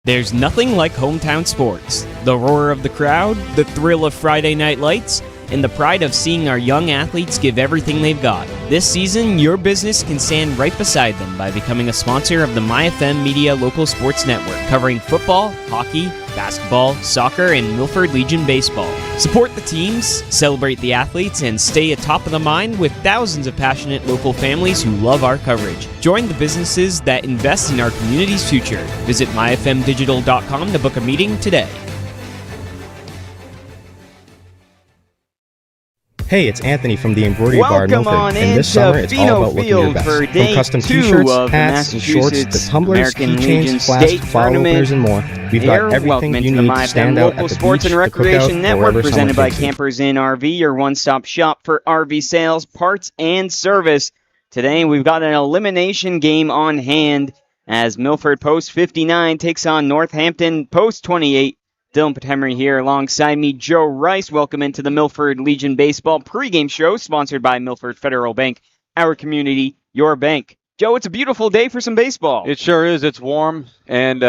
There's nothing like hometown sports. The roar of the crowd, the thrill of Friday night lights, and the pride of seeing our young athletes give everything they've got. This season, your business can stand right beside them by becoming a sponsor of the MyFM Media Local Sports Network, covering football, hockey, basketball, soccer, and Milford Legion baseball. Support the teams, celebrate the athletes, and stay atop of the mind with thousands of passionate local families who love our coverage. Join the businesses that invest in our community's future. Visit myfmdigital.com to book a meeting today. Hey, it's Anthony from the Embroidery Bar in Milford, Welcome on and this into summer it's all about looking your Field best. for From day custom 2 t-shirts, of the hats, and shorts, Massachusetts to tumblers, American keychains, Legion flasks, State file Tournament. openers, and more. We've got everything Welcome you into need the to stand MyFM out Local at the Sports beach, and the cookout, Recreation or Network, wherever summer presented by takes you. Campers Inn RV, your one-stop shop for RV sales, parts, and service. Today we've got an elimination game on hand as Milford Post 59 takes on Northampton Post 28. Dylan Patemery here alongside me, Joe Rice. Welcome into the Milford Legion Baseball pregame show, sponsored by Milford Federal Bank, our community, your bank. Joe, it's a beautiful day for some baseball. It sure is. It's warm, and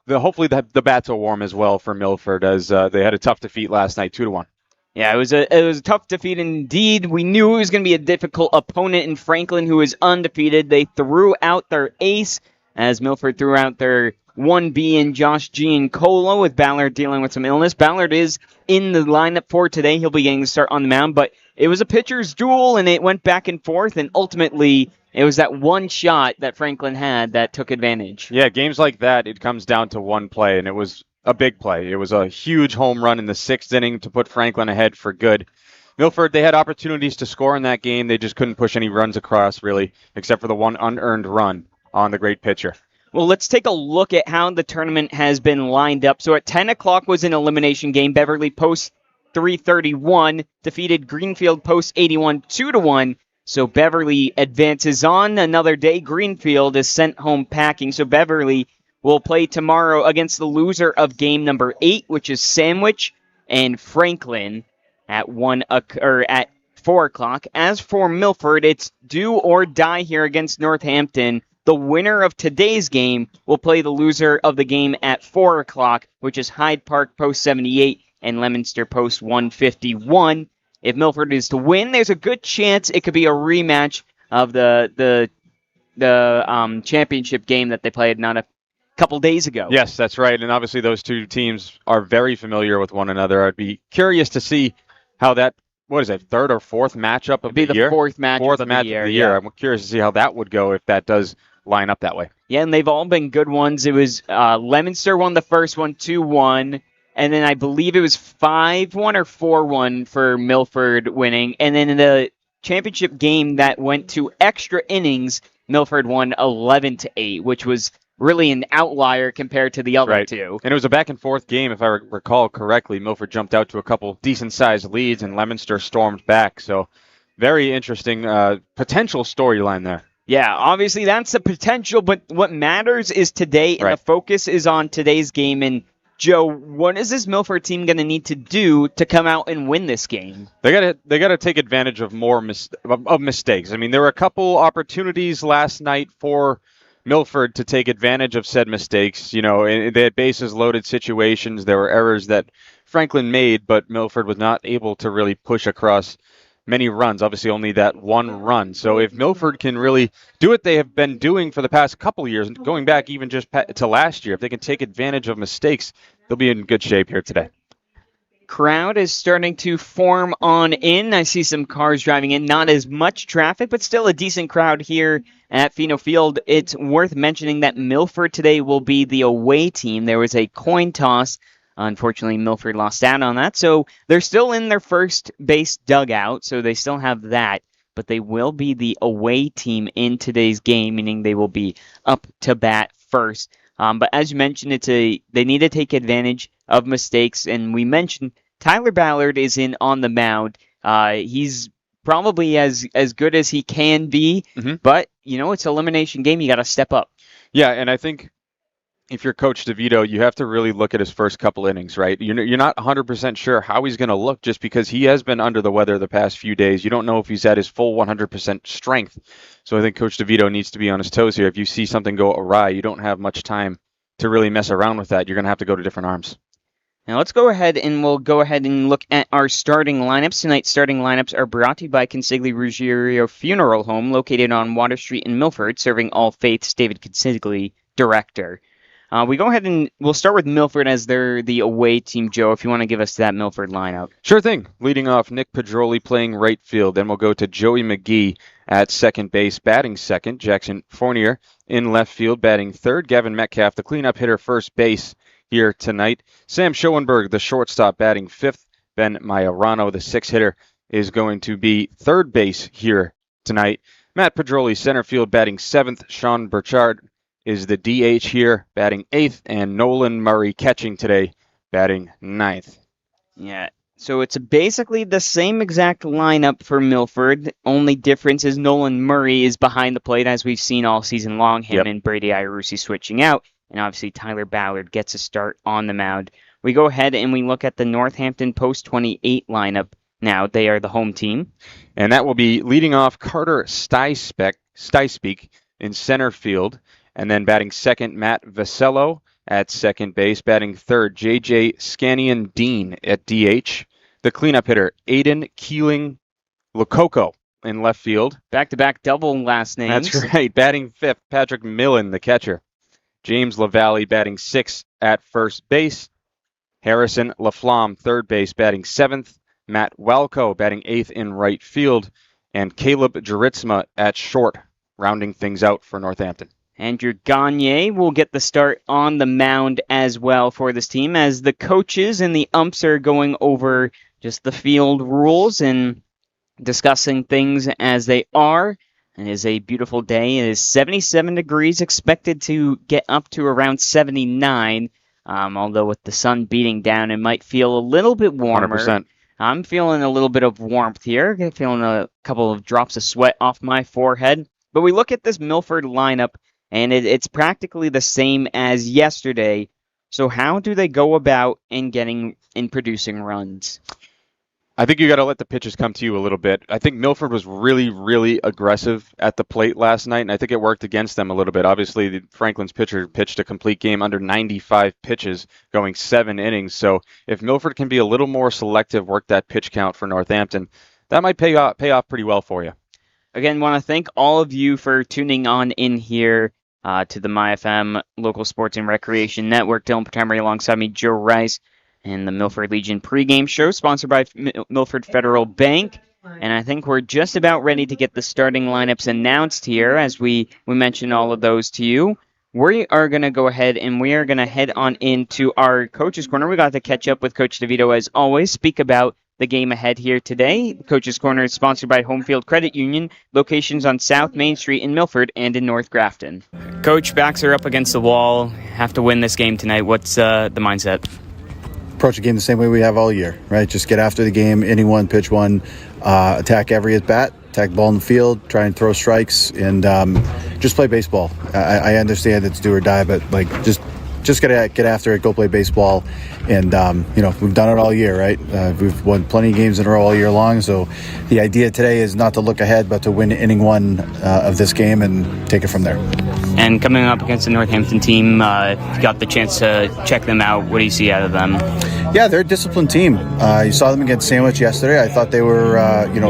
hopefully the bats are warm as well for Milford, as they had a tough defeat last night, 2-1. Yeah, it was a tough defeat indeed. We knew it was going to be a difficult opponent in Franklin, who is undefeated. They threw out their ace, as Milford threw out their 1B in Josh Giancola, with Ballard dealing with some illness. Ballard is in the lineup for today. He'll be getting to start on the mound, but it was a pitcher's duel, and it went back and forth, and ultimately it was that one shot that Franklin had that took advantage. Yeah, games like that, it comes down to one play, and it was a big play. It was a huge home run in the 6th inning to put Franklin ahead for good. Milford, they had opportunities to score in that game. They just couldn't push any runs across, really, except for the one unearned run on the great pitcher. Well, let's take a look at how the tournament has been lined up. So at 10 o'clock was an elimination game. Beverly Post 331 defeated Greenfield Post 81 2-1. So Beverly advances on. Another day, Greenfield is sent home packing. So Beverly will play tomorrow against the loser of game number 8, which is Sandwich and Franklin at 4 o'clock. As for Milford, it's do or die here against Northampton. The winner of today's game will play the loser of the game at 4 o'clock, which is Hyde Park Post 78 and Leominster Post 151. If Milford is to win, there's a good chance it could be a rematch of the championship game that they played not a couple days ago. Yes, that's right. And obviously those two teams are very familiar with one another. I'd be curious to see how that, what is it, 3rd or 4th matchup of the year? It'd be the 4th matchup of the year. Yeah. I'm curious to see how that would go if that does line up that way. Yeah, and they've all been good ones. It was Leominster won the first one 2-1, and then I believe it was 5-1 or 4-1 for Milford winning. And then in the championship game that went to extra innings, Milford won 11-8, which was really an outlier compared to the other two. And it was a back-and-forth game, if I recall correctly. Milford jumped out to a couple decent-sized leads, and Leominster stormed back. So very interesting potential storyline there. Yeah, obviously that's the potential, but what matters is today, and the focus is on today's game. And Joe, what is this Milford team going to need to do to come out and win this game? They got to take advantage of more mistakes. I mean, there were a couple opportunities last night for Milford to take advantage of said mistakes. You know, they had bases loaded situations. There were errors that Franklin made, but Milford was not able to really push across many runs, obviously only that one run. So if Milford can really do what they have been doing for the past couple of years, going back even just to last year, if they can take advantage of mistakes, they'll be in good shape here today. Crowd is starting to form on in. I see some cars driving in. Not as much traffic, but still a decent crowd here at Pheno Field. It's worth mentioning that Milford today will be the away team. There was a coin toss. Unfortunately, Milford lost out on that, so they're still in their first base dugout, so they still have that, but they will be the away team in today's game, meaning they will be up to bat first. But as you mentioned, they need to take advantage of mistakes, and we mentioned Tyler Ballard is in on the mound. He's probably as good as he can be, but, you know, it's an elimination game. You got to step up. Yeah, and I think if you're Coach DeVito, you have to really look at his first couple innings, right? You're not 100% sure how he's going to look just because he has been under the weather the past few days. You don't know if he's at his full 100% strength. So I think Coach DeVito needs to be on his toes here. If you see something go awry, you don't have much time to really mess around with that. You're going to have to go to different arms. Now let's go ahead and we'll go ahead and look at our starting lineups. Tonight's starting lineups are brought to you by Consigli Ruggiero Funeral Home, located on Water Street in Milford, serving all faiths. David Consigli, director. We go ahead and we'll start with Milford as they're the away team. Joe, if you want to give us that Milford lineup. Sure thing. Leading off, Nick Pedroli playing right field. Then we'll go to Joey McGee at second base, batting second. Jackson Fournier in left field, batting third. Gavin Metcalf, the cleanup hitter, first base here tonight. Sam Schoenberg, the shortstop, batting fifth. Ben Majorano, the sixth hitter, is going to be third base here tonight. Matt Pedroli, center field, batting seventh. Sean Burchard is the DH here, batting eighth. And Nolan Murray catching today, batting ninth. Yeah, so it's basically the same exact lineup for Milford. Only difference is Nolan Murray is behind the plate, as we've seen all season long. Him and Brady Iarussi switching out. And obviously Tyler Ballard gets a start on the mound. We go ahead and we look at the Northampton Post 28 lineup now. They are the home team. And that will be leading off Carter Styspeak in center field. And then batting second, Matt Vasello at second base. Batting third, J.J. Scanian Dean at DH. The cleanup hitter, Aiden Keeling Lococo in left field. Back-to-back double last names. That's right. Batting fifth, Patrick Millen, the catcher. James LaValle batting sixth at first base. Harrison LaFlamme, third base, batting seventh. Matt Walco batting eighth in right field. And Caleb Juritzma at short, rounding things out for Northampton. Andrew Gagne will get the start on the mound as well for this team, as the coaches and the umps are going over just the field rules and discussing things as they are. It is a beautiful day. It is 77 degrees, expected to get up to around 79. Although with the sun beating down, it might feel a little bit warmer. 100%. I'm feeling a little bit of warmth here. I'm feeling a couple of drops of sweat off my forehead. But we look at this Milford lineup, and it's practically the same as yesterday. So how do they go about in producing runs? I think you got to let the pitches come to you a little bit. I think Milford was really, really aggressive at the plate last night, and I think it worked against them a little bit. Obviously, Franklin's pitcher pitched a complete game under 95 pitches, going 7 innings. So if Milford can be a little more selective, work that pitch count for Northampton, that might pay off pretty well for you. Again, want to thank all of you for tuning on in here to the MyFM Local Sports and Recreation Network. Dylan Patamari alongside me, Joe Rice, and the Milford Legion pregame show, sponsored by Milford Federal Bank. And I think we're just about ready to get the starting lineups announced here, as we mentioned all of those to you. We are going to go ahead and we are going to head on into our Coach's Corner. We got to catch up with Coach DeVito, as always, speak about the game ahead here today. Coach's Corner is sponsored by Homefield Credit Union, locations on South Main Street in Milford and in North Grafton. Coach, backs are up against the wall. Have to win this game tonight. What's the mindset? Approach the game the same way we have all year, right? Just get after the game, inning one, pitch one, attack every at-bat, attack the ball in the field, try and throw strikes, and just play baseball. I understand it's do or die, but just gotta get after it, go play baseball. And we've done it all year, right? We've won plenty of games in a row all year long, so the idea today is not to look ahead, but to win inning one of this game and take it from there. And coming up against the Northampton team, you got the chance to check them out. What do you see out of them? Yeah, they're a disciplined team. You saw them against Sandwich yesterday. I thought they were,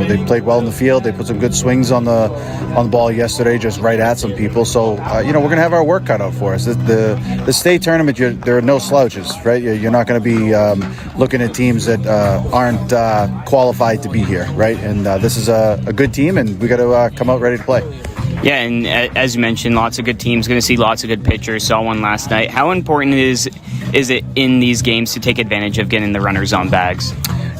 they played well in the field. They put some good swings on the ball yesterday, just right at some people. So, we're going to have our work cut out for us. The state tournament, there are no slouches, right? You're not going to be looking at teams that aren't qualified to be here, right? And this is a good team, and we got to come out ready to play. Yeah, and as you mentioned, lots of good teams. Going to see lots of good pitchers. Saw one last night. How important is it in these games to take advantage of getting the runners on bags?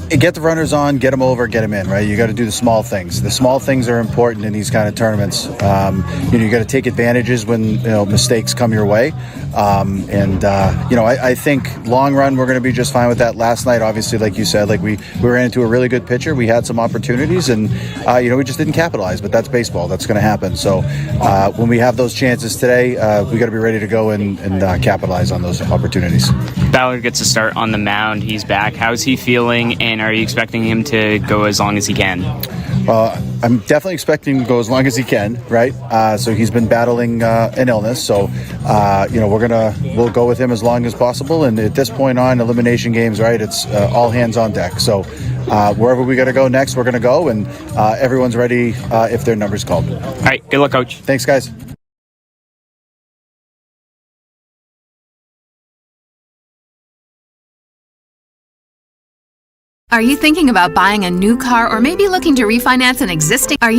Get the runners on, get them over, get them in, right? You got to do the small things. The small things are important in these kind of tournaments. You got to take advantages when mistakes come your way. I think long run we're going to be just fine with that. Last night, obviously, like you said, we ran into a really good pitcher. We had some opportunities, and we just didn't capitalize. But that's baseball. That's going to happen. So when we have those chances today, we got to be ready to go and capitalize on those opportunities. Ballard gets a start on the mound. He's back. How's he feeling, and are you expecting him to go as long as he can? I'm definitely expecting him to go as long as he can, right? So he's been battling an illness. So, we'll go with him as long as possible. And at this point on elimination games, right, it's all hands on deck. So wherever we got to go next, we're going to go. And everyone's ready if their number's called. All right, good luck, Coach. Thanks, guys. Are you thinking about buying a new car or maybe looking to refinance an existing car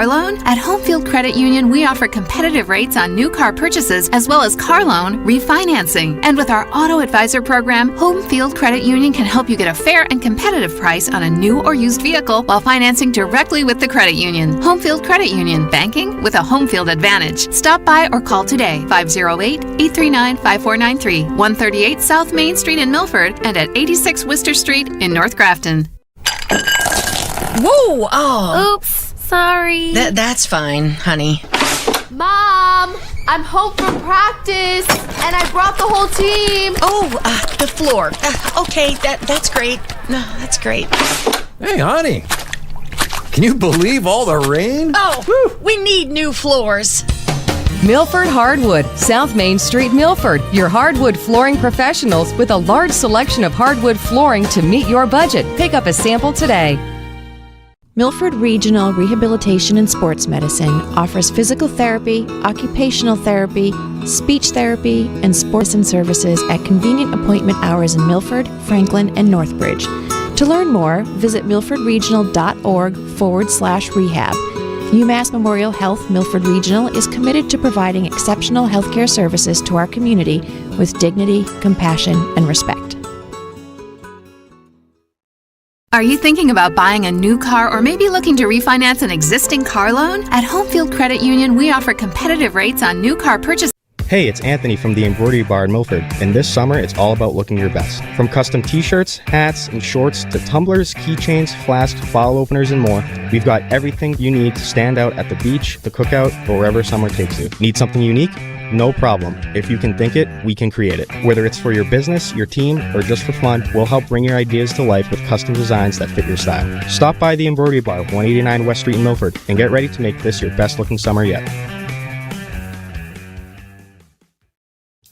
loan? At Homefield Credit Union, we offer competitive rates on new car purchases as well as car loan refinancing. And with our Auto Advisor program, Homefield Credit Union can help you get a fair and competitive price on a new or used vehicle while financing directly with the credit union. Homefield Credit Union, banking with a Homefield advantage. Stop by or call today, 508-839-5493, 138 South Main Street in Milford and at 86 Worcester Street in North Grafton. Whoa! Oh. Oops, sorry. That's fine, honey. Mom, I'm home from practice, and I brought the whole team. Oh, the floor. Okay, that's great. No, that's great. Hey, honey. Can you believe all the rain? Oh, we need new floors. Milford Hardwood, South Main Street, Milford. Your hardwood flooring professionals with a large selection of hardwood flooring to meet your budget. Pick up a sample today. Milford Regional Rehabilitation and Sports Medicine offers physical therapy, occupational therapy, speech therapy, and sports and services at convenient appointment hours in Milford, Franklin, and Northbridge. To learn more, visit milfordregional.org/rehab. UMass Memorial Health Milford Regional is committed to providing exceptional healthcare services to our community with dignity, compassion, and respect. Are you thinking about buying a new car or maybe looking to refinance an existing car loan? At Homefield Credit Union, we offer competitive rates on new car purchases. Hey, it's Anthony from the Embroidery Bar in Milford, and this summer it's all about looking your best. From custom t-shirts, hats, and shorts to tumblers, keychains, flasks, bottle openers, and more, we've got everything you need to stand out at the beach, the cookout, or wherever summer takes you. Need something unique? No problem. If you can think it, we can create it. Whether it's for your business, your team, or just for fun, we'll help bring your ideas to life with custom designs that fit your style. Stop by the Embroidery Bar, 189 West Street in Milford, and get ready to make this your best looking summer yet.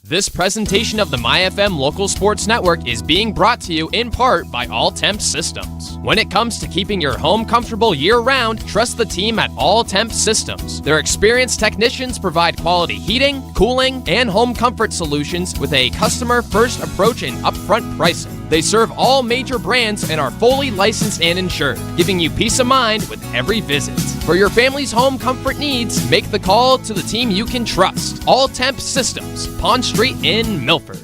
This presentation of the MyFM Local Sports Network is being brought to you in part by All Temp Systems. When it comes to keeping your home comfortable year-round, trust the team at All Temp Systems. Their experienced technicians provide quality heating, cooling, and home comfort solutions with a customer-first approach and upfront pricing. They serve all major brands and are fully licensed and insured, giving you peace of mind with every visit. For your family's home comfort needs, make the call to the team you can trust. All Temp Systems, Pond Street in Milford.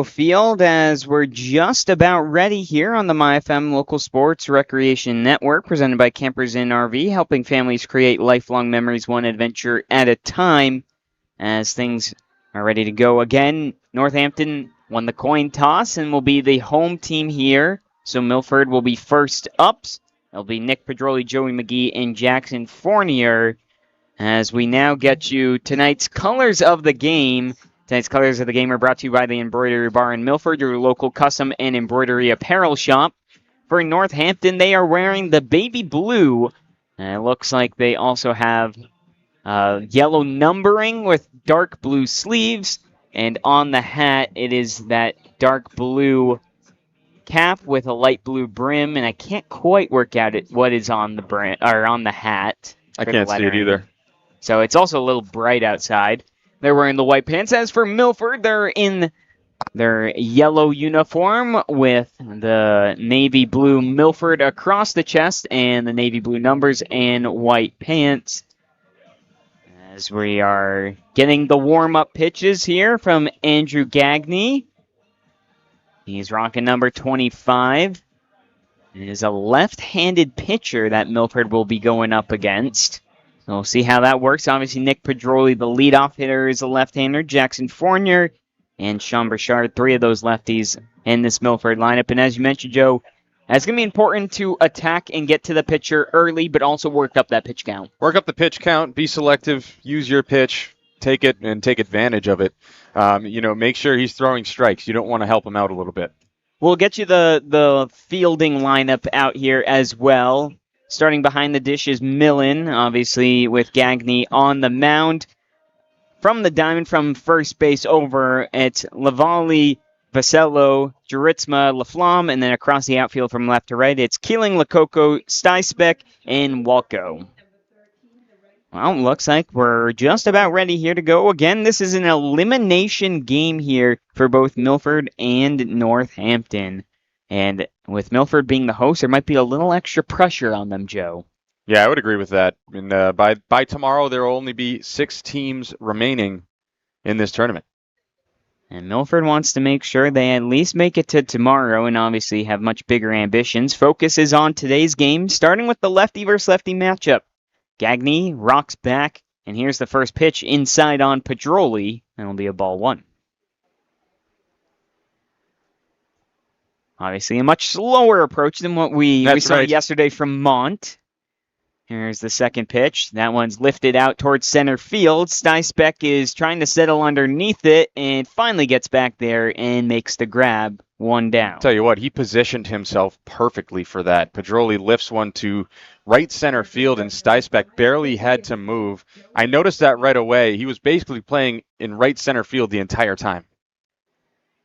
Field, as we're just about ready here on the MyFM Local Sports Recreation Network, presented by Campers Inn RV, helping families create lifelong memories one adventure at a time. As things are ready to go again, Northampton won the coin toss and will be the home team here. So Milford will be first up. It'll be Nick Pedroli, Joey McGee, and Jackson Fournier. As we now get you tonight's colors of the game. Tonight's colors of the game are brought to you by the Embroidery Bar in Milford, your local custom and embroidery apparel shop. For Northampton, they are wearing the baby blue. And it looks like they also have yellow numbering with dark blue sleeves. And on the hat, it is that dark blue cap with a light blue brim. And I can't quite work out what is on the brim or on the hat. I can't see it either. So it's also a little bright outside. They're wearing the white pants. As for Milford, they're in their yellow uniform with the navy blue Milford across the chest and the navy blue numbers and white pants. As we are getting the warm-up pitches here from Andrew Gagne. He's rocking number 25. It is a left-handed pitcher that Milford will be going up against. So we'll see how that works. Obviously, Nick Pedroli, the leadoff hitter, is a left-hander. Jackson Fournier and Sean Burchard, three of those lefties in this Milford lineup. And as you mentioned, Joe, it's going to be important to attack and get to the pitcher early, but also work up that pitch count. Work up the pitch count, be selective, use your pitch, take it, and take advantage of it. Make sure he's throwing strikes. You don't want to help him out a little bit. We'll get you the fielding lineup out here as well. Starting behind the dish is Millen, obviously with Gagne on the mound. From the diamond from first base over, it's Lavallee, Vasello, Juritzma, Laflamme, and then across the outfield from left to right, it's Keeling, Lococo, Stysbeck, and Walco. Well, looks like we're just about ready here to go. Again, this is an elimination game here for both Milford and Northampton. And with Milford being the host, there might be a little extra pressure on them, Joe. Yeah, I would agree with that. And by tomorrow, there will only be 6 teams remaining in this tournament. And Milford wants to make sure they at least make it to tomorrow and obviously have much bigger ambitions. Focus is on today's game, starting with the lefty versus lefty matchup. Gagne rocks back, and here's the first pitch inside on Pedroli, and it'll be a ball 1. Obviously a much slower approach than what we saw yesterday from Mont. Here's the second pitch. That one's lifted out towards center field. Stysbeck is trying to settle underneath it and finally gets back there and makes the grab. 1 down. Tell you what, he positioned himself perfectly for that. Pedroli lifts one to right center field, and Stysbeck barely had to move. I noticed that right away. He was basically playing in right center field the entire time.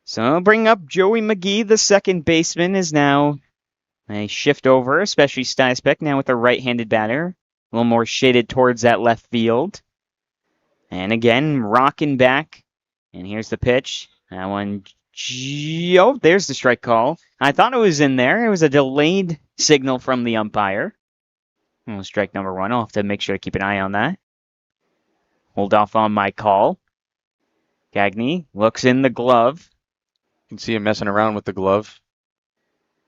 So I'll bring up Joey McGee, the second baseman, is now a shift over, especially Stysbeck now with a right-handed batter. A little more shaded towards that left field. And again, rocking back. And here's the pitch. That one, oh, there's the strike call. I thought it was in there. It was a delayed signal from the umpire. Well, strike number 1. I'll have to make sure to keep an eye on that. Hold off on my call. Gagne looks in the glove. You can see him messing around with the glove.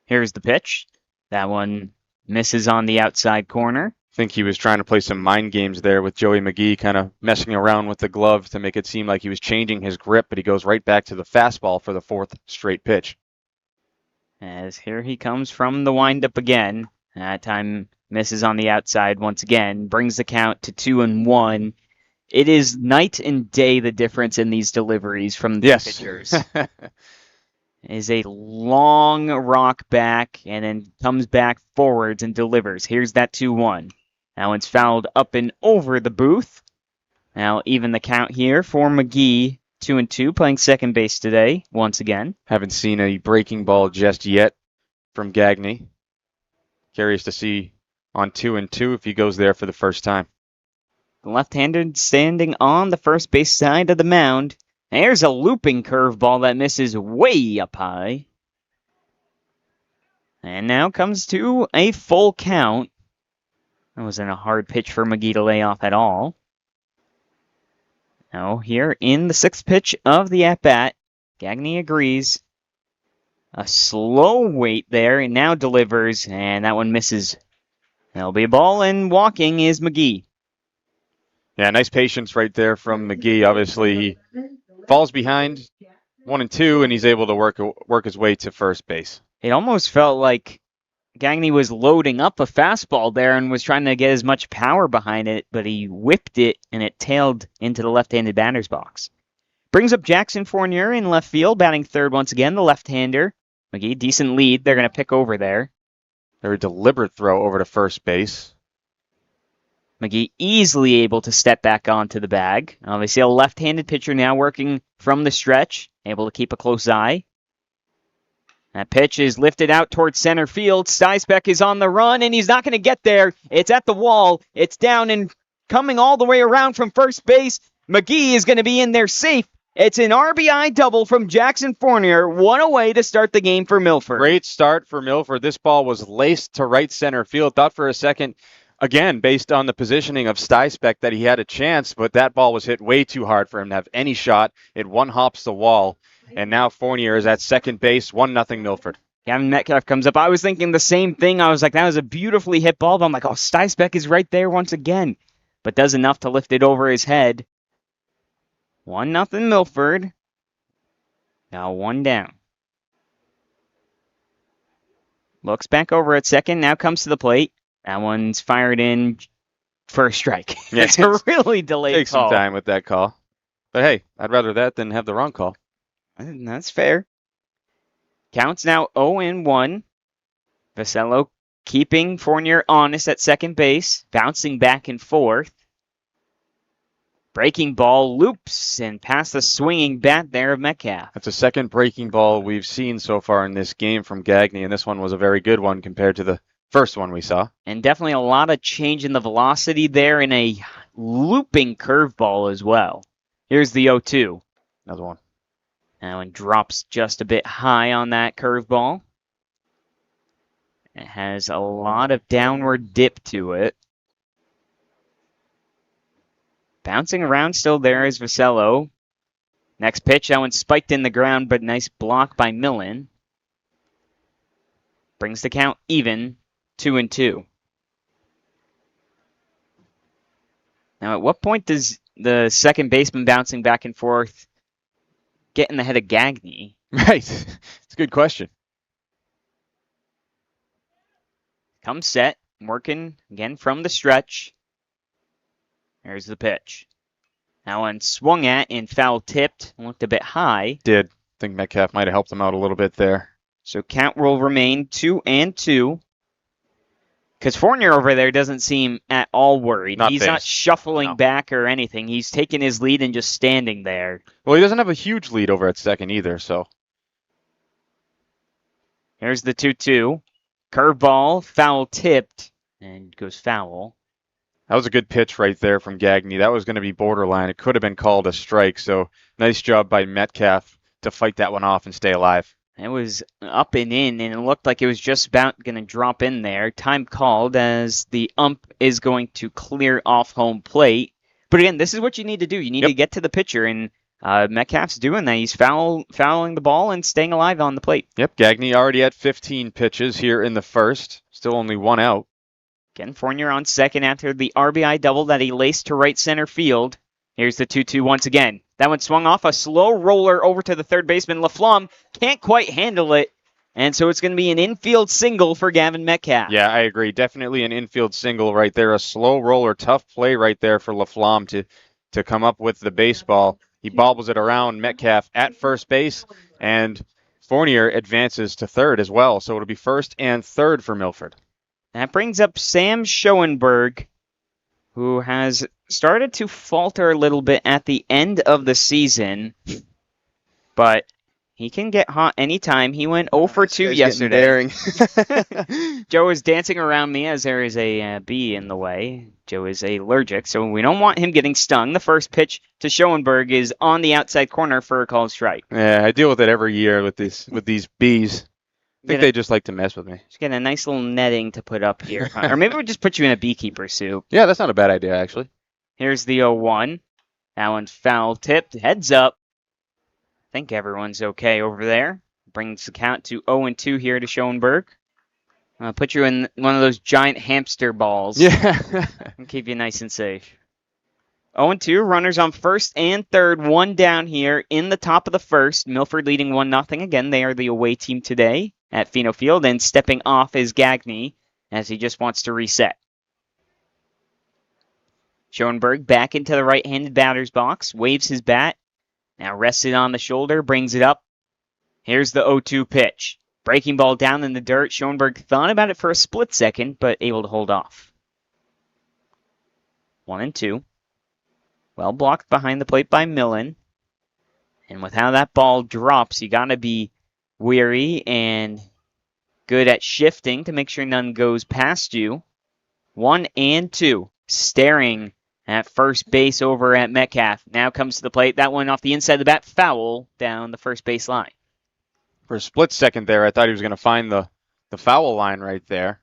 Here's the pitch. That one misses on the outside corner. I think he was trying to play some mind games there with Joey McGee, kind of messing around with the glove to make it seem like he was changing his grip, but he goes right back to the fastball for the 4th straight pitch. As here he comes from the windup again. That time misses on the outside once again. Brings the count to 2-1. It is night and day the difference in these deliveries from the pitchers. Is a long rock back and then comes back forwards and delivers. Here's that 2-1. That one's fouled up and over the booth. Now even the count here for McGee. 2-2, playing second base today once again. Haven't seen a breaking ball just yet from Gagne. Curious to see on 2-2 if he goes there for the first time. The left-hander standing on the first base side of the mound. There's a looping curveball that misses way up high. And now comes to a full count. That wasn't a hard pitch for McGee to lay off at all. Now here in the 6th pitch of the at-bat, Gagne agrees. A slow wait there, and now delivers, and that one misses. That'll be a ball, and walking is McGee. Yeah, nice patience right there from McGee. Obviously, he falls behind 1-2, and he's able to work his way to first base. It almost felt like Gagne was loading up a fastball there and was trying to get as much power behind it, but he whipped it, and it tailed into the left-handed batter's box. Brings up Jackson Fournier in left field, batting third once again, the left-hander. McGee, decent lead. They're going to pick over there. Very deliberate throw over to first base. McGee easily able to step back onto the bag. Obviously a left-handed pitcher now working from the stretch, able to keep a close eye. That pitch is lifted out towards center field. Stysbeck is on the run, and he's not going to get there. It's at the wall. It's down and coming all the way around from first base. McGee is going to be in there safe. It's an RBI double from Jackson Fournier, 1 away to start the game for Milford. Great start for Milford. This ball was laced to right center field. Thought for a second, again, based on the positioning of Stysbeck, that he had a chance, but that ball was hit way too hard for him to have any shot. It one-hops the wall, and now Fournier is at second base, 1-0 Milford. Gavin Metcalf comes up. I was thinking the same thing. I was like, that was a beautifully hit ball, but I'm like, oh, Stysbeck is right there once again, but does enough to lift it over his head. 1-0 Milford. Now 1 down. Looks back over at second. Now comes to the plate. That one's fired in for a strike. Yeah, it's a really delayed Take call. Some time with that call. But hey, I'd rather that than have the wrong call. That's fair. Count's now 0-1. Vasello keeping Fournier honest at second base, bouncing back and forth. Breaking ball loops and past the swinging bat there of Metcalf. That's the second breaking ball we've seen so far in this game from Gagne, and this one was a very good one compared to the first one we saw. And definitely a lot of change in the velocity there and a looping curveball as well. Here's the 0-2. Another one. That one drops just a bit high on that curveball. It has a lot of downward dip to it. Bouncing around still there is Vasello. Next pitch, that one spiked in the ground, but nice block by Millen. Brings the count even, 2-2. Now, at what point does the second baseman bouncing back and forth get in the head of Gagne? Right. It's a good question. Comes set, working again from the stretch. There's the pitch. That one swung at and foul tipped. Looked a bit high. Did. I think Metcalf might have helped him out a little bit there. So count will remain 2-2. Because Fournier over there doesn't seem at all worried. He's not shuffling back or anything. He's taking his lead and just standing there. Well, he doesn't have a huge lead over at second either, so. Here's the 2-2. Curveball, foul tipped, and goes foul. That was a good pitch right there from Gagne. That was going to be borderline. It could have been called a strike, so nice job by Metcalf to fight that one off and stay alive. It was up and in, and it looked like it was just about going to drop in there. Time called as the ump is going to clear off home plate. But again, this is what you need to do. You need to get to the pitcher, and Metcalf's doing that. He's fouling the ball and staying alive on the plate. Yep, Gagne already at 15 pitches here in the first. Still only one out. Again, Fournier on second after the RBI double that he laced to right center field. Here's the 2-2 once again. That one swung off a slow roller over to the third baseman. Laflamme can't quite handle it, and so it's going to be an infield single for Gavin Metcalf. Yeah, I agree. Definitely an infield single right there. A slow roller, tough play right there for Laflamme to come up with the baseball. He bobbles it around Metcalf at first base, and Fournier advances to third as well. So it'll be first and third for Milford. That brings up Sam Schoenberg, who has started to falter a little bit at the end of the season, but he can get hot anytime. He went 0 for 2 yesterday. Joe is dancing around me as there is a bee in the way. Joe is allergic, so we don't want him getting stung. The first pitch to Schoenberg is on the outside corner for a called strike. Yeah, I deal with it every year with these bees. I think they just like to mess with me. Just get a nice little netting to put up here. Or maybe we'll just put you in a beekeeper suit. Yeah, that's not a bad idea, actually. Here's the 0-1. That one's foul tipped. Heads up. I think everyone's okay over there. Brings the count to 0-2 here to Schoenberg. I'll put you in one of those giant hamster balls. Yeah. And keep you nice and safe. 0-2, runners on first and third, one down here in the top of the first. Milford leading 1-0. Again, they are the away team today at Pheno Field, and stepping off is Gagne as he just wants to reset. Schoenberg back into the right-handed batter's box, waves his bat, now rests it on the shoulder, brings it up. Here's the 0-2 pitch. Breaking ball down in the dirt. Schoenberg thought about it for a split second, but able to hold off. 1-2. Well blocked behind the plate by Millen. And with how that ball drops, you got to be weary and good at shifting to make sure none goes past you. 1-2. Staring at first base over at Metcalf. Now comes to the plate. That one off the inside of the bat. Foul down the first base line. For a split second there, I thought he was going to find the foul line right there.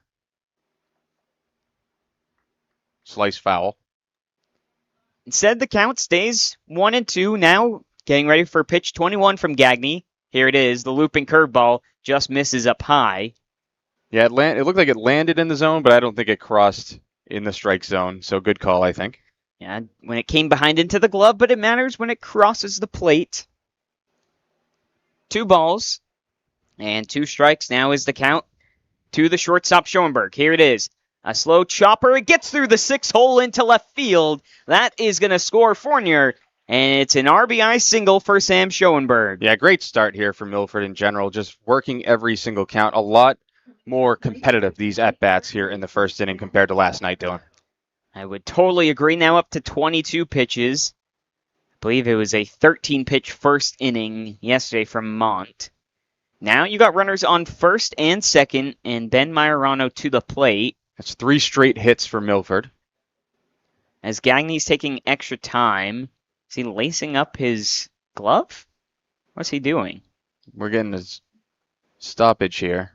Slice foul. Instead, the count stays 1-2. Now getting ready for pitch 21 from Gagne. Here it is. The looping curveball just misses up high. Yeah, it looked like it landed in the zone, but I don't think it crossed in the strike zone. So good call, I think. Yeah, when it came behind into the glove, but it matters when it crosses the plate. 2 balls and 2 strikes. Now is the count to the shortstop Schoenberg. Here it is. A slow chopper. It gets through the 6 hole into left field. That is going to score Fournier. And it's an RBI single for Sam Schoenberg. Yeah, great start here for Milford in general. Just working every single count. A lot more competitive, these at-bats here in the first inning compared to last night, Dylan. I would totally agree. Now up to 22 pitches. I believe it was a 13-pitch first inning yesterday from Mont. Now you got runners on first and second, and Ben Majorano to the plate. That's 3 straight hits for Milford. As Gagne's taking extra time. Is he lacing up his glove? What's he doing? We're getting his stoppage here.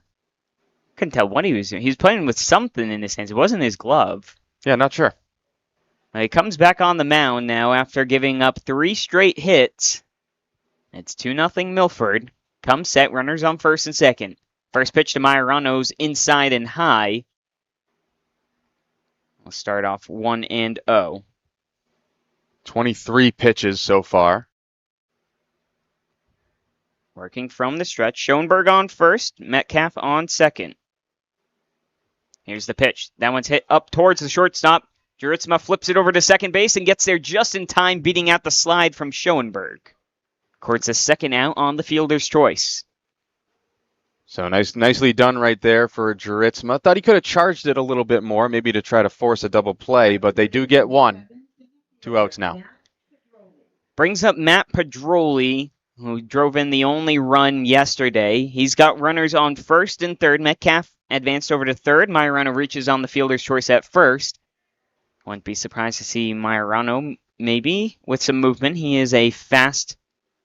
Couldn't tell what he was doing. He was playing with something in his hands. It wasn't his glove. Yeah, not sure. He comes back on the mound now after giving up 3 straight hits. It's 2-0 Milford. Come set, runners on first and second. First pitch to Majorano's inside and high. We'll start off 1-0. 23 pitches so far. Working from the stretch. Schoenberg on first, Metcalf on second. Here's the pitch. That one's hit up towards the shortstop. Juritzma flips it over to second base and gets there just in time, beating out the slide from Schoenberg. Courts a second out on the fielder's choice. So nicely done right there for Juritzma. Thought he could have charged it a little bit more, maybe to try to force a double play, but they do get one. 2 outs now. Brings up Matt Pedroli, who drove in the only run yesterday. He's got runners on first and third. Metcalf advanced over to third. Majorano reaches on the fielder's choice at first. Wouldn't be surprised to see Majorano maybe with some movement. He is a fast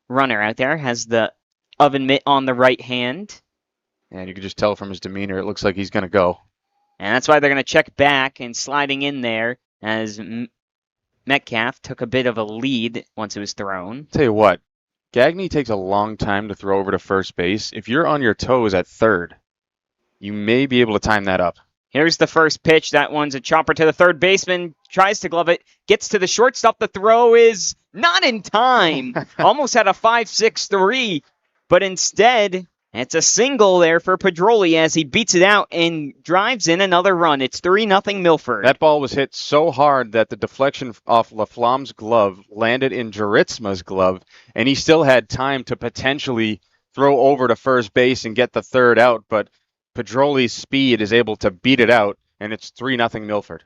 runner out there. Has the oven mitt on the right hand. And you can just tell from his demeanor, it looks like he's going to go. And that's why they're going to check back and sliding in there as Metcalf took a bit of a lead once it was thrown. Tell you what, Gagne takes a long time to throw over to first base. If you're on your toes at third, you may be able to time that up. Here's the first pitch. That one's a chopper to the third baseman. Tries to glove it. Gets to the shortstop. The throw is not in time. Almost had a 5-6-3. But instead, it's a single there for Pedroli as he beats it out and drives in another run. It's 3-0 Milford. That ball was hit so hard that the deflection off Laflamme's glove landed in Juritzma's glove, and he still had time to potentially throw over to first base and get the third out, but Pedroli's speed is able to beat it out, and it's 3-0 Milford.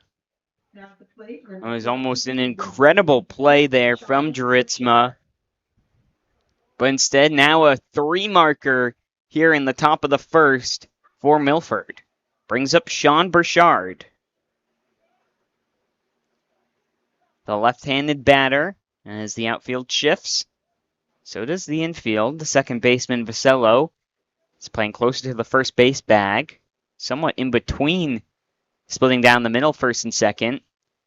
It was almost an incredible play there from Juritzma. But instead, now a 3 marker here in the top of the first for Milford. Brings up Sean Burchard. The left-handed batter as the outfield shifts. So does the infield. The second baseman, Vasello, is playing closer to the first base bag. Somewhat in between, splitting down the middle, first and second.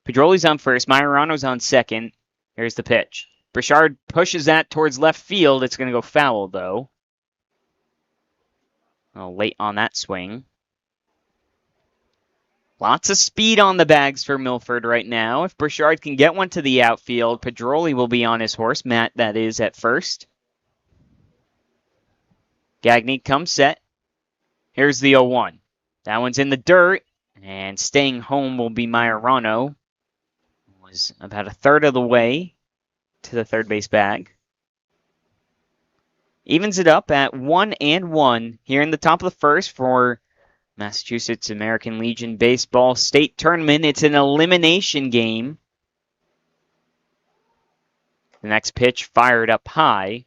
Pedroli's on first. Majorano's on second. Here's the pitch. Burchard pushes that towards left field. It's going to go foul, though. Late on that swing. Lots of speed on the bags for Milford right now. If Burchard can get one to the outfield, Pedroli will be on his horse. Matt, that is, at first. Gagne comes set. Here's the 0-1. That one's in the dirt. And staying home will be Majorano. Was about a third of the way to the third base bag. Evens it up at 1-1 here in the top of the first for Massachusetts American Legion Baseball State Tournament. It's an elimination game. The next pitch fired up high.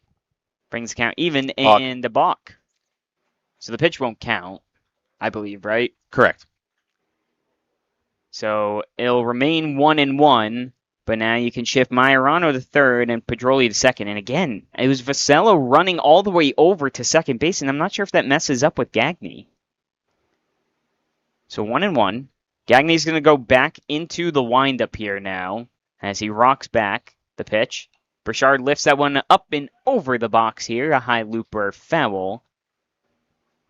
Brings the count even and a balk. So the pitch won't count, I believe, right? Correct. So it'll remain 1-1. But now you can shift Majorano to third and Pedroli to second. And again, it was Vasello running all the way over to second base, and I'm not sure if that messes up with Gagne. So 1-1. Gagne's going to go back into the windup here now as he rocks back the pitch. Burchard lifts that one up and over the box here. A high looper foul.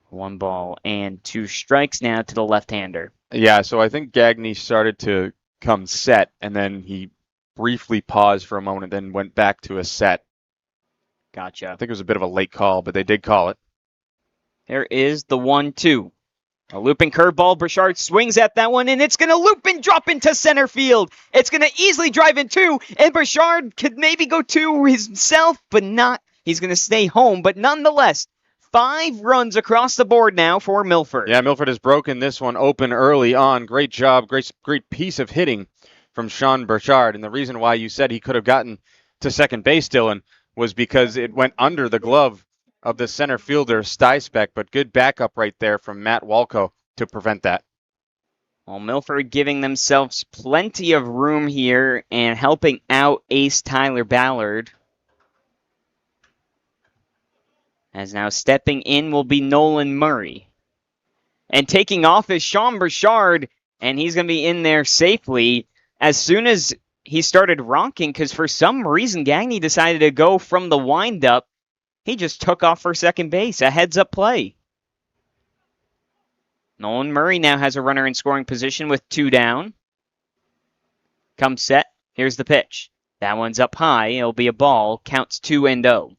1 ball and 2 strikes now to the left-hander. Yeah, so I think Gagne started to come set, and then he briefly paused for a moment, then went back to a set. Gotcha. I think it was a bit of a late call, but they did call it. There is the 1-2. A looping curveball. Burchard swings at that one, and it's going to loop and drop into center field. It's going to easily drive in two, and Burchard could maybe go two himself, but not. He's going to stay home, but nonetheless, 5 runs across the board now for Milford. Yeah, Milford has broken this one open early on. Great job, great piece of hitting from Sean Burchard. And the reason why you said he could have gotten to second base, Dylan, was because it went under the glove of the center fielder, Stysbeck, but good backup right there from Matt Walco to prevent that. Well, Milford giving themselves plenty of room here and helping out ace Tyler Ballard. As now stepping in will be Nolan Murray. And taking off is Sean Burchard, and he's going to be in there safely as soon as he started rocking, because for some reason Gagne decided to go from the windup. He just took off for second base, a heads-up play. Nolan Murray now has a runner in scoring position with 2 down. Comes set. Here's the pitch. That one's up high. It'll be a ball. Counts 2-0.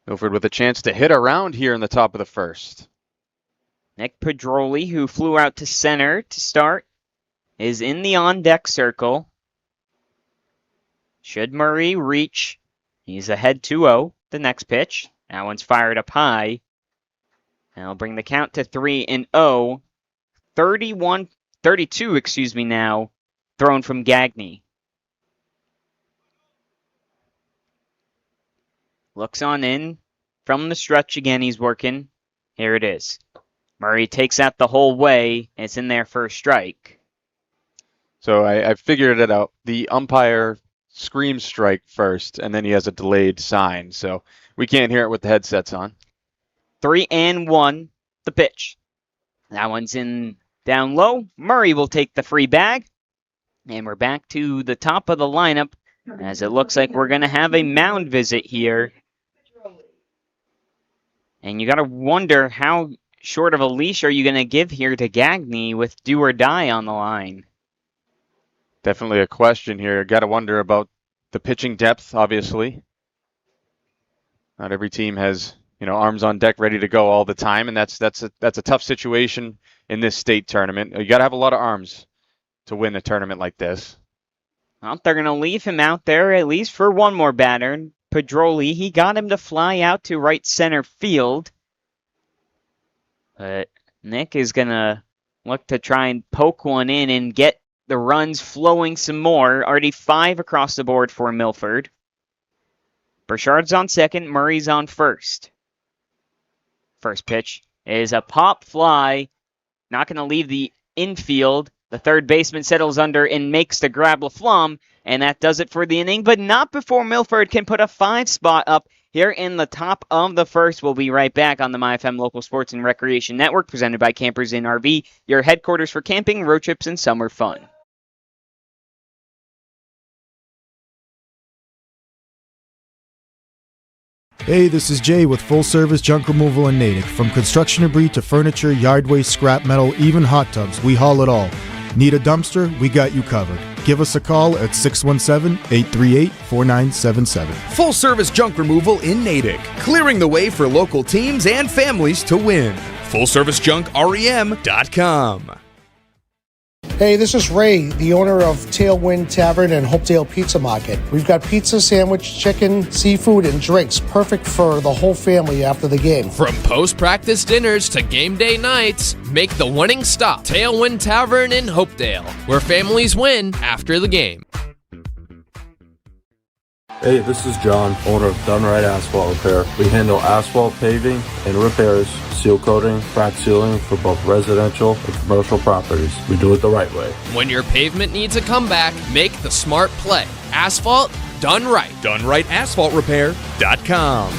Milford with a chance to hit around here in the top of the first. Nick Pedroli, who flew out to center to start, is in the on-deck circle. Should Murray reach, he's ahead 2-0. The next pitch. That one's fired up high. And it'll bring the count to 3-0. 32 now, thrown from Gagne. Looks on in from the stretch again. He's working. Here it is. Murray takes that the whole way. It's in there for a strike. So I figured it out. The umpire screams strike first, and then he has a delayed sign. So we can't hear it with the headsets on. 3-1, the pitch. That one's in down low. Murray will take the free bag. And we're back to the top of the lineup, as it looks like we're going to have a mound visit here. And you got to wonder, how short of a leash are you going to give here to Gagne with do or die on the line? Definitely a question here. Got to wonder about the pitching depth, obviously. Not every team has, arms on deck ready to go all the time, and that's a tough situation in this state tournament. You got to have a lot of arms to win a tournament like this. Well, they're going to leave him out there at least for one more batter. Pedroli, he got him to fly out to right center field. But Nick is going to look to try and poke one in and get the runs flowing some more. Already 5 across the board for Milford. Burchard's on second. Murray's on first. First pitch is a pop fly. Not going to leave the infield. The third baseman settles under and makes the grab LaFlamme. And that does it for the inning, but not before Milford can put a 5 spot up here in the top of the first. We'll be right back on the MyFM Local Sports and Recreation Network, presented by Campers Inn RV, your headquarters for camping, road trips, and summer fun. Hey, this is Jay with Full Service Junk Removal in Natick. From construction debris to furniture, yard waste, scrap metal, even hot tubs, we haul it all. Need a dumpster? We got you covered. Give us a call at 617-838-4977. Full service junk removal in Natick, clearing the way for local teams and families to win. FullServiceJunkREM.com. Hey, this is Ray, the owner of Tailwind Tavern and Hopedale Pizza Market. We've got pizza, sandwich, chicken, seafood, and drinks, perfect for the whole family after the game. From post-practice dinners to game day nights, make the winning stop. Tailwind Tavern in Hopedale, where families win after the game. Hey, this is John, owner of Done Right Asphalt Repair. We handle asphalt paving and repairs, seal coating, crack sealing for both residential and commercial properties. We do it the right way. When your pavement needs a comeback, make the smart play. Asphalt done right. DoneRightAsphaltRepair.com.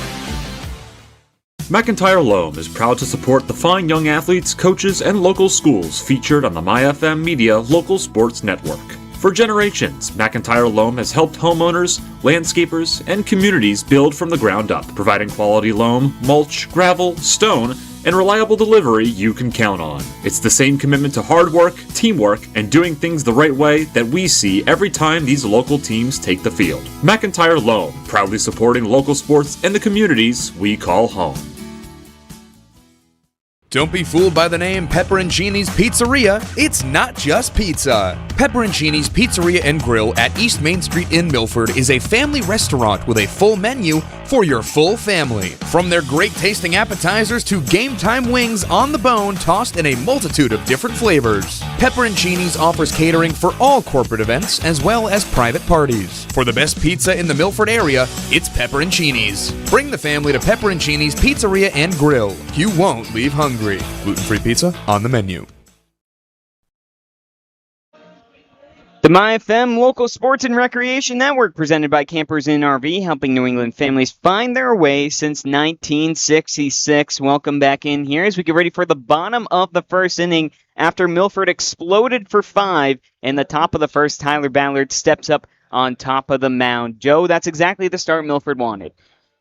McIntyre Loam is proud to support the fine young athletes, coaches, and local schools featured on the MyFM Media Local Sports Network. For generations, McIntyre Loam has helped homeowners, landscapers, and communities build from the ground up, providing quality loam, mulch, gravel, stone, and reliable delivery you can count on. It's the same commitment to hard work, teamwork, and doing things the right way that we see every time these local teams take the field. McIntyre Loam, proudly supporting local sports and the communities we call home. Don't be fooled by the name Pepperoncini's Pizzeria. It's not just pizza. Pepperoncini's Pizzeria and Grill at East Main Street in Milford is a family restaurant with a full menu for your full family. From their great tasting appetizers to game time wings on the bone tossed in a multitude of different flavors. Pepperoncini's offers catering for all corporate events as well as private parties. For the best pizza in the Milford area, it's Pepperoncini's. Bring the family to Pepperoncini's Pizzeria and Grill. You won't leave hungry. Gluten-free pizza on the menu. The MyFM Local Sports and Recreation Network, presented by Campers Inn RV, helping New England families find their way since 1966. Welcome back in here as we get ready for the bottom of the first inning after Milford exploded for 5. In the top of the first, Tyler Ballard steps up on top of the mound. Joe, that's exactly the start Milford wanted.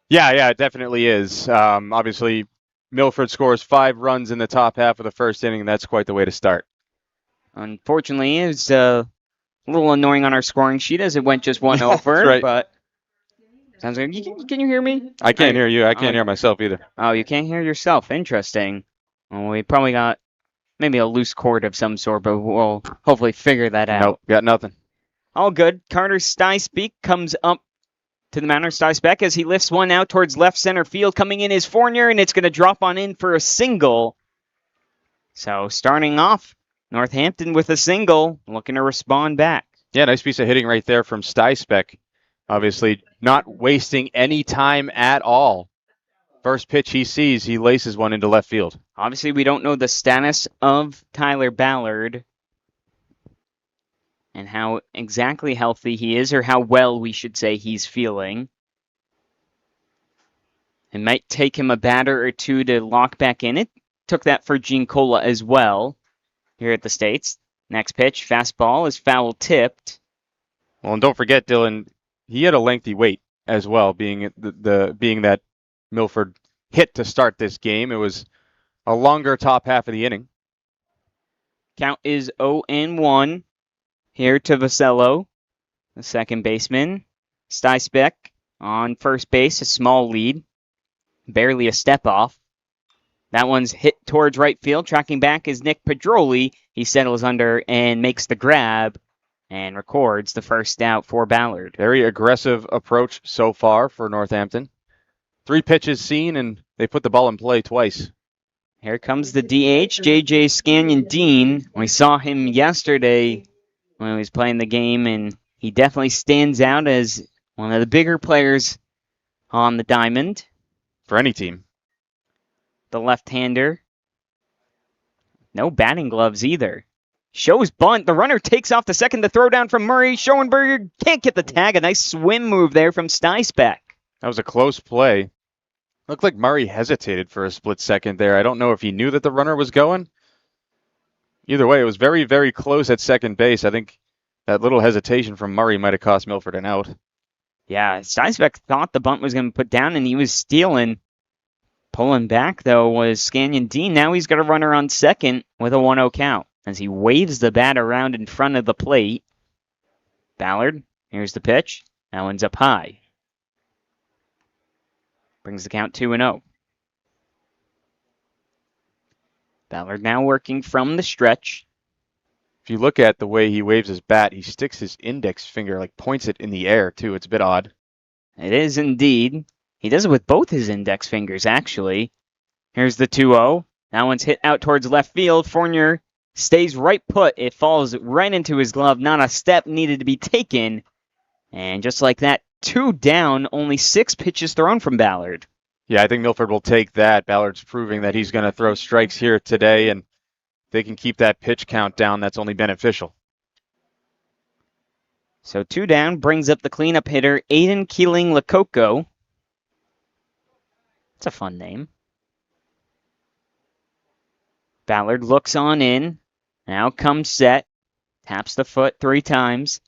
Yeah, it definitely is. Obviously, Milford scores 5 runs in the top half of the first inning, and that's quite the way to start. Unfortunately, it was a little annoying on our scoring sheet as it went just 1 over. Right. But sounds like can you hear me? I can't hear you. I can't hear myself either. Oh, you can't hear yourself. Interesting. Well, we probably got maybe a loose cord of some sort, but we'll hopefully figure that out. Nope, got nothing. All good. Carter Styspeak comes up to the mound. Styspeak as he lifts one out towards left center field. Coming in is Fournier, and it's going to drop on in for a single. So starting off, Northampton with a single, looking to respond back. Yeah, nice piece of hitting right there from Styspeck. Obviously not wasting any time at all. First pitch he sees, he laces one into left field. Obviously, we don't know the status of Tyler Ballard and how exactly healthy he is, or how well we should say he's feeling. It might take him a batter or two to lock back in. It took that for Gene Cola as well here at the States. Next pitch, fastball is foul tipped. Well, and don't forget, Dylan, he had a lengthy wait as well, being being that Milford hit to start this game. It was a longer top half of the inning. Count is 0-1 here to Vasello, the second baseman. Styspeck on first base, a small lead. Barely a step off. That one's hit towards right field. Tracking back is Nick Pedroli. He settles under and makes the grab and records the first out for Ballard. Very aggressive approach so far for Northampton. 3 pitches seen, and they put the ball in play twice. Here comes the DH, J.J. Scanyon-Dean. We saw him yesterday when he was playing the game, and he definitely stands out as one of the bigger players on the diamond. For any team. The left-hander. No batting gloves either. Shows bunt. The runner takes off the second. The throw down from Murray. Schoenberger can't get the tag. A nice swim move there from Styspeck. That was a close play. Looked like Murray hesitated for a split second there. I don't know if he knew that the runner was going. Either way, it was very, very close at second base. I think that little hesitation from Murray might have cost Milford an out. Yeah, Styspeck thought the bunt was going to put down, and he was stealing. Pulling back, though, was Scanyon-Dean. Now he's got a runner on second with a 1-0 count as he waves the bat around in front of the plate. Ballard, here's the pitch. That one's up high. Brings the count 2-0. Ballard now working from the stretch. If you look at the way he waves his bat, he sticks his index finger, like points it in the air, too. It's a bit odd. It is indeed. He does it with both his index fingers, actually. Here's the 2-0. That one's hit out towards left field. Fournier stays right put. It falls right into his glove. Not a step needed to be taken. And just like that, 2 down, only 6 pitches thrown from Ballard. Yeah, I think Milford will take that. Ballard's proving that he's going to throw strikes here today, and if they can keep that pitch count down, that's only beneficial. So 2 down brings up the cleanup hitter, Aiden Keeling-Lakoko. It's a fun name. Ballard looks on in. Now comes set. Taps the foot 3 times.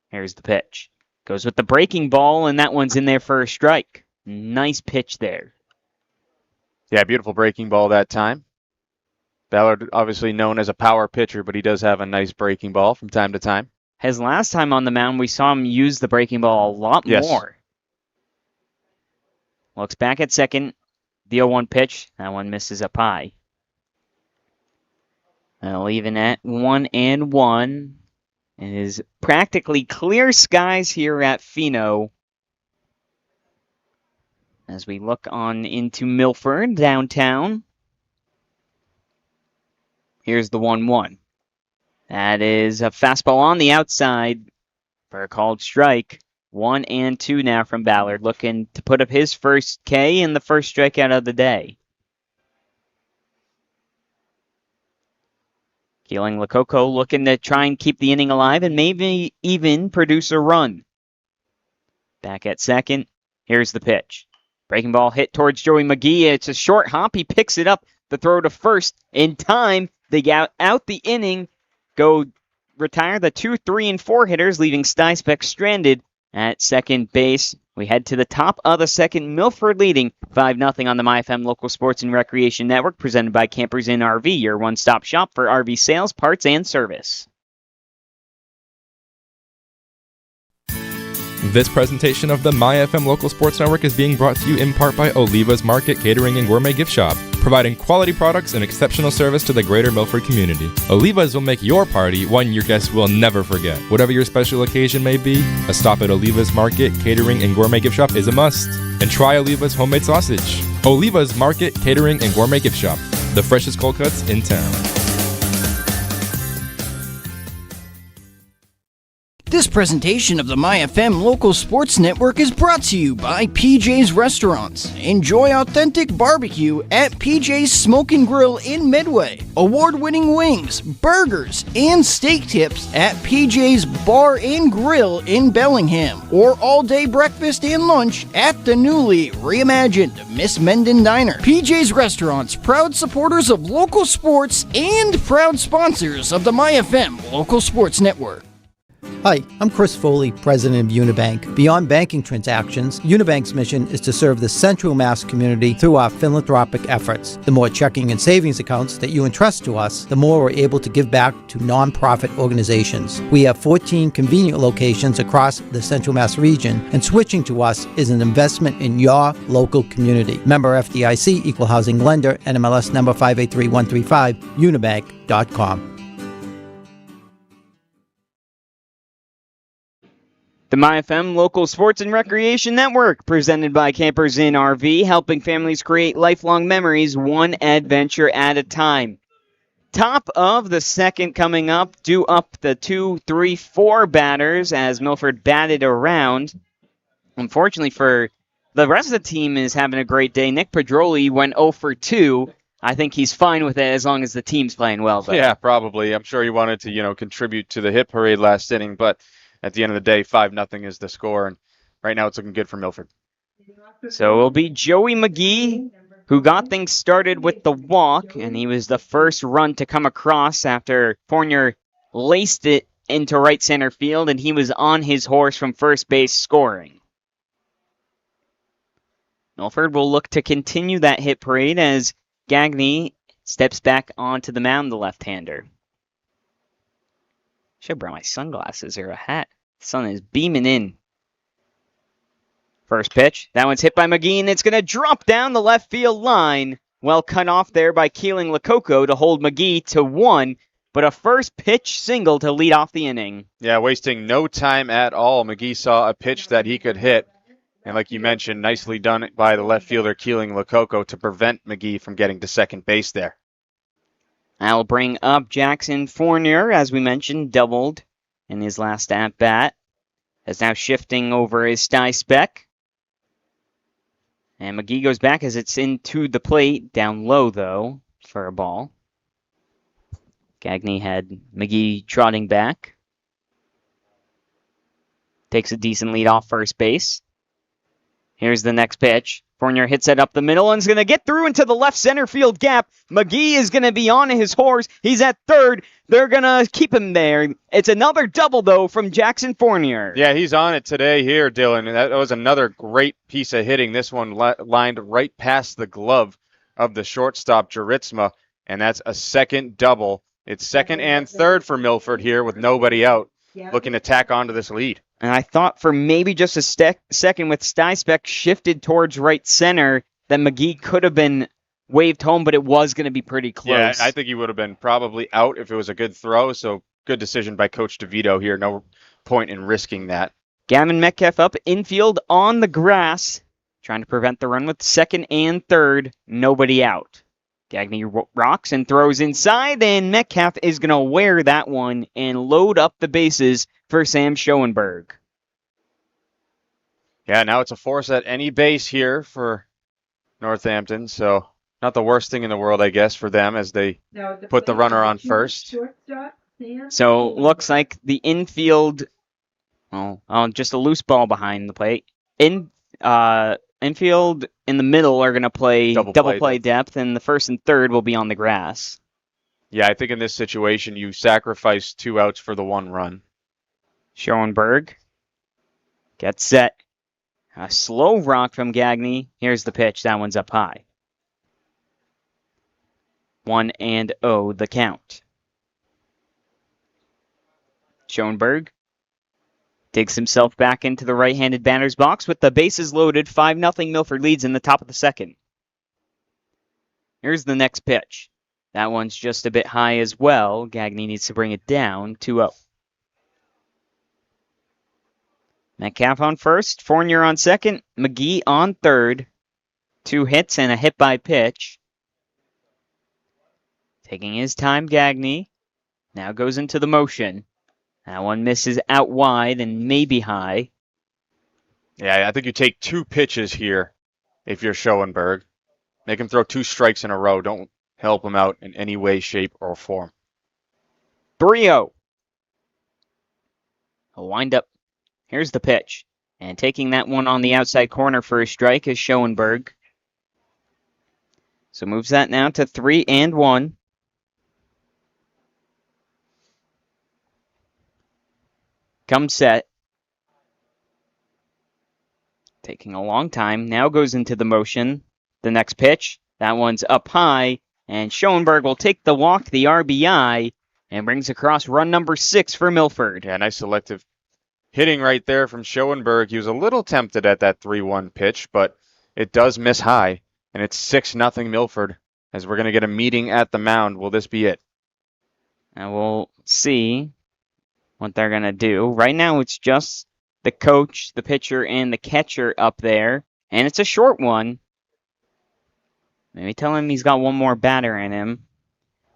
Here's the pitch. Goes with the breaking ball, and that one's in there for a strike. Nice pitch there. Yeah, beautiful breaking ball that time. Ballard obviously known as a power pitcher, but he does have a nice breaking ball from time to time. His last time on the mound, we saw him use the breaking ball a lot more. Looks back at second. The 0-1 pitch. That one misses up high. Well, even at 1-1, it is practically clear skies here at Pheno. As we look on into Milford, downtown. Here's the 1-1. That is a fastball on the outside for a called strike. 1-2 now from Ballard, looking to put up his first K and the first strikeout of the day. Keeling Lococo looking to try and keep the inning alive and maybe even produce a run. Back at second, here's the pitch. Breaking ball hit towards Joey McGee. It's a short hop. He picks it up. The throw to first in time. They get out the inning, go retire the 2, 3, and 4 hitters, leaving Stysbeck stranded at second base. We head to the top of the second. Milford leading 5-0 on the MyFM Local Sports and Recreation Network, presented by Campers Inn RV, your one-stop shop for RV sales, parts, and service. This presentation of the MyFM Local Sports Network is being brought to you in part by Oliva's Market Catering and Gourmet Gift Shop, providing quality products and exceptional service to the greater Milford community. Oliva's will make your party one your guests will never forget. Whatever your special occasion may be, a stop at Oliva's Market Catering and Gourmet Gift Shop is a must. And try Oliva's homemade sausage. Oliva's Market Catering and Gourmet Gift Shop, the freshest cold cuts in town. This presentation of the MyFM Local Sports Network is brought to you by PJ's Restaurants. Enjoy authentic barbecue at PJ's Smoke and Grill in Midway. Award-winning wings, burgers, and steak tips at PJ's Bar and Grill in Bellingham. Or all-day breakfast and lunch at the newly reimagined Miss Menden Diner. PJ's Restaurants, proud supporters of local sports and proud sponsors of the MyFM Local Sports Network. Hi, I'm Chris Foley, president of Unibank. Beyond banking transactions, Unibank's mission is to serve the Central Mass community through our philanthropic efforts. The more checking and savings accounts that you entrust to us, the more we're able to give back to nonprofit organizations. We have 14 convenient locations across the Central Mass region, and switching to us is an investment in your local community. Member FDIC, Equal Housing Lender, NMLS number 583135, unibank.com. The MyFM Local Sports and Recreation Network, presented by Campers Inn RV, helping families create lifelong memories one adventure at a time. Top of the second coming up, due up the 2, 3, 4 batters as Milford batted around. Unfortunately for the rest of the team is having a great day. Nick Pedroli went 0 for 2. I think he's fine with it as long as the team's playing well, though. Yeah, probably. I'm sure he wanted to, contribute to the hit parade last inning, but at the end of the day, 5-0 is the score, and right now it's looking good for Milford. So it'll be Joey McGee who got things started with the walk, and he was the first run to come across after Fournier laced it into right center field, and he was on his horse from first base scoring. Milford will look to continue that hit parade as Gagne steps back onto the mound, the left-hander. Should have brought my sunglasses or a hat. The sun is beaming in. First pitch. That one's hit by McGee, and it's going to drop down the left field line. Well cut off there by Keeling Lococo to hold McGee to 1, but a first pitch single to lead off the inning. Yeah, wasting no time at all. McGee saw a pitch that he could hit. And like you mentioned, nicely done by the left fielder Keeling Lococo to prevent McGee from getting to second base there. I'll bring up Jackson Fournier, as we mentioned, doubled in his last at-bat. Is now shifting over his Stysbeck. And McGee goes back as it's into the plate, down low, though, for a ball. Gagne had McGee trotting back. Takes a decent lead off first base. Here's the next pitch. Fournier hits it up the middle and is going to get through into the left center field gap. McGee is going to be on his horse. He's at third. They're going to keep him there. It's another double, though, from Jackson Fournier. Yeah, he's on it today here, Dylan. That was another great piece of hitting. This one lined right past the glove of the shortstop, Juritsma, and that's a second double. It's second and third for Milford here with nobody out, looking to tack onto this lead. And I thought for maybe just a second with Stysbeck shifted towards right center that McGee could have been waved home, but it was going to be pretty close. Yeah, I think he would have been probably out if it was a good throw. So good decision by Coach DeVito here. No point in risking that. Gavin Metcalf up infield on the grass, trying to prevent the run with second and third. Nobody out. Gagne rocks and throws inside, and Metcalf is going to wear that one and load up the bases for Sam Schoenberg. Yeah, now it's a force at any base here for Northampton, so not the worst thing in the world, I guess, for them as they put the runner on first. So looks like the infield, just a loose ball behind the plate. Infield in the middle are going to play double play depth, and the first and third will be on the grass. Yeah, I think in this situation you sacrifice 2 outs for the 1 run. Schoenberg gets set. A slow rock from Gagne. Here's the pitch. That one's up high. 1-0 the count. Schoenberg digs himself back into the right-handed batter's box with the bases loaded. 5-0 Milford leads in the top of the second. Here's the next pitch. That one's just a bit high as well. Gagne needs to bring it down. 2-0. Metcalf on first. Fournier on second. McGee on third. 2 hits and a hit by pitch. Taking his time, Gagne. Now goes into the motion. That one misses out wide and maybe high. Yeah, I think you take 2 pitches here if you're Schoenberg. Make him throw 2 strikes in a row. Don't help him out in any way, shape, or form. 3-0. A windup. Here's the pitch. And taking that one on the outside corner for a strike is Schoenberg. So moves that now to 3-1. Comes set. Taking a long time. Now goes into the motion. The next pitch. That one's up high. And Schoenberg will take the walk, the RBI, and brings across run number 6 for Milford. Yeah, nice selective hitting right there from Schoenberg. He was a little tempted at that 3-1 pitch, but it does miss high. And it's 6-0 Milford as we're going to get a meeting at the mound. Will this be it? And we'll see what they're going to do. Right now, it's just the coach, the pitcher, and the catcher up there. And it's a short one. Maybe tell him he's got one more batter in him.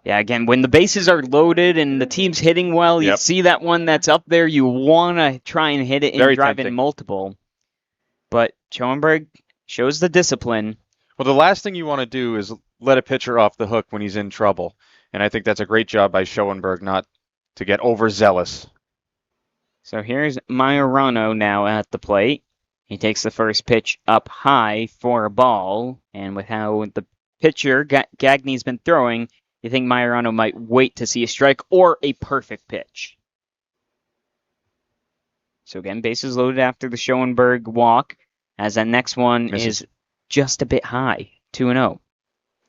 Yeah, again, when the bases are loaded and the team's hitting well, you see that one that's up there, you want to try and hit it and drive in multiple. But Schoenberg shows the discipline. Well, the last thing you want to do is let a pitcher off the hook when he's in trouble. And I think that's a great job by Schoenberg not to get overzealous. So here's Majorano now at the plate. He takes the first pitch up high for a ball. And with how the pitcher, Gagne's been throwing, you think Majorano might wait to see a strike or a perfect pitch. So again, bases loaded after the Schoenberg walk, as that next one is just a bit high, 2-0.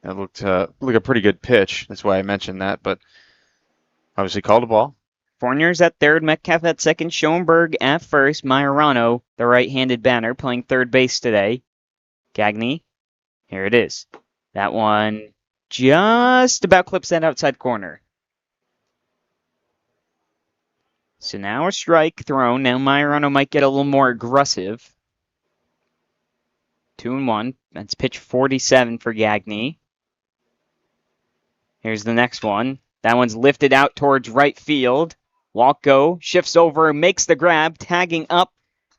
That looked like a pretty good pitch. That's why I mentioned that, but obviously called a ball. Fournier's at third, Metcalf at second, Schoenberg at first, Majorano, the right-handed batter, playing third base today. Gagne, here it is. That one just about clips that outside corner. So now a strike thrown. Now Majorano might get a little more aggressive. 2-1. That's pitch 47 for Gagne. Here's the next one. That one's lifted out towards right field. Walk go, shifts over, makes the grab. Tagging up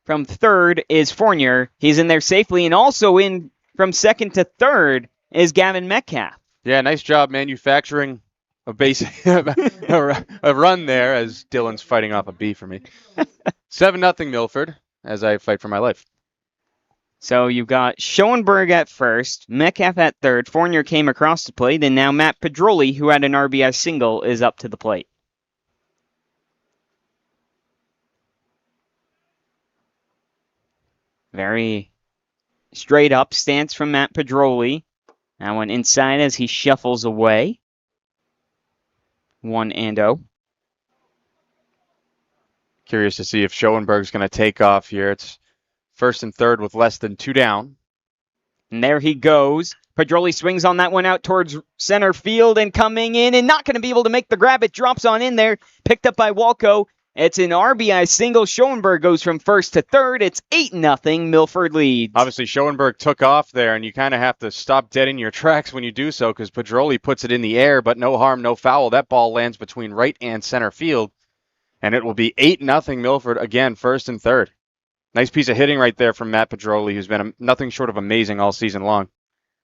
from third is Fournier. He's in there safely, and also in from second to third is Gavin Metcalf. Yeah, nice job manufacturing a base a run there as Dylan's fighting off a B for me. 7-0 Milford as I fight for my life. So you've got Schoenberg at first, Metcalf at third, Fournier came across the plate, and now Matt Pedroli, who had an RBI single, is up to the plate. Very straight up stance from Matt Pedroli. That one inside as he shuffles away. 1-0. Curious to see if Schoenberg's going to take off here. It's first and third with less than 2 down. And there he goes. Pedroli swings on that one out towards center field and coming in and not going to be able to make the grab. It drops on in there, picked up by Walco. It's an RBI single. Schoenberg goes from first to third. It's 8-0. Milford leads. Obviously, Schoenberg took off there, and you kind of have to stop dead in your tracks when you do so because Pedroli puts it in the air, but no harm, no foul. That ball lands between right and center field, and it will be 8-0 Milford again, first and third. Nice piece of hitting right there from Matt Pedroli, who's been nothing short of amazing all season long.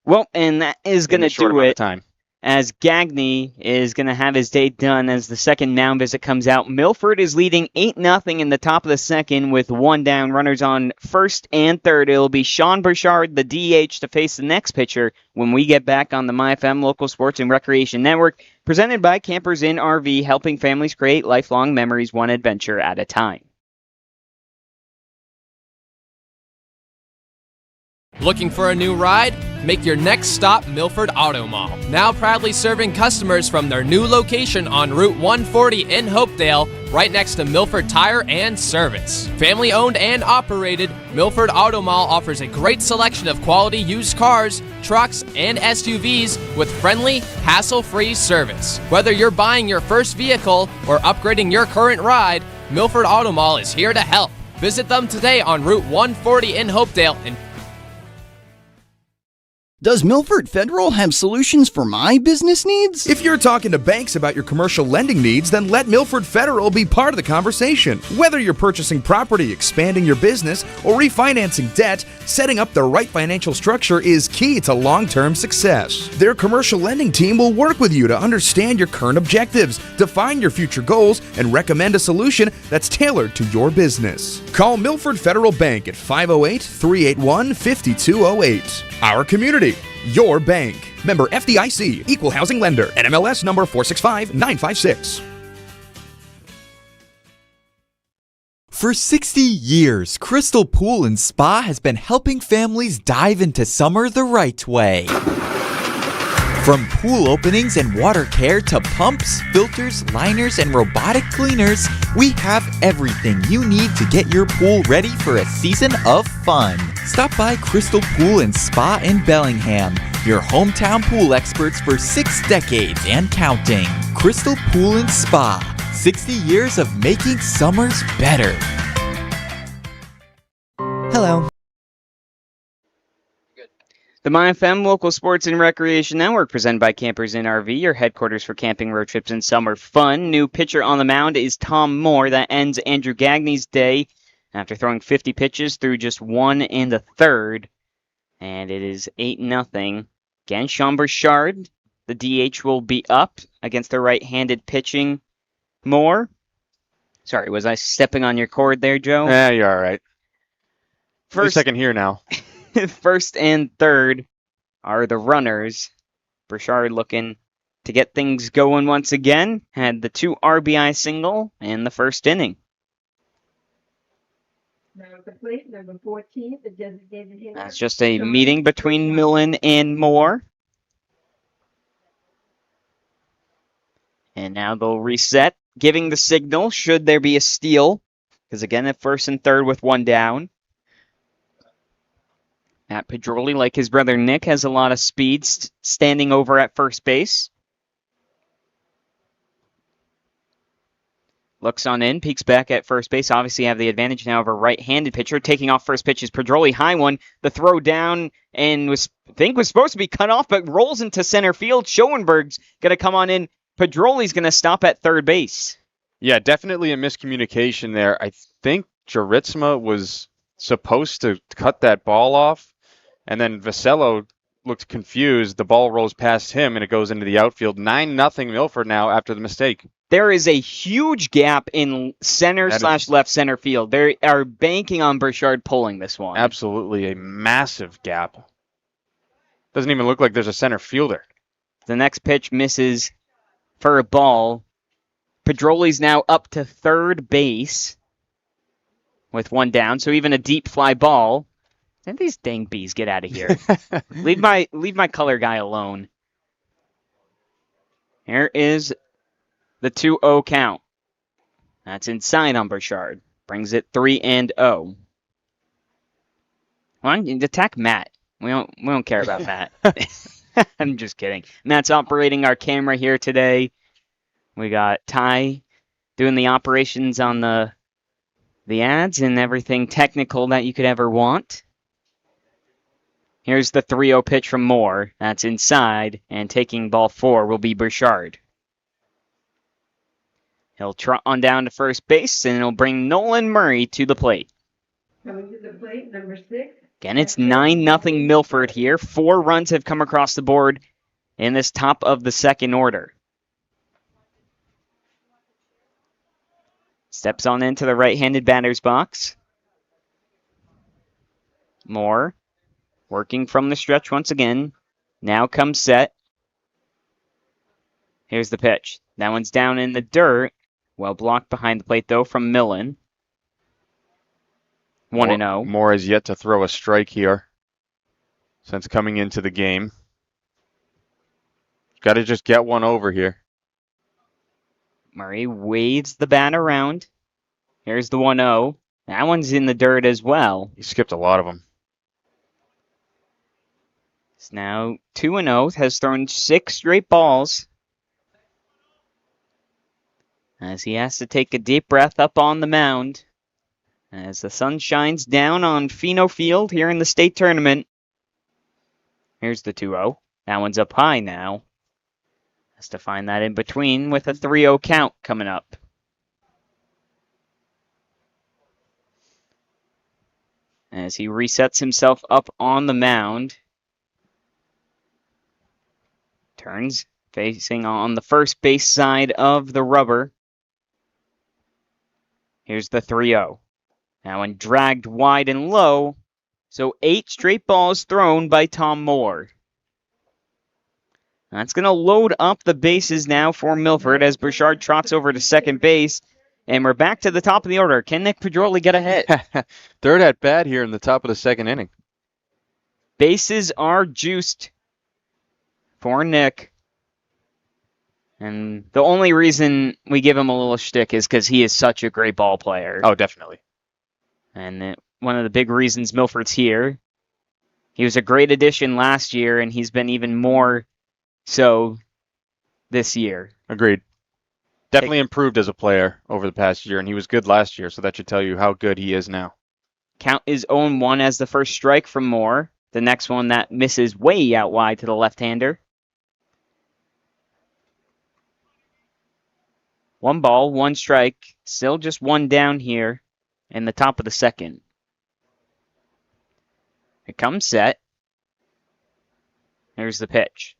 Well, and that is going to do it. Time. As Gagne is going to have his day done as the second mound visit comes out. Milford is leading 8-0 in the top of the second with one down, runners on first and third. It'll be Sean Burchard, the DH, to face the next pitcher when we get back on the MyFM Local Sports and Recreation Network, presented by Campers Inn RV, helping families create lifelong memories one adventure at a time. Looking for a new ride? Make your next stop Milford Auto Mall. Now proudly serving customers from their new location on Route 140 in Hopedale, right next to Milford Tire and Service. Family owned and operated, Milford Auto Mall offers a great selection of quality used cars, trucks, and SUVs with friendly, hassle-free service. Whether you're buying your first vehicle or upgrading your current ride, Milford Auto Mall is here to help. Visit them today on Route 140 in Hopedale and Does Milford Federal have solutions for my business needs? If you're talking to banks about your commercial lending needs, then let Milford Federal be part of the conversation. Whether you're purchasing property, expanding your business, or refinancing debt, setting up the right financial structure is key to long-term success. Their commercial lending team will work with you to understand your current objectives, define your future goals, and recommend a solution that's tailored to your business. Call Milford Federal Bank at 508-381-5208. Our community, your bank. Member FDIC, Equal Housing Lender, NMLS number 465956. For 60 years, Crystal Pool and Spa has been helping families dive into summer the right way. From pool openings and water care to pumps, filters, liners, and robotic cleaners, we have everything you need to get your pool ready for a season of fun. Stop by Crystal Pool and Spa in Bellingham, your hometown pool experts for 6 decades and counting. Crystal Pool and Spa, 60 years of making summers better. Hello. The MyFM Local Sports and Recreation Network, presented by Campers Inn RV, your headquarters for camping, road trips, and summer fun. New pitcher on the mound is Tom Moore. That ends Andrew Gagne's day after throwing 50 pitches through just 1 1/3. And it is 8-0. Again, Sean Burchard, the DH, will be up against the right-handed pitching Moore. Sorry, was I stepping on your cord there, Joe? Yeah, you're all right. First, at least I can hear now. First and third are the runners. Burchard looking to get things going once again. Had the 2 RBI single in the first inning. Number 14, the designated hitter. That's just a meeting between Millen and Moore. And now they'll reset, giving the signal should there be a steal. Because again, at first and third with 1 down. Matt Pedroli, like his brother Nick, has a lot of speed standing over at first base. Looks on in, peeks back at first base. Obviously have the advantage now of a right-handed pitcher. Taking off first pitch is Pedroli. High one. The throw down and was supposed to be cut off, but rolls into center field. Schoenberg's going to come on in. Pedroli's going to stop at third base. Yeah, definitely a miscommunication there. I think Jaritzma was supposed to cut that ball off. And then Vasello looked confused. The ball rolls past him, and it goes into the outfield. 9-0 Milford now after the mistake. There is a huge gap in center/left center field. They are banking on Burchard pulling this one. Absolutely a massive gap. Doesn't even look like there's a center fielder. The next pitch misses for a ball. Pedroli's now up to third base with 1 down, so even a deep fly ball. And these dang bees, get out of here. Leave my color guy alone. Here is the 2-0 count. That's inside on Burchard. Brings it 3-0. Why don't you attack Matt? We don't care about that. I'm just kidding. Matt's operating our camera here today. We got Ty doing the operations on the ads and everything technical that you could ever want. Here's the 3-0 pitch from Moore. That's inside, and taking ball 4 will be Burchard. He'll trot on down to first base, and it'll bring Nolan Murray to the plate. Coming to the plate, number 6. Again, it's 9-0 Milford here. 4 runs have come across the board in this top of the second order. Steps on into the right-handed batter's box. Moore working from the stretch once again. Now comes set. Here's the pitch. That one's down in the dirt. Well blocked behind the plate, though, from Millen. 1-0. Moore has yet to throw a strike here since coming into the game. Got to just get one over here. Murray wades the bat around. Here's the 1-0. That one's in the dirt as well. He skipped a lot of them. It's now 2-0. Has thrown 6 straight balls. As he has to take a deep breath up on the mound. As the sun shines down on Fino Field here in the state tournament. Here's the 2-0. That one's up high now. Has to find that in between with a 3-0 count coming up. As he resets himself up on the mound. Turns, facing on the first base side of the rubber. Here's the 3-0. That one dragged wide and low. So 8 straight balls thrown by Tom Moore. That's going to load up the bases now for Milford as Burchard trots over to second base. And we're back to the top of the order. Can Nick Pedroli get a hit? Third at bat here in the top of the second inning. Bases are juiced for Nick. And the only reason we give him a little shtick is because he is such a great ball player. Oh, definitely. And one of the big reasons Milford's here. He was a great addition last year, and he's been even more so this year. Agreed. Definitely improved as a player over the past year, and he was good last year, so that should tell you how good he is now. Count is 0-1 as the first strike from Moore. The next one that misses way out wide to the left-hander. 1 ball, 1 strike. Still just 1 down here in the top of the second. It comes set. There's the pitch.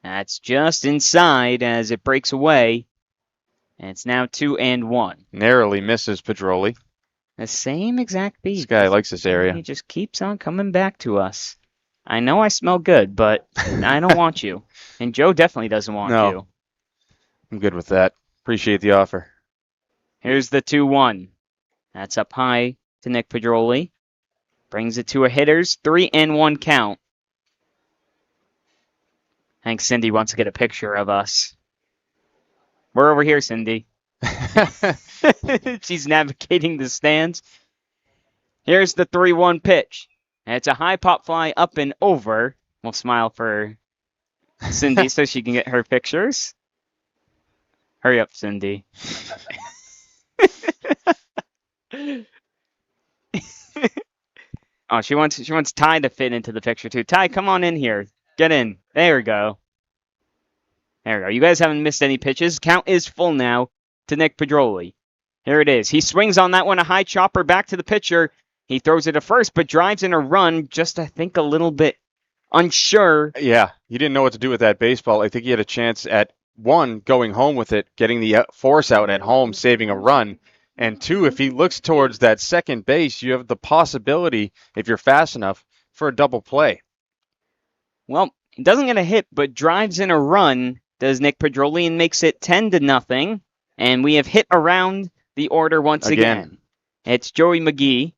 That's just inside as it breaks away. And it's now 2-1. Narrowly misses Pedroli. The same exact beat. This guy likes this area. He just keeps on coming back to us. I know I smell good, but I don't want you. And Joe definitely doesn't want you. I'm good with that. Appreciate the offer. Here's the 2-1. That's up high to Nick Pedroli. Brings it to a hitter's 3-1 count. I think Cindy wants to get a picture of us. We're over here, Cindy. She's navigating the stands. Here's the 3-1 pitch. And it's a high pop fly up and over. We'll smile for Cindy so she can get her pictures. Hurry up, Cindy. Oh, she wants Ty to fit into the picture too. Ty, come on in here. Get in. There we go. There we go. You guys haven't missed any pitches. Count is full now to Nick Pedroli. Here it is. He swings on that one, a high chopper back to the pitcher. He throws it to first, but drives in a run, just I think a little bit unsure. Yeah, he didn't know what to do with that baseball. I think he had a chance at, 1, going home with it, getting the force out at home, saving a run. And 2, if he looks towards that second base, you have the possibility, if you're fast enough, for a double play. Well, he doesn't get a hit, but drives in a run, does Nick Pedroli, and makes it 10-0. And we have hit around the order once again. It's Joey McGee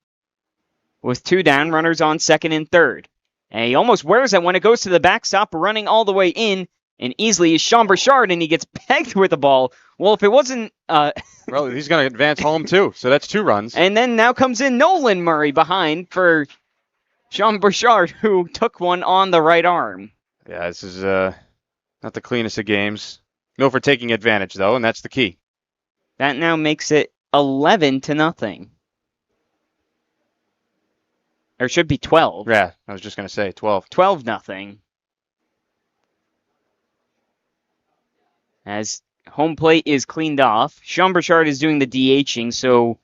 with 2 down, runners on second and third. And he almost wears it when it goes to the backstop, running all the way in, and easily is Sean Burchard, and he gets pegged with the ball. Well, if it wasn't... Well, he's going to advance home, too, so that's 2 runs. And then now comes in Nolan Murray behind for Sean Bouchard, who took one on the right arm. Yeah, this is not the cleanest of games. Milford taking advantage, though, and that's the key. That now makes it 11-0. Or it should be 12. Yeah, I was just going to say 12. 12-0. As home plate is cleaned off, Sean Bouchard is doing the DHing, so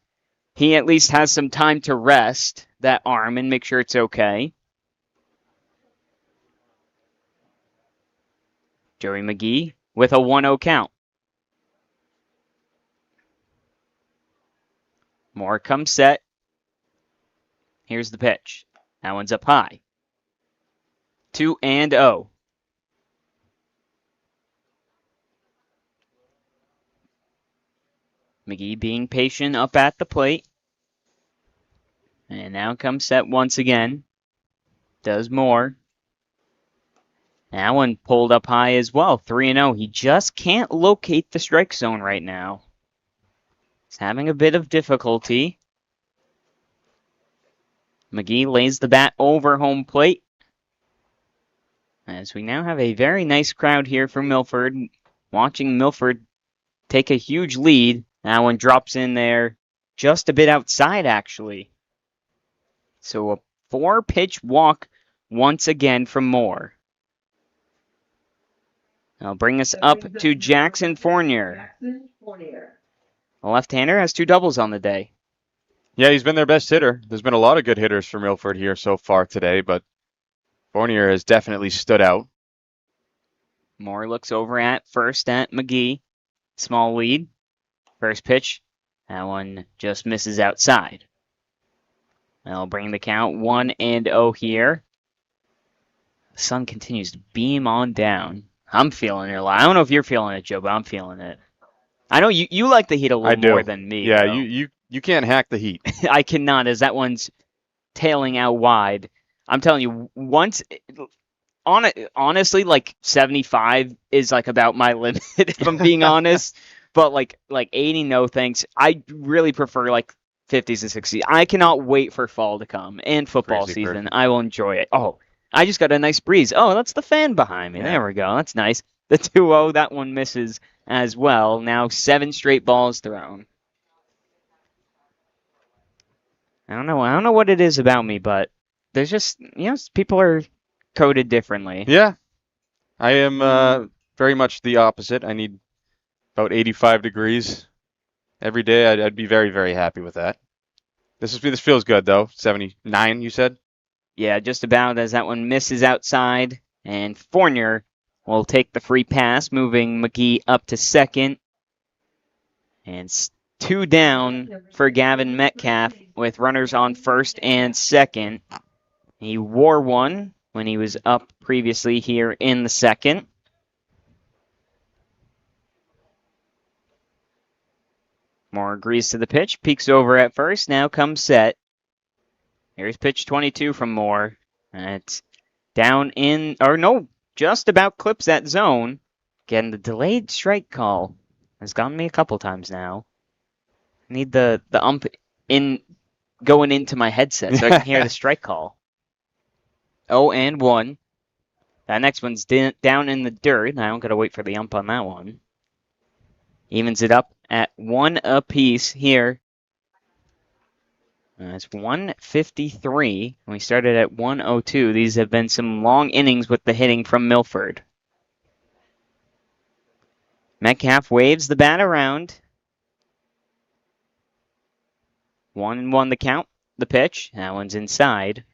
he at least has some time to rest that arm and make sure it's okay. Joey McGee with a 1-0 count. Moore comes set. Here's the pitch. That one's up high. 2-0. McGee being patient up at the plate. And now comes set once again. Does more. That one pulled up high as well. 3-0. He just can't locate the strike zone right now. He's having a bit of difficulty. McGee lays the bat over home plate. As we now have a very nice crowd here for Milford. Watching Milford take a huge lead. That one drops in there just a bit outside, actually. So a 4-pitch walk once again from Moore. That'll bring us up to Jackson Fournier. The left-hander has 2 doubles on the day. Yeah, he's been their best hitter. There's been a lot of good hitters for Milford here so far today, but Fournier has definitely stood out. Moore looks over at first at McGee. Small lead. First pitch. That one just misses outside. That'll bring the count 1-0 here. The sun continues to beam on down. I'm feeling it a lot. I don't know if you're feeling it, Joe, but I'm feeling it. I know you like the heat a little more than me. Yeah, though. you can't hack the heat. I cannot, as that one's tailing out wide. I'm telling you, honestly, like 75 is like about my limit, if I'm being honest. But like 80, no thanks. I really prefer like 50s and 60s. I cannot wait for fall to come and football season. I will enjoy it. Oh, I just got a nice breeze. Oh, that's the fan behind me. Yeah. There we go. That's nice. The 2-0, that one misses as well. Now 7 straight balls thrown. I don't know what it is about me, but there's just, people are coded differently. Yeah. I am very much the opposite. I need about 85 degrees every day. I'd be very, very happy with that. This feels good, though. 79, you said? Yeah, just about, as that one misses outside. And Fournier will take the free pass, moving McGee up to second. And 2 down for Gavin Metcalf with runners on first and second. He wore one when he was up previously here in the second. Moore agrees to the pitch, peeks over at first, now comes set. Here's pitch 22 from Moore. And it's down in, just about clips that zone. Again, the delayed strike call has gotten me a couple times now. I need the ump going into my headset so I can hear the strike call. 0-1. That next one's down in the dirt. I don't got to wait for the ump on that one. Evens it up at 1 apiece here. It's 153. We started at 102. These have been some long innings with the hitting from Milford. Metcalf waves the bat around. 1-1 the count. The pitch. That one's inside.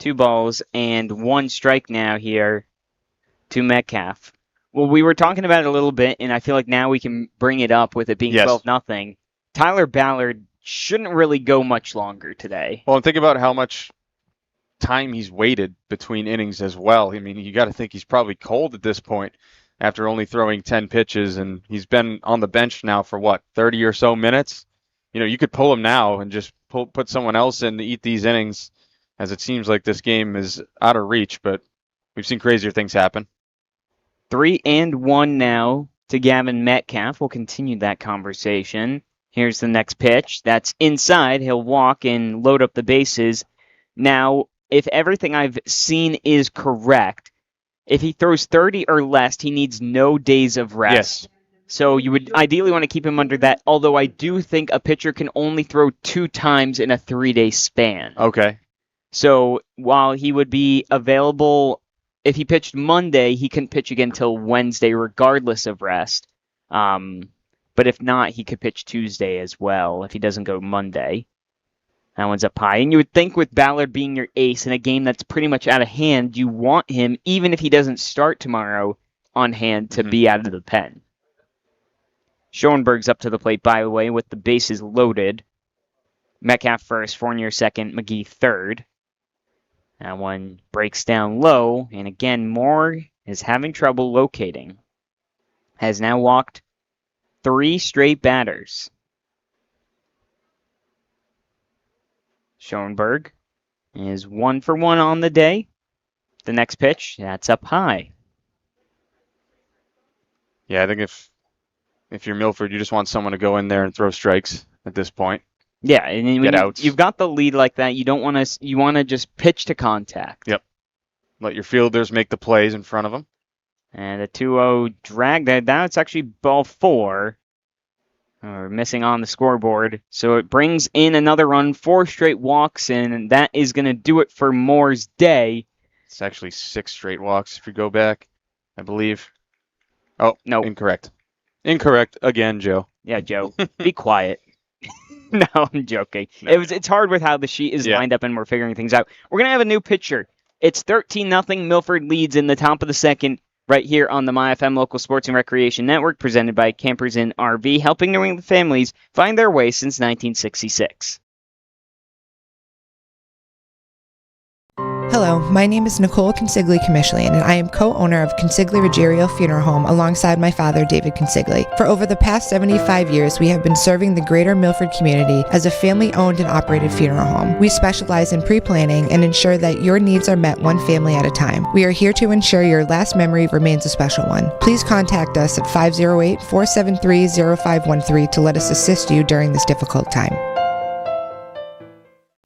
2 balls and 1 strike now here to Metcalf. Well, we were talking about it a little bit, and I feel like now we can bring it up with it being 12-0. Tyler Ballard shouldn't really go much longer today. Well, and think about how much time he's waited between innings as well. I mean, you got to think he's probably cold at this point after only throwing 10 pitches, and he's been on the bench now for, 30 or so minutes? You could pull him now and just put someone else in to eat these innings, as it seems like this game is out of reach, but we've seen crazier things happen. 3-1 now to Gavin Metcalf. We'll continue that conversation. Here's the next pitch. That's inside. He'll walk and load up the bases. Now, if everything I've seen is correct, if he throws 30 or less, he needs no days of rest. Yes. So you would ideally want to keep him under that, although I do think a pitcher can only throw 2 times in a 3-day span. Okay. So while he would be available, if he pitched Monday, he couldn't pitch again until Wednesday regardless of rest. But if not, he could pitch Tuesday as well if he doesn't go Monday. That one's up high. And you would think with Ballard being your ace in a game that's pretty much out of hand, you want him, even if he doesn't start tomorrow, on hand to be out of the pen. Schoenberg's up to the plate, by the way, with the bases loaded. Metcalf first, Fournier second, McGee third. That one breaks down low, and again, Moore is having trouble locating. Has now walked 3 straight batters. Schoenberg is 1 for 1 on the day. The next pitch, that's up high. Yeah, I think if you're Milford, you just want someone to go in there and throw strikes at this point. Yeah, and when you've got the lead like that, you don't want to. You want to just pitch to contact. Yep. Let your fielders make the plays in front of them. And a 2-0 drag. Now it's actually ball 4. We're missing on the scoreboard. So it brings in another run, 4 straight walks, and that is going to do it for Moore's day. It's actually 6 straight walks if you go back, I believe. Oh, no. Incorrect. Incorrect again, Joe. Yeah, Joe. Be quiet. No, I'm joking. No. It's hard with how the sheet is lined up and we're figuring things out. We're going to have a new pitcher. It's 13-0. Milford leads in the top of the second right here on the MyFM Local Sports and Recreation Network, presented by Campers Inn RV, helping New England families find their way since 1966. Hello, my name is Nicole Consigli-Comishlian, and I am co-owner of Consigli Ruggiero Funeral Home alongside my father, David Consigli. For over the past 75 years, we have been serving the greater Milford community as a family-owned and operated funeral home. We specialize in pre-planning and ensure that your needs are met one family at a time. We are here to ensure your last memory remains a special one. Please contact us at 508-473-0513 to let us assist you during this difficult time.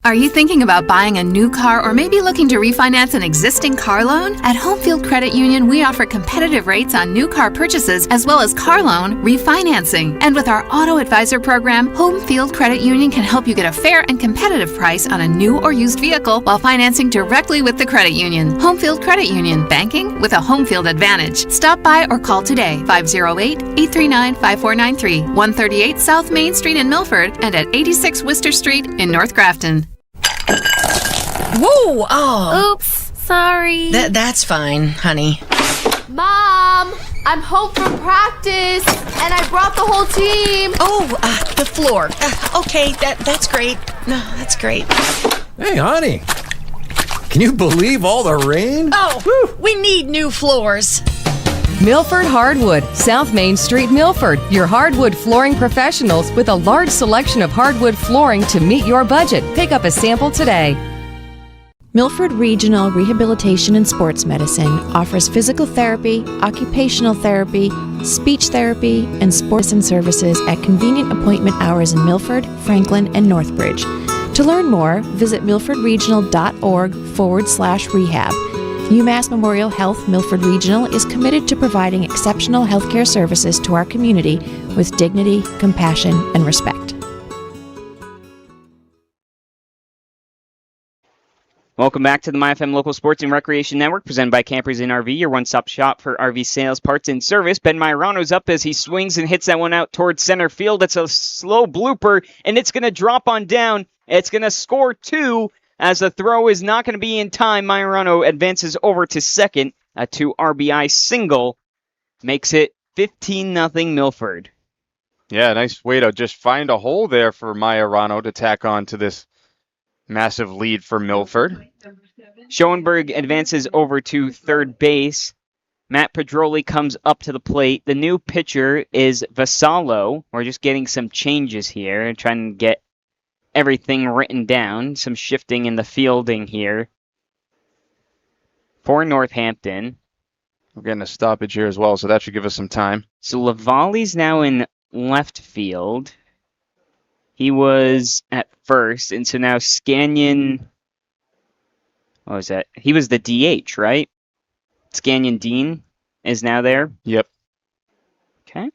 Are you thinking about buying a new car or maybe looking to refinance an existing car loan? At Homefield Credit Union, we offer competitive rates on new car purchases as well as car loan refinancing. And with our Auto Advisor program, Homefield Credit Union can help you get a fair and competitive price on a new or used vehicle while financing directly with the credit union. Homefield Credit Union, banking with a Homefield advantage. Stop by or call today, 508-839-5493, 138 South Main Street in Milford and at 86 Worcester Street in North Grafton. Whoa! Oh. Oops, sorry. That's fine, honey. Mom, I'm home from practice, and I brought the whole team. Oh, the floor. Okay, that's great. No, that's great. Hey, honey. Can you believe all the rain? Oh, we need new floors. Milford Hardwood, South Main Street, Milford. Your hardwood flooring professionals with a large selection of hardwood flooring to meet your budget. Pick up a sample today. Milford Regional Rehabilitation and Sports Medicine offers physical therapy, occupational therapy, speech therapy, and sports and services at convenient appointment hours in Milford, Franklin, and Northbridge. To learn more, visit milfordregional.org/rehab. UMass Memorial Health Milford Regional is committed to providing exceptional healthcare services to our community with dignity, compassion, and respect. Welcome back to the MyFM Local Sports and Recreation Network, presented by Campers Inn RV, your one-stop shop for RV sales, parts, and service. Ben Majorano's up as he swings and hits that one out towards center field. It's a slow blooper, and it's going to drop on down. It's going to score 2. As the throw is not going to be in time, Majorano advances over to second. A 2 RBI single makes it 15-0 Milford. Yeah, nice way to just find a hole there for Majorano to tack on to this massive lead for Milford. Schoenberg advances over to third base. Matt Pedroli comes up to the plate. The new pitcher is Vassallo. We're just getting some changes here, trying to get everything written down. Some shifting in the fielding here for Northampton. We're getting a stoppage here as well, so that should give us some time. So Lavalley's now in left field. He was at first, and so now Scannion What was that? He was the DH, right? Scanyon Dean is now there. Yep. Okay.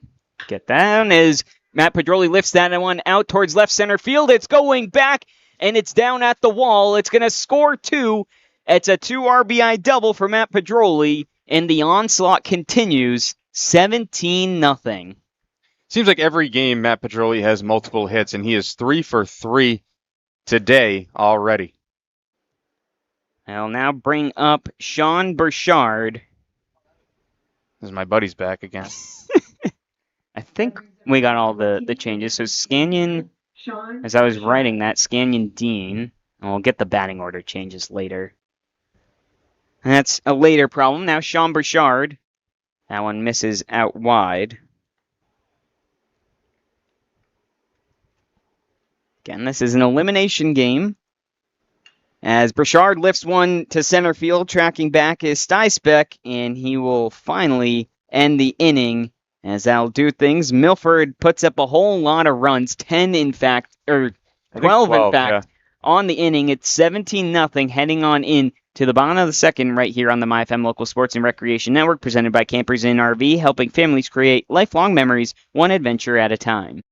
Get down as Matt Pedroli lifts that one out towards left center field. It's going back, and it's down at the wall. It's going to score 2. It's a 2 RBI double for Matt Pedroli, and the onslaught continues 17-0. Seems like every game Matt Pedroli has multiple hits, and he is 3 for 3 today already. I'll now bring up Sean Burchard. This is my buddy's back again. I think we got all the changes. So Scanyon, as I was writing that, Scanyon Dean. And we'll get the batting order changes later. That's a later problem. Now Sean Burchard. That one misses out wide. Again, this is an elimination game. As Burchard lifts one to center field, tracking back is Steispec, and he will finally end the inning. As that'll do things, Milford puts up a whole lot of runs, 10 in fact, or 12 in fact, on the inning. It's 17-0, heading on in to the bottom of the second right here on the MyFM Local Sports and Recreation Network, presented by Campers Inn RV, helping families create lifelong memories, one adventure at a time.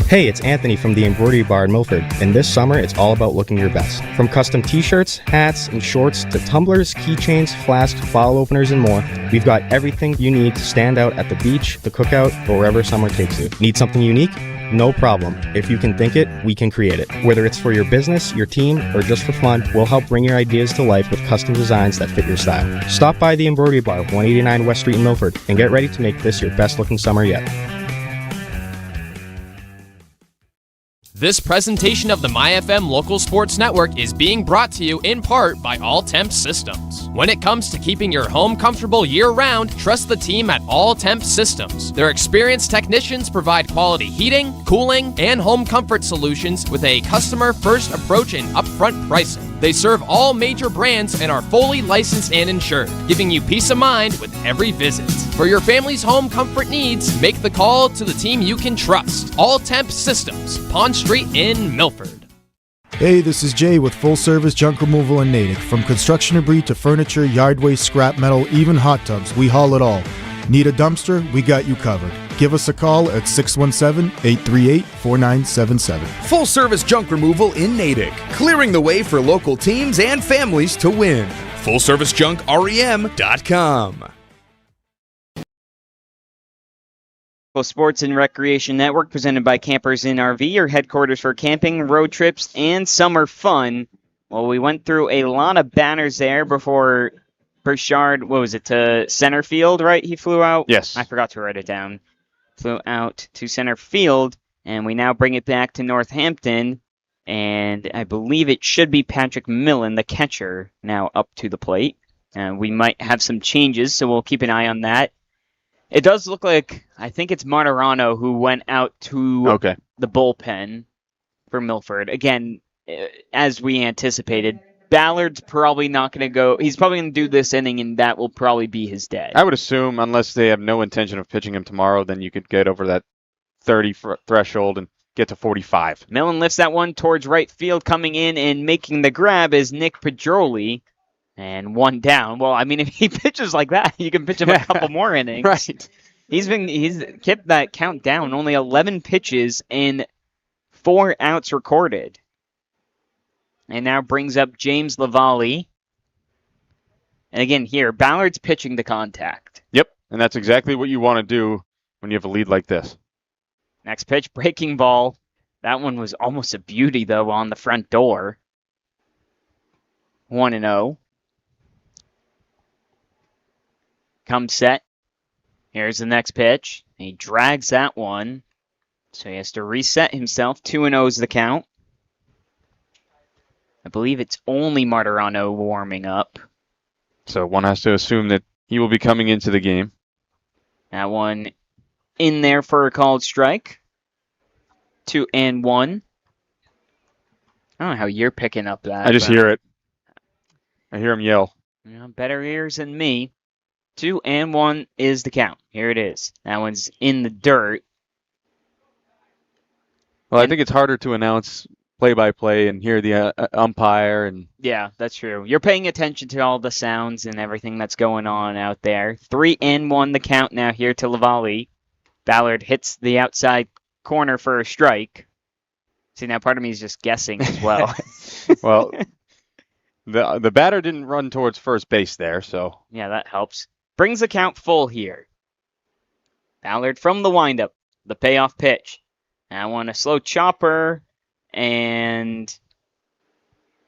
Hey, it's Anthony from the Embroidery Bar in Milford, and this summer it's all about looking your best. From custom t-shirts, hats, and shorts to tumblers, keychains, flasks, bottle openers, and more, we've got everything you need to stand out at the beach, the cookout, or wherever summer takes you. Need something unique? No problem. If you can think it, we can create it. Whether it's for your business, your team, or just for fun, we'll help bring your ideas to life with custom designs that fit your style. Stop by the Embroidery Bar, 189 West Street in Milford, and get ready to make this your best looking summer yet. This presentation of the MyFM Local Sports Network is being brought to you in part by All Temp Systems. When it comes to keeping your home comfortable year-round, trust the team at All Temp Systems. Their experienced technicians provide quality heating, cooling, and home comfort solutions with a customer-first approach and upfront pricing. They serve all major brands and are fully licensed and insured, giving you peace of mind with every visit. For your family's home comfort needs, make the call to the team you can trust. All Temp Systems, Pond Street in Milford. Hey, this is Jay with Full Service Junk Removal in Natick. From construction debris to furniture, yard waste, scrap metal, even hot tubs, we haul it all. Need a dumpster? We got you covered. Give us a call at 617-838-4977. Full service junk removal in Natick, clearing the way for local teams and families to win. FullServiceJunkREM.com. Sports and Recreation Network, presented by Campers Inn RV, your headquarters for camping, road trips, and summer fun. Well, we went through a lot of banners there before Burchard, what was it, to center field, right? He flew out? Yes. I forgot to write it down. Flew out to center field, and we now bring it back to Northampton, and I believe it should be Patrick Millen, the catcher, now up to the plate. We might have some changes, so we'll keep an eye on that. It does look like, I think it's Martirano who went out to the bullpen for Milford. Again, as we anticipated, Ballard's probably not going to go. He's probably going to do this inning, and that will probably be his day. I would assume, unless they have no intention of pitching him tomorrow, then you could get over that 30 threshold and get to 45. Millen lifts that one towards right field. Coming in and making the grab is Nick Pedroli. And one down. Well, I mean, if he pitches like that, you can pitch him a couple more innings. Right. He's kept that count down. Only 11 pitches and 4 outs recorded. And now brings up James Lavallee. And again, here, Ballard's pitching the contact. Yep, and that's exactly what you want to do when you have a lead like this. Next pitch, breaking ball. That one was almost a beauty, though, on the front door. 1-0. Comes set. Here's the next pitch. He drags that one. So he has to reset himself. 2-0 is the count. I believe it's only Martirano warming up. So one has to assume that he will be coming into the game. That one in there for a called strike. 2-1. I don't know how you're picking up that. I just hear it. I hear him yell. You know, better ears than me. 2-1 is the count. Here it is. That one's in the dirt. Well, I think it's harder to announce play-by-play and hear the umpire. And Yeah, that's true. You're paying attention to all the sounds and everything that's going on out there. 3-1 the count now here to Lavallee. Ballard hits the outside corner for a strike. See, now part of me is just guessing as well. Well, the batter didn't run towards first base there, so. Yeah, that helps. Brings the count full here. Ballard from the windup. The payoff pitch. I want a slow chopper, and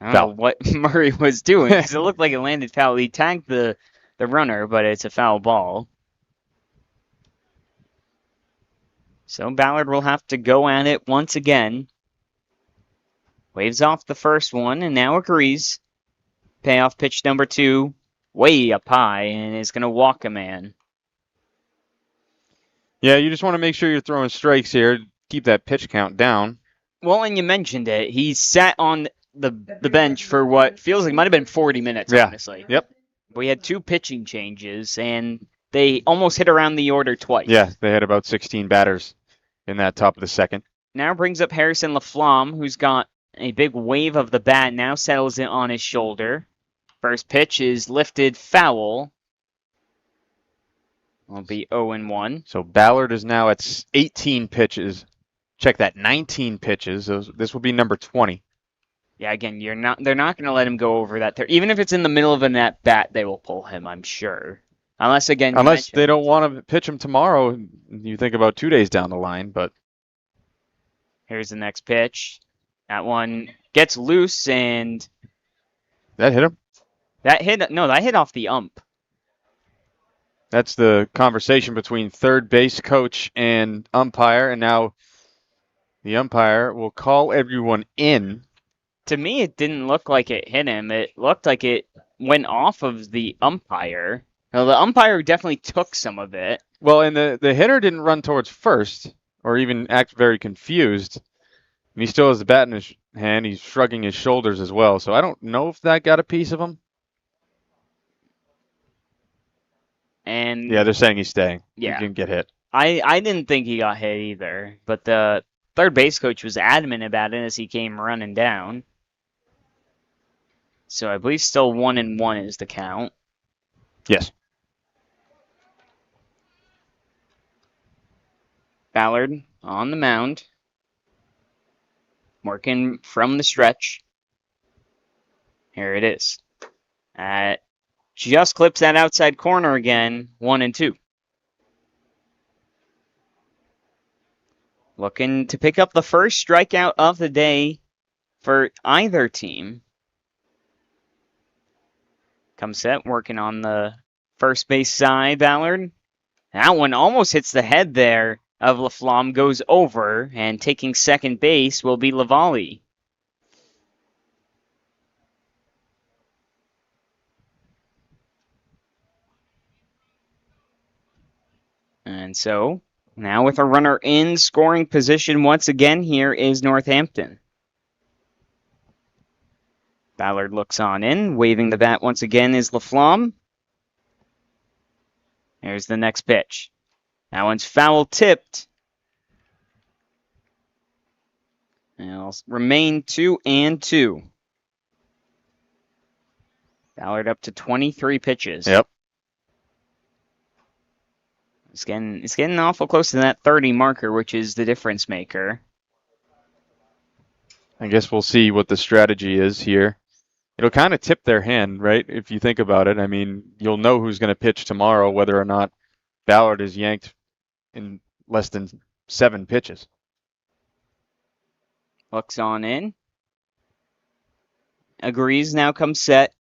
I don't know what Murray was doing, because it looked like it landed foul. He tagged the runner, but it's a foul ball. So Ballard will have to go at it once again. Waves off the first one, and now agrees. Payoff pitch number 2, way up high, and is going to walk a man. Yeah, you just want to make sure you're throwing strikes here. Keep that pitch count down. Well, and you mentioned it. He sat on the bench for what feels like might have been 40 minutes, honestly. Yep. We had 2 pitching changes, and they almost hit around the order twice. Yeah, they had about 16 batters in that top of the second. Now brings up Harrison Laflamme, who's got a big wave of the bat, now settles it on his shoulder. First pitch is lifted foul. Will be 0-1. So Ballard is now at 18 pitches. Check that, 19 pitches. This will be number 20. Yeah, again, they're not going to let him go over that. Even if it's in the middle of an at bat, they will pull him, I'm sure. Unless they don't want to pitch him tomorrow. You think about 2 days down the line, but. Here's the next pitch. That one gets loose, and that hit him? That hit off the ump. That's the conversation between third base coach and umpire, and now the umpire will call everyone in. To me, it didn't look like it hit him. It looked like it went off of the umpire. Now, the umpire definitely took some of it. Well, and the hitter didn't run towards first or even act very confused. And he still has the bat in his hand. He's shrugging his shoulders as well. So I don't know if that got a piece of him. And yeah, they're saying he's staying. Yeah. He didn't get hit. I didn't think he got hit either. But the third base coach was adamant about it as he came running down. So I believe still 1-1 is the count. Yes. Ballard on the mound. Working from the stretch. Here it is. Just clips that outside corner again. 1-2. Looking to pick up the first strikeout of the day for either team. Comes set, working on the first base side, Ballard. That one almost hits the head there of Laflamme, goes over, and taking second base will be Lavallee. And so, now with a runner in scoring position once again, here is Northampton. Ballard looks on in, waving the bat once again is Laflamme. Here's the next pitch. That one's foul tipped. And it'll remain 2-2. Ballard up to 23 pitches. Yep. It's getting awful close to that 30 marker, which is the difference maker. I guess we'll see what the strategy is here. It'll kind of tip their hand, right? If you think about it. I mean, you'll know who's going to pitch tomorrow, whether or not Ballard is yanked in less than 7 pitches. Looks on in. Agrees, now comes set.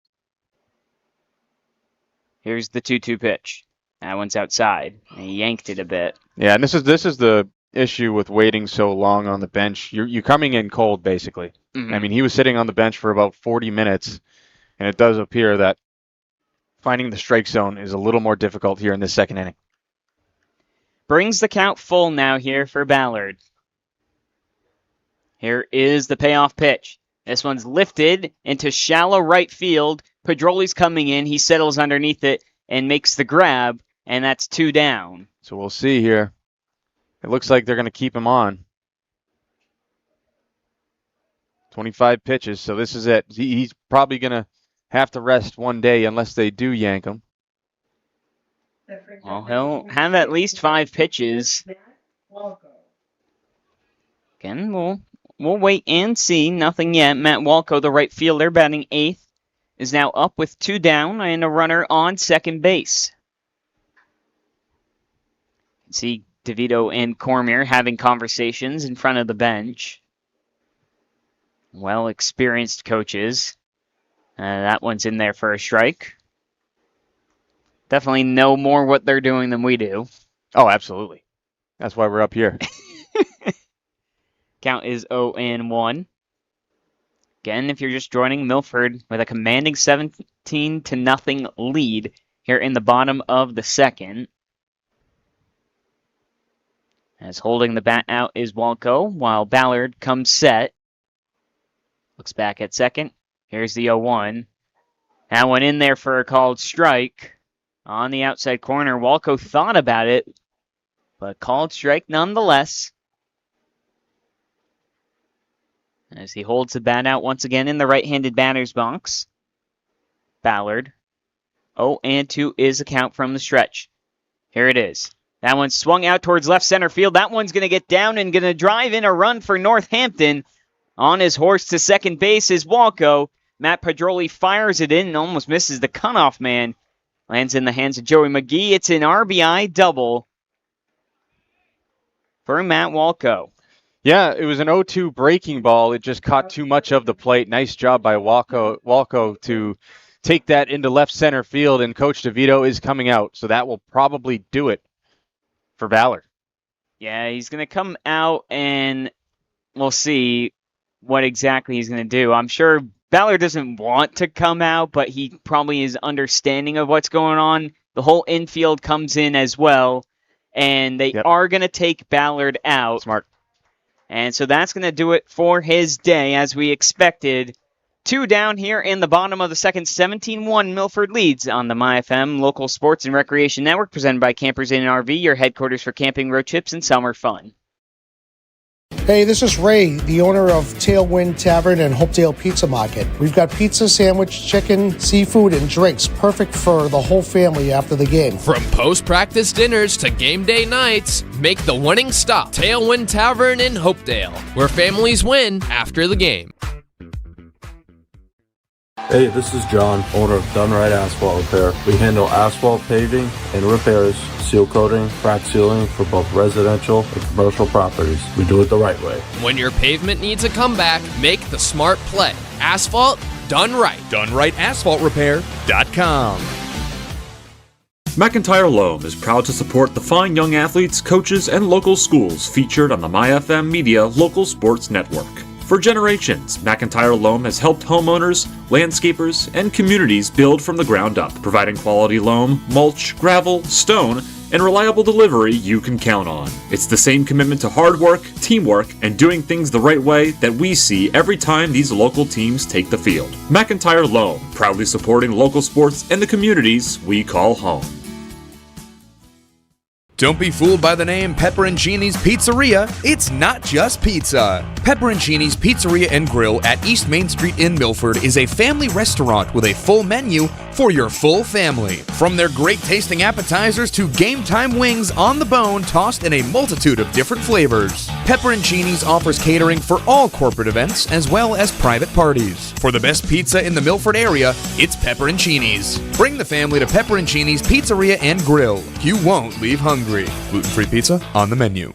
Here's the 2-2 pitch. That one's outside. And he yanked it a bit. Yeah, and this is the issue with waiting so long on the bench. You're coming in cold, basically. Mm-hmm. I mean, he was sitting on the bench for about 40 minutes, and it does appear that finding the strike zone is a little more difficult here in this second inning. Brings the count full now here for Ballard. Here is the payoff pitch. This one's lifted into shallow right field. Pedroli's coming in. He settles underneath it and makes the grab, and that's 2 down. So we'll see here. It looks like they're going to keep him on. 25 pitches, so this is it. He's probably going to have to rest one day unless they do yank him. Well, he'll have at least 5 pitches. Again, we'll wait and see. Nothing yet. Matt Walco, the right fielder, batting 8th, is now up with 2 down and a runner on second base. See DeVito and Cormier having conversations in front of the bench. Well-experienced coaches. That one's in there for a strike. Definitely know more what they're doing than we do. Oh, absolutely. That's why we're up here. Count is 0-1. Again, if you're just joining, Milford with a commanding 17-0 lead here in the bottom of the second. As holding the bat out is Walco, while Ballard comes set. Looks back at second. Here's the 0-1. That one in there for a called strike. On the outside corner, Walco thought about it, but called strike nonetheless. As he holds the bat out once again in the right-handed batter's box. Ballard. 0-2 is the count from the stretch. Here it is. That one swung out towards left center field. That one's going to get down and going to drive in a run for Northampton. On his horse to second base is Walco. Matt Pedroli fires it in and almost misses the cutoff man. Lands in the hands of Joey McGee. It's an RBI double for Matt Walco. Yeah, it was an 0-2 breaking ball. It just caught too much of the plate. Nice job by Walco to take that into left center field, and Coach DeVito is coming out, so that will probably do it for Ballard. Yeah, he's going to come out, and we'll see what exactly he's going to do. I'm sure Ballard doesn't want to come out, but he probably is understanding of what's going on. The whole infield comes in as well, and they are going to take Ballard out. Smart. And so that's going to do it for his day, as we expected. 2 down here in the bottom of the second. 17-1 Milford leads on the MyFM Local Sports and Recreation Network, presented by Campers Inn and RV, your headquarters for camping, road trips, and summer fun. Hey, this is Ray, the owner of Tailwind Tavern and Hopedale Pizza Market. We've got pizza, sandwich, chicken, seafood, and drinks perfect for the whole family after the game. From post-practice dinners to game day nights, make the winning stop Tailwind Tavern in Hopedale, where families win after the game. Hey, this is John, owner of Done Right Asphalt Repair. We handle asphalt paving and repairs, seal coating, crack sealing for both residential and commercial properties. We do it the right way. When your pavement needs a comeback, make the smart play. Asphalt done right. DoneRightAsphaltRepair.com. McIntyre Loam is proud to support the fine young athletes, coaches, and local schools featured on the MyFM Media Local Sports Network. For generations, McIntyre Loam has helped homeowners, landscapers, and communities build from the ground up, providing quality loam, mulch, gravel, stone, and reliable delivery you can count on. It's the same commitment to hard work, teamwork, and doing things the right way that we see every time these local teams take the field. McIntyre Loam, proudly supporting local sports and the communities we call home. Don't be fooled by the name Pepperoncini's Pizzeria. It's not just pizza. Pepperoncini's Pizzeria and Grill at East Main Street in Milford is a family restaurant with a full menu for your full family. From their great tasting appetizers to game time wings on the bone tossed in a multitude of different flavors. Pepperoncini's offers catering for all corporate events as well as private parties. For the best pizza in the Milford area, it's Pepperoncini's. Bring the family to Pepperoncini's Pizzeria and Grill. You won't leave hungry. Gluten-free pizza on the menu.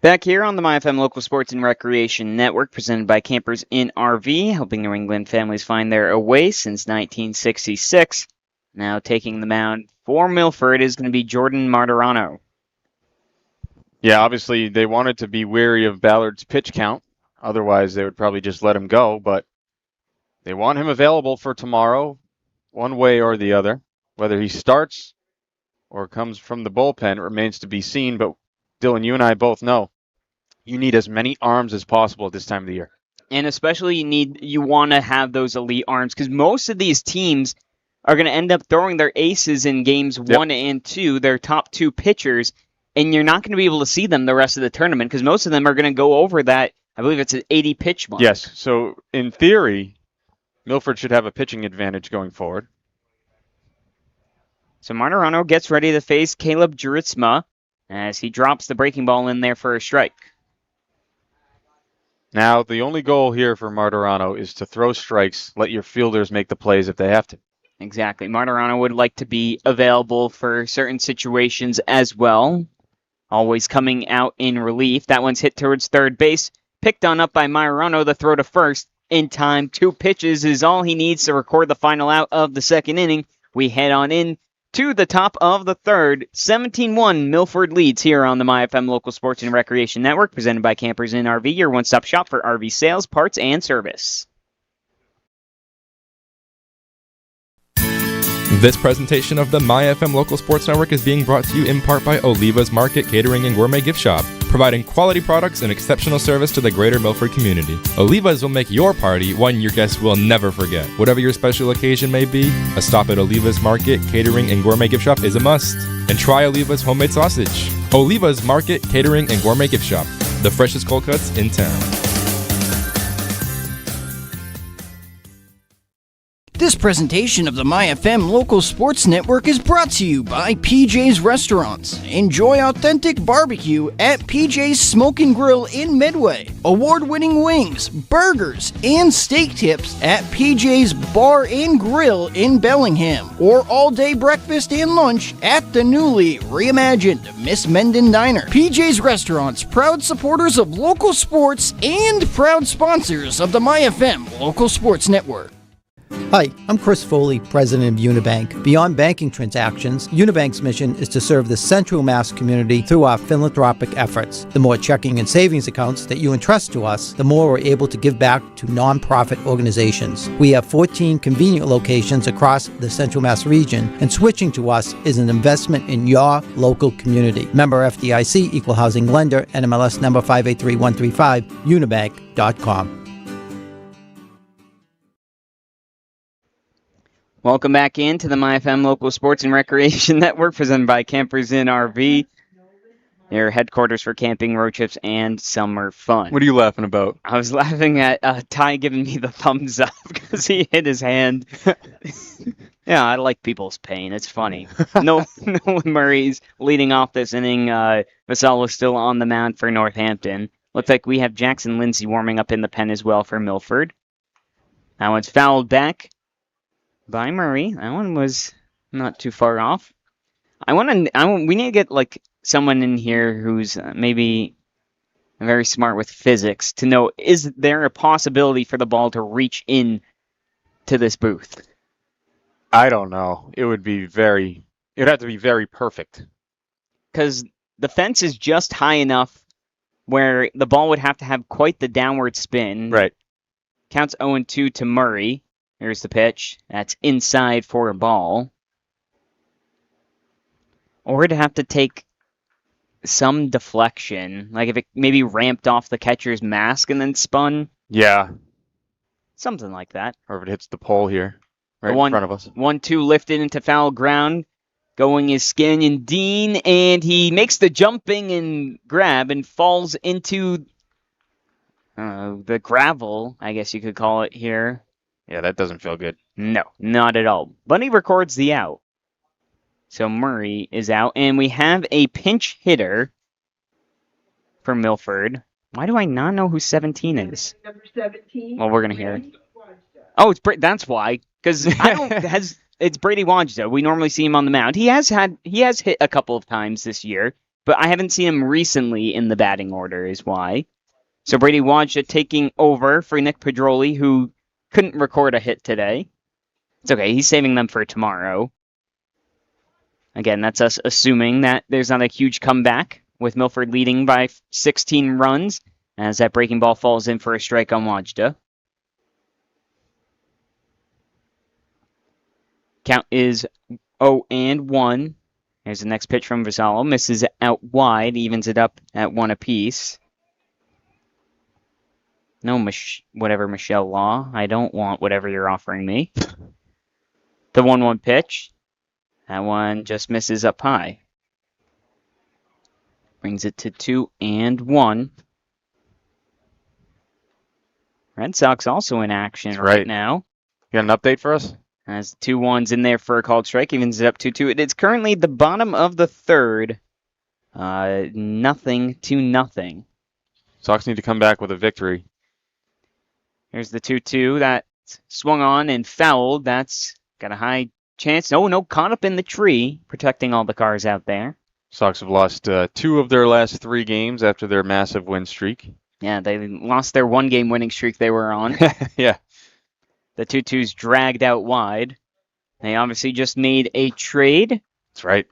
Back here on the MyFM Local Sports and Recreation Network, presented by Campers Inn RV, helping New England families find their away since 1966. Now taking the mound for Milford is going to be Jordan Martirano. Yeah, obviously they wanted to be wary of Ballard's pitch count. Otherwise, they would probably just let him go. But they want him available for tomorrow, one way or the other. Whether he starts or comes from the bullpen remains to be seen. But Dylan, you and I both know you need as many arms as possible at this time of the year. And especially you want to have those elite arms, because most of these teams are going to end up throwing their aces in games 1 and 2, their top 2 pitchers. and you're not going to be able to see them the rest of the tournament because most of them are going to go over that. I believe it's an 80 pitch mark. Yes. So in theory, Milford should have a pitching advantage going forward. So Martirano gets ready to face Caleb Juritsma as he drops the breaking ball in there for a strike. Now, the only goal here for Martirano is to throw strikes, let your fielders make the plays if they have to. Exactly. Martirano would like to be available for certain situations as well. Always coming out in relief. That one's hit towards third base. Picked on up by Martirano. The throw to first in time. 2 pitches is all he needs to record the final out of the second inning. We head on in to the top of the third. 17-1 Milford leads here on the MyFM Local Sports and Recreation Network, presented by Campers Inn RV, your one-stop shop for RV sales, parts, and service. This presentation of the MyFM Local Sports Network is being brought to you in part by Oliva's Market Catering and Gourmet Gift Shop, providing quality products and exceptional service to the greater Milford community. Oliva's will make your party one your guests will never forget. Whatever your special occasion may be, a stop at Oliva's Market Catering and Gourmet Gift Shop is a must. And try Oliva's homemade sausage. Oliva's Market Catering and Gourmet Gift Shop, the freshest cold cuts in town. This presentation of the MyFM Local Sports Network is brought to you by PJ's Restaurants. Enjoy authentic barbecue at PJ's Smoke and Grill in Midway. Award-winning wings, burgers, and steak tips at PJ's Bar and Grill in Bellingham. Or all-day breakfast and lunch at the newly reimagined Miss Menden Diner. PJ's Restaurants, proud supporters of local sports and proud sponsors of the MyFM Local Sports Network. Hi, I'm Chris Foley, president of Unibank. Beyond banking transactions, Unibank's mission is to serve the Central Mass community through our philanthropic efforts. The more checking and savings accounts that you entrust to us, the more we're able to give back to nonprofit organizations. We have 14 convenient locations across the Central Mass region, and switching to us is an investment in your local community. Member FDIC, Equal Housing Lender, NMLS number 583135, unibank.com. Welcome back into the MyFM Local Sports and Recreation Network, presented by Campers Inn RV, their headquarters for camping, road trips, and summer fun. What are you laughing about? I was laughing at Ty giving me the thumbs up because he hit his hand. Yeah, I like people's pain. It's funny. Nolan Murray's leading off this inning. Vassallo's still on the mound for Northampton. Looks like we have Jackson Lindsay warming up in the pen as well for Milford. That one's fouled back by Murray. That one was not too far off. We need to get like someone in here who's maybe very smart with physics to know, is there a possibility for the ball to reach in to this booth? I don't know. It would have to be very perfect. Because the fence is just high enough where the ball would have to have quite the downward spin. Right. Counts 0-2 to Murray. Here's the pitch. That's inside for a ball. Or it'd have to take some deflection. Like if it maybe ramped off the catcher's mask and then spun. Yeah. Something like that. Or if it hits the pole here, right in front of us. 1-2 lifted into foul ground. Going is Scannion Dean, and he makes the jumping and grab and falls into the gravel, I guess you could call it here. Yeah, that doesn't feel good. No, not at all. Bunny records the out. So Murray is out, and we have a pinch hitter for Milford. Why do I not know who 17 is? Number 17. Well, we're going to hear it. Oh, that's why. Because it's Brady Wajda. We normally see him on the mound. He has hit a couple of times this year, but I haven't seen him recently in the batting order is why. So Brady Wajda taking over for Nick Pedroli, who couldn't record a hit today. It's okay. He's saving them for tomorrow. Again, that's us assuming that there's not a huge comeback with Milford leading by 16 runs as that breaking ball falls in for a strike on Wajda. Count is 0-1. Here's the next pitch from Vassallo. Misses out wide. Evens it up at 1 apiece. No, whatever Michelle Law. I don't want whatever you're offering me. The 1-1 pitch. That one just misses up high. Brings it to 2-1. Red Sox also in action right now. You got an update for us? Has 2-1s in there for a called strike, evens it up 2-2. It's currently the bottom of the third. 0-0. Sox need to come back with a victory. Here's the 2-2 that swung on and fouled. That's got a high chance. No, caught up in the tree, protecting all the cars out there. Sox have lost 2 of their last 3 games after their massive win streak. Yeah, they lost their 1-game winning streak they were on. Yeah. The 2-2's dragged out wide. They obviously just made a trade. That's right.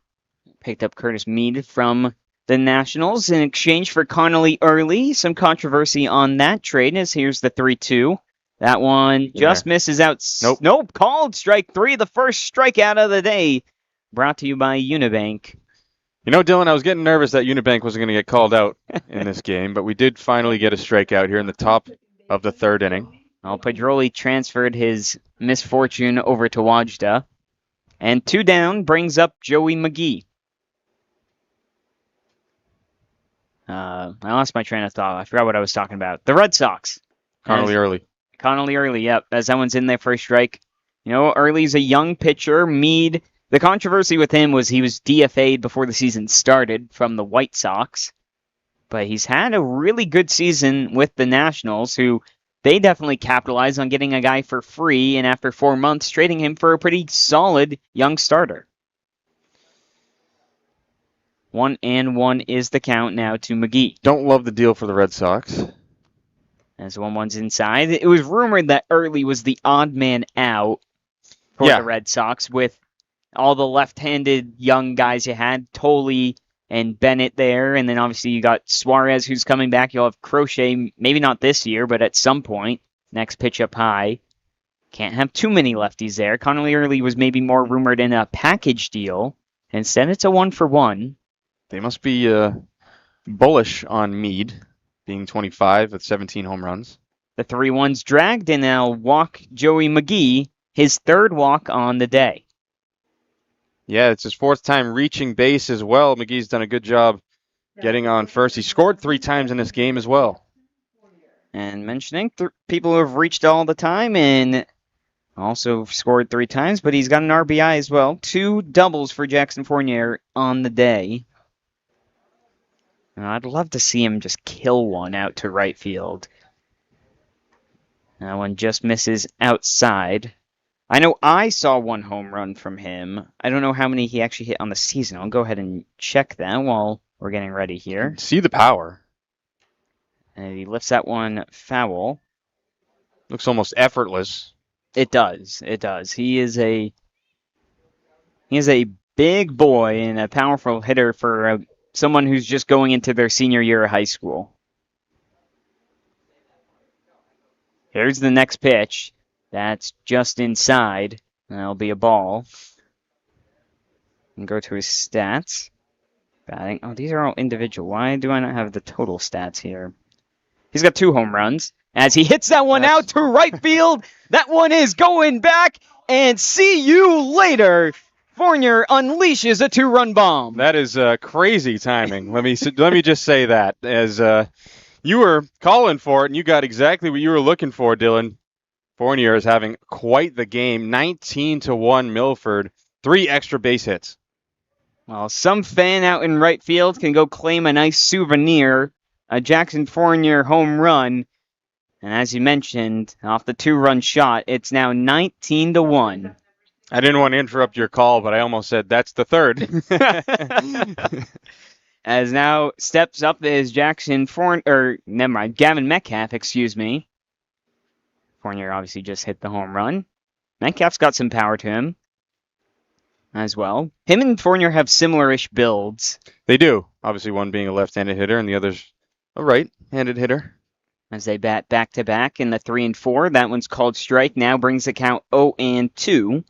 Picked up Curtis Mead from the Nationals in exchange for Connolly Early. Some controversy on that trade as here's the 3-2. That one just misses out. Nope. Called strike 3, the first strikeout of the day. Brought to you by Unibank. You know, Dylan, I was getting nervous that Unibank wasn't going to get called out in this game, but we did finally get a strikeout here in the top of the 3rd inning. Well, Pedroli transferred his misfortune over to Wajda. And 2 down brings up Joey McGee. I lost my train of thought. I forgot what I was talking about. The Red Sox. Connolly Early, yep. As that one's in there for a strike. You know, Early's a young pitcher. Mead, the controversy with him was he was DFA'd before the season started from the White Sox. But he's had a really good season with the Nationals, who they definitely capitalized on getting a guy for free, and after 4 months, trading him for a pretty solid young starter. 1-1 is the count now to McGee. Don't love the deal for the Red Sox. As 1-1's inside. It was rumored that Early was the odd man out for the Red Sox with all the left-handed young guys you had, Tolley and Bennett there, and then obviously you got Suarez who's coming back. You'll have Crochet, maybe not this year, but at some point. Next pitch up high. Can't have too many lefties there. Connolly Early was maybe more rumored in a package deal. Instead, it's a 1-for-1. They must be bullish on Mead, being 25 with 17 home runs. The 3-1's dragged, and now walk Joey McGee, his 3rd walk on the day. Yeah, it's his 4th time reaching base as well. McGee's done a good job getting on first. He scored 3 times in this game as well. And mentioning people who have reached all the time and also scored 3 times, but he's got an RBI as well. 2 doubles for Jackson Fournier on the day. I'd love to see him just kill one out to right field. That one just misses outside. I know I saw 1 home run from him. I don't know how many he actually hit on the season. I'll go ahead and check that while we're getting ready here. See the power. And he lifts that one foul. Looks almost effortless. It does. He is a big boy and a powerful hitter for someone who's just going into their senior year of high school. Here's the next pitch. That's just inside. That'll be a ball. And go to his stats. Batting. Oh, these are all individual. Why do I not have the total stats here? He's got 2 home runs. As he hits that one out to right field, that one is going back. And see you later. Fournier unleashes a 2-run bomb. That is crazy timing. Let me just say that. As you were calling for it, and you got exactly what you were looking for, Dylan. Fournier is having quite the game. 19-1 Milford. 3 extra base hits. Well, some fan out in right field can go claim a nice souvenir. A Jackson Fournier home run. And as you mentioned, off the 2-run shot, it's now 19-1. I didn't want to interrupt your call, but I almost said that's the 3rd. As now steps up is Gavin Metcalf, excuse me. Fournier obviously just hit the home run. Metcalf's got some power to him as well. Him and Fournier have similar-ish builds. They do. Obviously one being a left-handed hitter and the other's a right-handed hitter. As they bat back-to-back in the 3 and 4. That one's called strike. Now brings the count 0-2.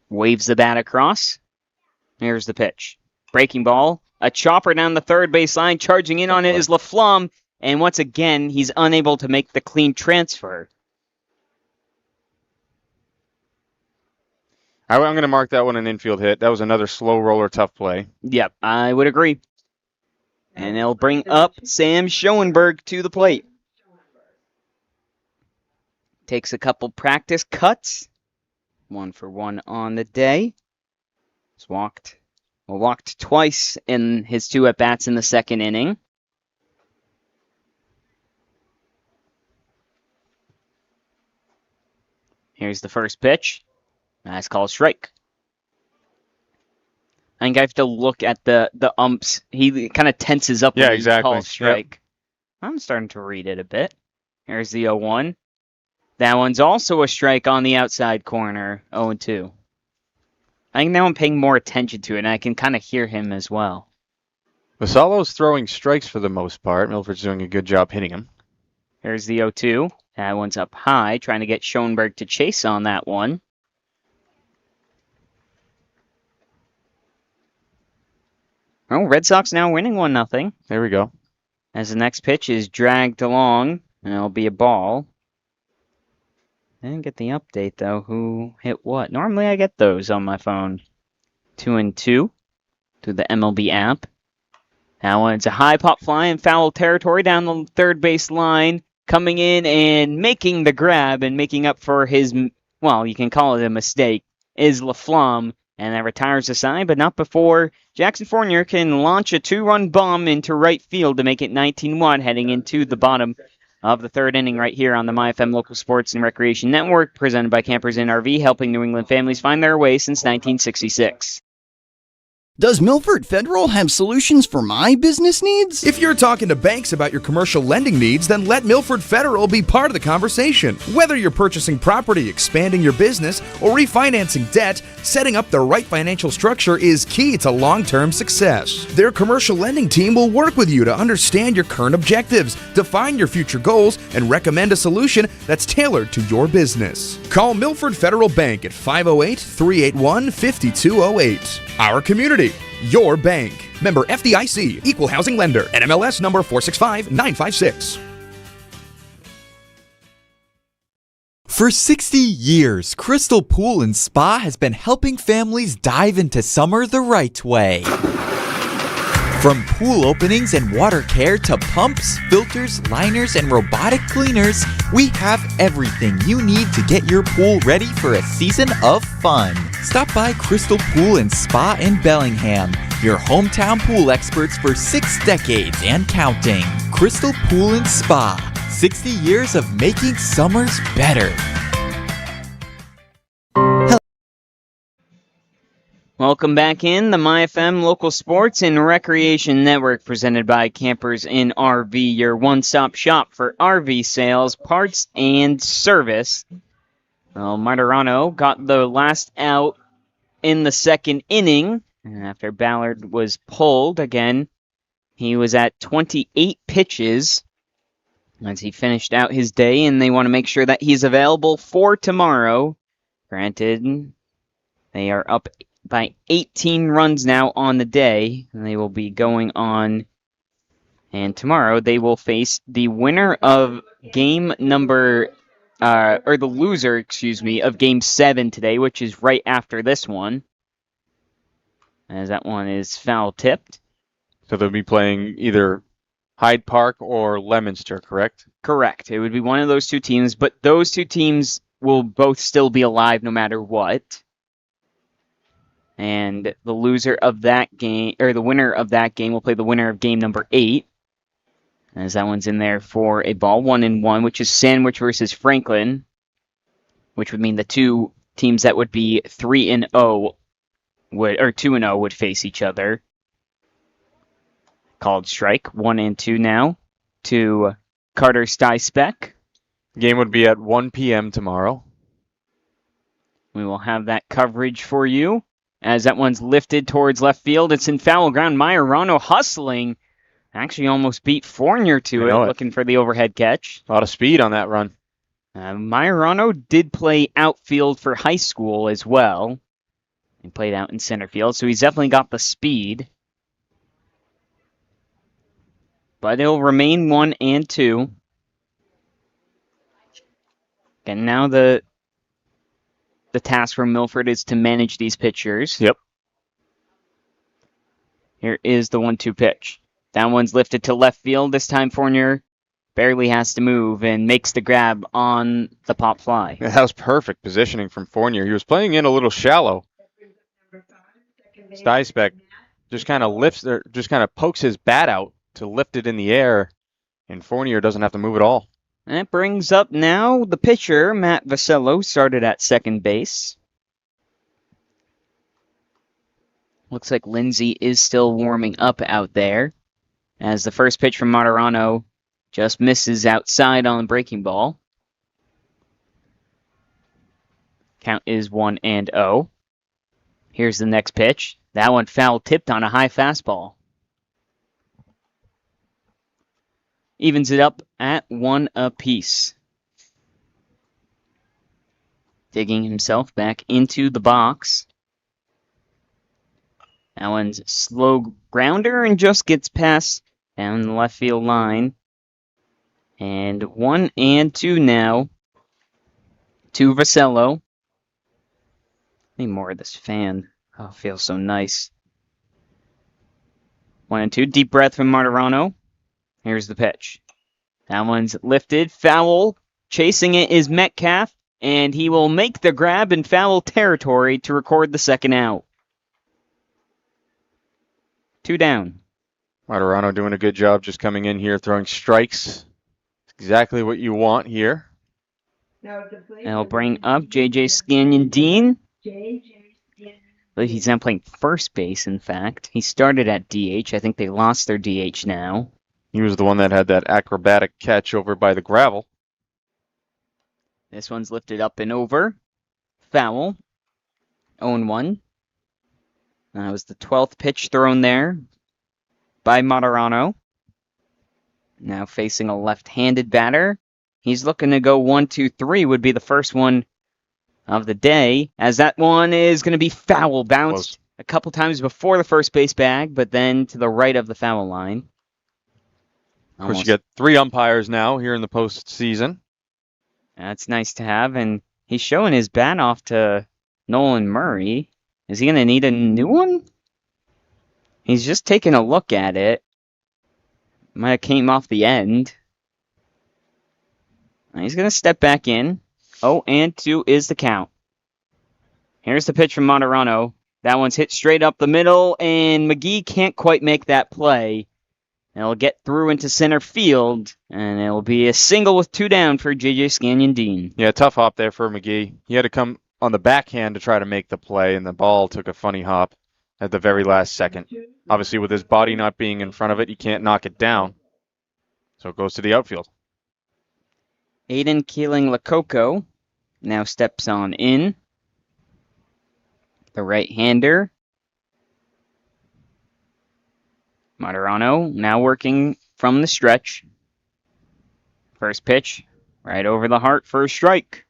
Waves the bat across. Here's the pitch. Breaking ball. A chopper down the third base line. Charging in on it is Laflamme. And once again, he's unable to make the clean transfer. I'm going to mark that one an infield hit. That was another slow roller, tough play. Yep, I would agree. And it'll bring up Sam Schoenberg to the plate. Takes a couple practice cuts. 1 for 1 on the day. He's walked twice in his 2 at-bats in the second inning. Here's the first pitch. That's called strike. I think I have to look at the umps. He kind of tenses up when he calls strike. Yep. I'm starting to read it a bit. Here's the 0-1. That one's also a strike on the outside corner, 0-2. I think now I'm paying more attention to it, and I can kind of hear him as well. Vasalo's throwing strikes for the most part. Milford's doing a good job hitting him. Here's the 0-2. That one's up high, trying to get Schoenberg to chase on that one. Oh, Red Sox now winning 1-0. There we go. As the next pitch is dragged along, and it'll be a ball. I didn't get the update, though. Who hit what? Normally I get those on my phone. 2-2 to the MLB app. That one's a high pop fly in foul territory down the third base line. Coming in and making the grab and making up for his, well, you can call it a mistake, is LaFlamme. And that retires the side, but not before Jackson Fournier can launch a 2-run bomb into right field to make it 19-1, heading into the bottom of the third inning right here on the MyFM Local Sports and Recreation Network, presented by Campers Inn RV, helping New England families find their way since 1966. Does Milford Federal have solutions for my business needs? If you're talking to banks about your commercial lending needs, then let Milford Federal be part of the conversation. Whether you're purchasing property, expanding your business, or refinancing debt, setting up the right financial structure is key to long-term success. Their commercial lending team will work with you to understand your current objectives, define your future goals, and recommend a solution that's tailored to your business. Call Milford Federal Bank at 508-381-5208. Our community, your bank. Member FDIC, Equal Housing Lender, NMLS number 465956. For 60 years, Crystal Pool and Spa has been helping families dive into summer the right way. From pool openings and water care to pumps, filters, liners, and robotic cleaners, we have everything you need to get your pool ready for a season of fun. Stop by Crystal Pool and Spa in Bellingham, your hometown pool experts for 6 decades and counting. Crystal Pool and Spa, 60 years of making summers better. Welcome back in the MyFM Local Sports and Recreation Network, presented by Campers Inn RV, your one-stop shop for RV sales, parts, and service. Well, Martirano got the last out in the second inning, and after Ballard was pulled again, he was at 28 pitches as he finished out his day, and they want to make sure that he's available for tomorrow. Granted, they are up by 18 runs now on the day, and they will be going on. And tomorrow they will face the winner of game number, or the loser, excuse me, of game 7 today, which is right after this one, as that one is foul tipped. So they'll be playing either Hyde Park or Leominster, correct? Correct. It would be one of those two teams, but those two teams will both still be alive no matter what. And the loser of that game, or the winner of that game, will play the winner of game number 8. As that one's in there for a ball 1-1, which is Sandwich versus Franklin, which would mean the two teams that would be 3-0 would, or 2-0 would face each other. Called strike, 1-2 now to Carter Styspeck. Game would be at 1 p.m. tomorrow. We will have that coverage for you. As that one's lifted towards left field, it's in foul ground. Majorano hustling. Actually almost beat Fournier to it, looking for the overhead catch. A lot of speed on that run. Majorano did play outfield for high school as well. He played out in center field, so he's definitely got the speed. But it'll remain 1-2. And now the the task for Milford is to manage these pitchers. Yep. Here is the 1-2 pitch. That one's lifted to left field. This time Fournier barely has to move and makes the grab on the pop fly. That was perfect positioning from Fournier. He was playing in a little shallow. Stysbeck just kind of pokes his bat out to lift it in the air, and Fournier doesn't have to move at all. That brings up now the pitcher, Matt Vasello, started at second base. Looks like Lindsay is still warming up out there, as the first pitch from Martirano just misses outside on the breaking ball. Count is 1-0. Here's the next pitch. That one foul tipped on a high fastball. Evens it up at 1 apiece. Digging himself back into the box. That one's a slow grounder and just gets past down the left field line. And 1-2 now to Vasello. Need more of this fan. Oh, it feels so nice. 1-2. Deep breath from Martirano. Here's the pitch. That one's lifted. Foul. Chasing it is Metcalf. And he will make the grab in foul territory to record the second out. 2 down. Martirano doing a good job just coming in here, throwing strikes. Exactly what you want here. They'll bring up J.J. Scanyon-Dean. I believe he's now playing first base, in fact. He started at DH. I think they lost their DH now. He was the one that had that acrobatic catch over by the gravel. This one's lifted up and over. Foul. 0-1. That was the 12th pitch thrown there by Martirano. Now facing a left-handed batter. He's looking to go 1-2-3 would be the first one of the day, as that one is going to be foul. Bounced a couple times before the first base bag, but then to the right of the foul line. Of course, you get 3 umpires now here in the postseason. That's nice to have, and he's showing his bat off to Nolan Murray. Is he going to need a new one? He's just taking a look at it. Might have came off the end. He's going to step back in. 0-2 is the count. Here's the pitch from Martirano. That one's hit straight up the middle, and McGee can't quite make that play. It'll get through into center field, and it'll be a single with 2 down for J.J. Scanyon-Dean. Yeah, tough hop there for McGee. He had to come on the backhand to try to make the play, and the ball took a funny hop at the very last second. Obviously, with his body not being in front of it, he can't knock it down. So it goes to the outfield. Aiden Keeling-Lococo now steps on in. The right-hander. Martirano now working from the stretch. First pitch, right over the heart for a strike.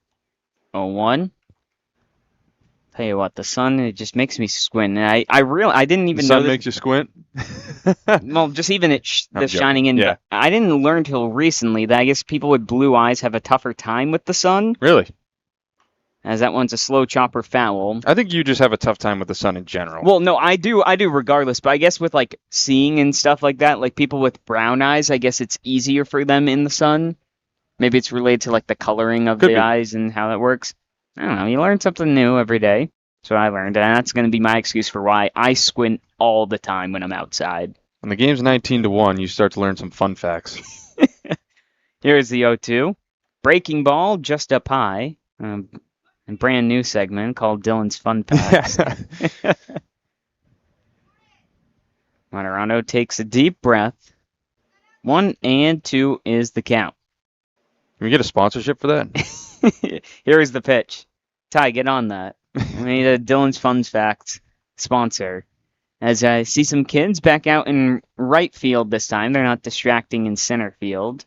0-1. Tell you what, the sun, it just makes me squint. I didn't even know. The sun makes you squint? Well, just even the joking. shining in. Yeah. I didn't learn till recently that I guess people with blue eyes have a tougher time with the sun. Really? As that one's a slow chopper foul. I think you just have a tough time with the sun in general. Well, no, I do regardless, but I guess with like seeing and stuff like that, like people with brown eyes, I guess it's easier for them in the sun. Maybe it's related to like the coloring of the eyes and how that works. I don't know, you learn something new every day. That's what I learned, and that's going to be my excuse for why I squint all the time when I'm outside. When the game's 19-1, you start to learn some fun facts. Here's the 0-2. Breaking ball just up high. A brand new segment called Dylan's Fun Facts. Martirano takes a deep breath. 1-2 is the count. Can we get a sponsorship for that? Here is the pitch. Ty, get on that. We need a Dylan's Fun Facts sponsor. As I see some kids back out in right field this time. They're not distracting in center field.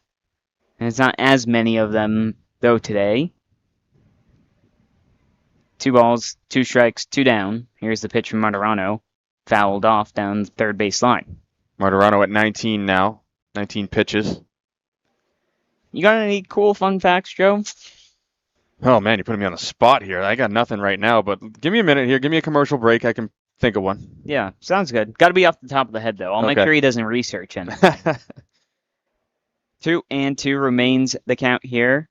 And it's not as many of them, though, today. 2 balls, 2 strikes, 2 down. Here's the pitch from Martirano. Fouled off down the third base line. Martirano at 19 now. 19 pitches. You got any cool fun facts, Joe? Oh, man, you're putting me on the spot here. I got nothing right now, but give me a minute here. Give me a commercial break. I can think of one. Yeah, sounds good. Got to be off the top of the head, though. I'll make Okay. sure he doesn't research anything. 2-2 remains the count here.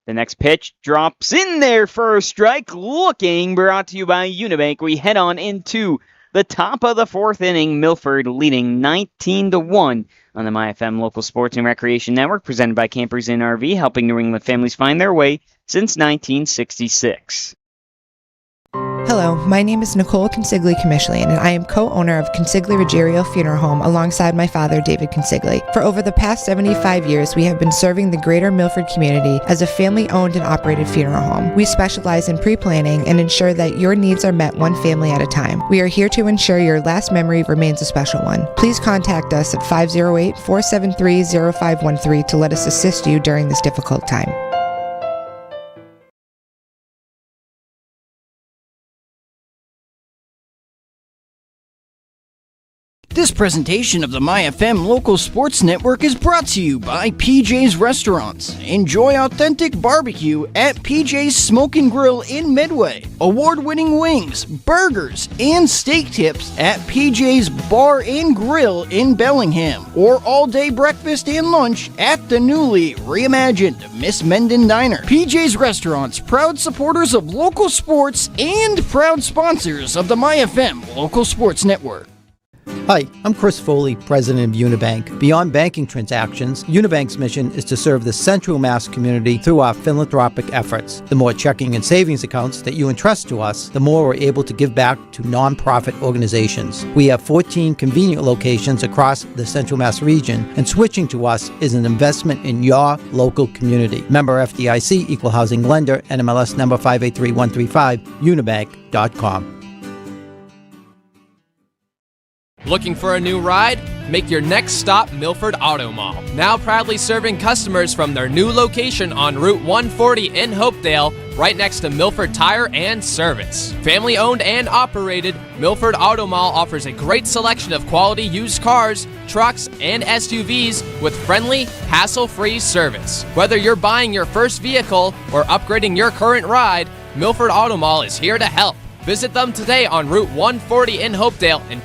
The next pitch drops in there for a strike. Looking, brought to you by Unibank. We head on into the top of the fourth inning. Milford leading 19-1 on the MyFM Local Sports and Recreation Network, presented by Campers Inn RV, helping New England families find their way since 1966. Hello, my name is Nicole Consigli-Commischlian, and I am co-owner of Consigli-Ruggiero Funeral Home alongside my father, David Consigli. For over the past 75 years, we have been serving the greater Milford community as a family-owned and operated funeral home. We specialize in pre-planning and ensure that your needs are met one family at a time. We are here to ensure your last memory remains a special one. Please contact us at 508-473-0513 to let us assist you during this difficult time. This presentation of the MyFM Local Sports Network is brought to you by PJ's Restaurants. Enjoy authentic barbecue at PJ's Smoke and Grill in Midway. Award-winning wings, burgers, and steak tips at PJ's Bar and Grill in Bellingham. Or all-day breakfast and lunch at the newly reimagined Miss Menden Diner. PJ's Restaurants, proud supporters of local sports and proud sponsors of the MyFM Local Sports Network. Hi, I'm Chris Foley, president of Unibank. Beyond banking transactions, Unibank's mission is to serve the Central Mass community through our philanthropic efforts. The more checking and savings accounts that you entrust to us, the more we're able to give back to nonprofit organizations. We have 14 convenient locations across the Central Mass region, and switching to us is an investment in your local community. Member FDIC, Equal Housing Lender, NMLS number 583135, unibank.com. Looking for a new ride? Make your next stop Milford Auto Mall. Now proudly serving customers from their new location on Route 140 in Hopedale, right next to Milford Tire and Service. Family owned and operated, Milford Auto Mall offers a great selection of quality used cars, trucks, and SUVs with friendly, hassle-free service. Whether you're buying your first vehicle or upgrading your current ride, Milford Auto Mall is here to help. Visit them today on Route 140 in Hopedale and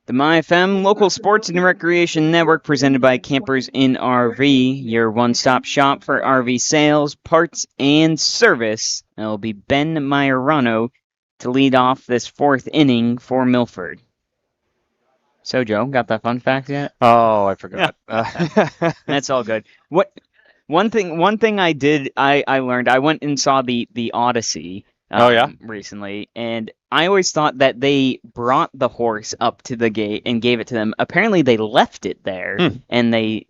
The MyFM Local Sports and Recreation Network, presented by Campers Inn RV, your one-stop shop for RV sales, parts, and service. It'll be Ben Majorano to lead off this fourth inning for Milford. So, Joe, got that fun fact yet? Oh, I forgot. That's all good. One thing I learned. I went and saw the Odyssey. Recently, and I always thought that they brought the horse up to the gate and gave it to them. Apparently, they left it there, and they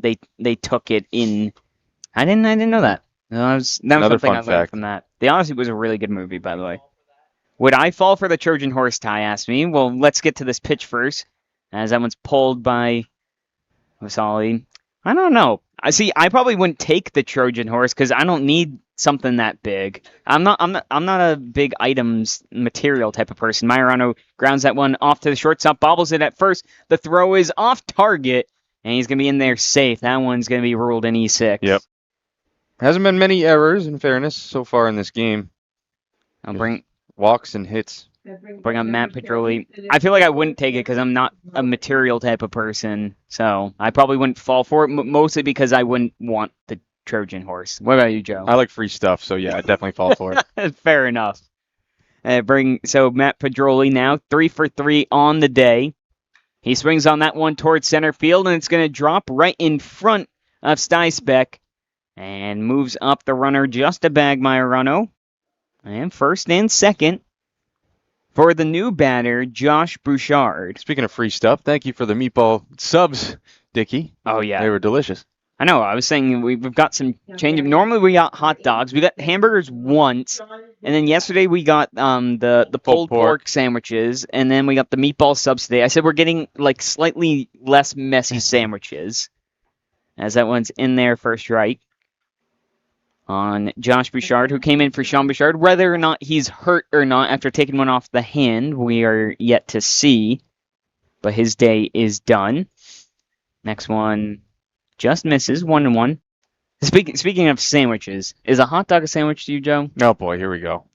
took it in. I didn't know that. That was Another something fun I learned fact. from that. The Odyssey was a really good movie, by the way. Would I fall for the Trojan horse, Ty asked me? Well, let's get to this pitch first, as that one's pulled by Vasali. I don't know. I probably wouldn't take the Trojan horse because I don't need something that big. I'm not a big items material type of person. Majorano grounds that one off to the shortstop, bobbles it at first. The throw is off target, and he's gonna be in there safe. That one's gonna be ruled an E6. Yep. Hasn't been many errors, in fairness, so far in this game. I'll bring walks and hits. Bring up Matt Petroli. I feel like I wouldn't take it because I'm not a material type of person, so I probably wouldn't fall for it, mostly because I wouldn't want the Trojan horse. What about you, Joe? I like free stuff, so yeah, I definitely fall for it. Fair enough. So Matt Petroli now 3 for 3 on the day. He swings on that one towards center field, and it's going to drop right in front of Steisbeck and moves up the runner just to bag Majorano. And first and second for the new batter, Josh Bouchard. Speaking of free stuff, thank you for the meatball subs, Dickie. Oh, yeah. They were delicious. I know. I was saying we've got some change. Normally we got hot dogs. We got hamburgers once, and then yesterday we got the pulled pork sandwiches, and then we got the meatball subs today. I said we're getting like slightly less messy sandwiches, as that one's in there for a strike on Josh Bouchard, who came in for Sean Bouchard. Whether or not he's hurt or not after taking one off the hand, we are yet to see, but his day is done. Next one Just misses 1-1. Speaking of sandwiches, is a hot dog a sandwich to you, Joe? Oh boy, here we go.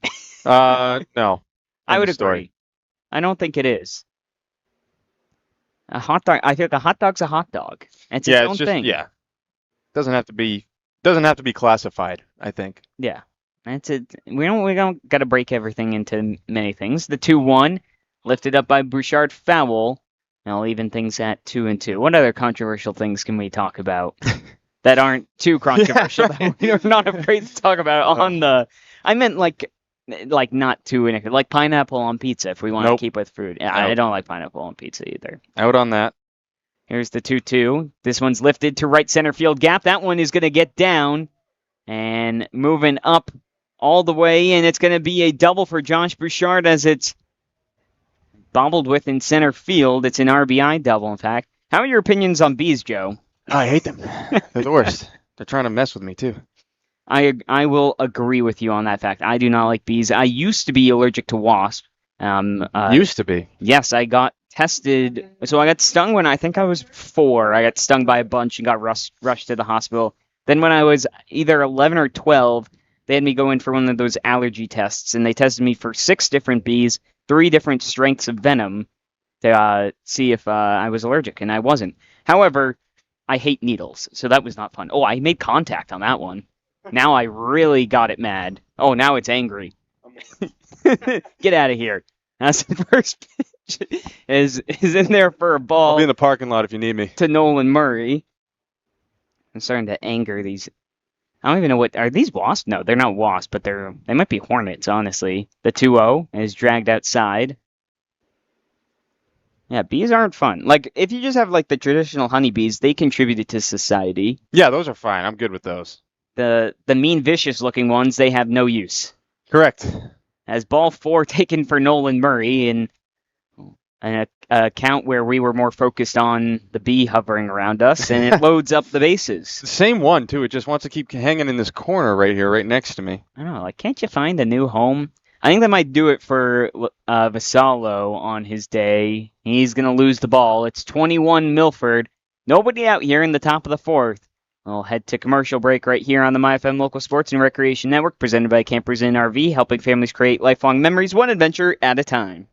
No. I would End of story. agree. I don't think it is. A hot dog. I think a hot dog's a hot dog. It's its own thing. Yeah. Doesn't have to be classified, I think. Yeah. That's it. We don't got to break everything into many things. The 2-1 lifted up by Bouchard foul. I'll even things at 2-2. What other controversial things can we talk about that aren't too controversial? That we're not afraid to talk about on the. I meant like not too like pineapple on pizza. If we want to keep with food, yeah, I don't like pineapple on pizza either. Out on that. Here's the 2-2. This one's lifted to right center field gap. That one is going to get down and moving up all the way, and it's going to be a double for Josh Bouchard as it's bobbled with in center field. It's an RBI double, in fact. How are your opinions on bees, Joe? I hate them. They're the worst. They're trying to mess with me, too. I will agree with you on that fact. I do not like bees. I used to be allergic to wasps. Used to be? Yes, I got tested. So I got stung when I think I was 4. I got stung by a bunch and got rushed to the hospital. Then when I was either 11 or 12, they had me go in for one of those allergy tests, and they tested me for 6 different bees, 3 different strengths of venom to see if I was allergic, and I wasn't. However, I hate needles, so that was not fun. Oh, I made contact on that one. Now I really got it mad. Oh, now it's angry. Get out of here. That's the first pitch is in there for a ball. I'll be in the parking lot if you need me. To Nolan Murray. I'm starting to anger these. I don't even know what are these wasps? No, they're not wasps, but they might be hornets, honestly. The 2-0 is dragged outside. Yeah, bees aren't fun. Like if you just have like the traditional honeybees, they contributed to society. Yeah, those are fine. I'm good with those. The mean, vicious looking ones, they have no use. Correct. As ball 4 taken for Nolan Murray in an account where we were more focused on the bee hovering around us, and it loads up the bases. The same one, too. It just wants to keep hanging in this corner right here, right next to me. I don't know. Like, can't you find a new home? I think they might do it for Vassallo on his day. He's going to lose the ball. It's 21 Milford. Nobody out here in the top of the 4th. We'll head to commercial break right here on the MyFM Local Sports and Recreation Network, presented by Campers Inn RV, helping families create lifelong memories, one adventure at a time.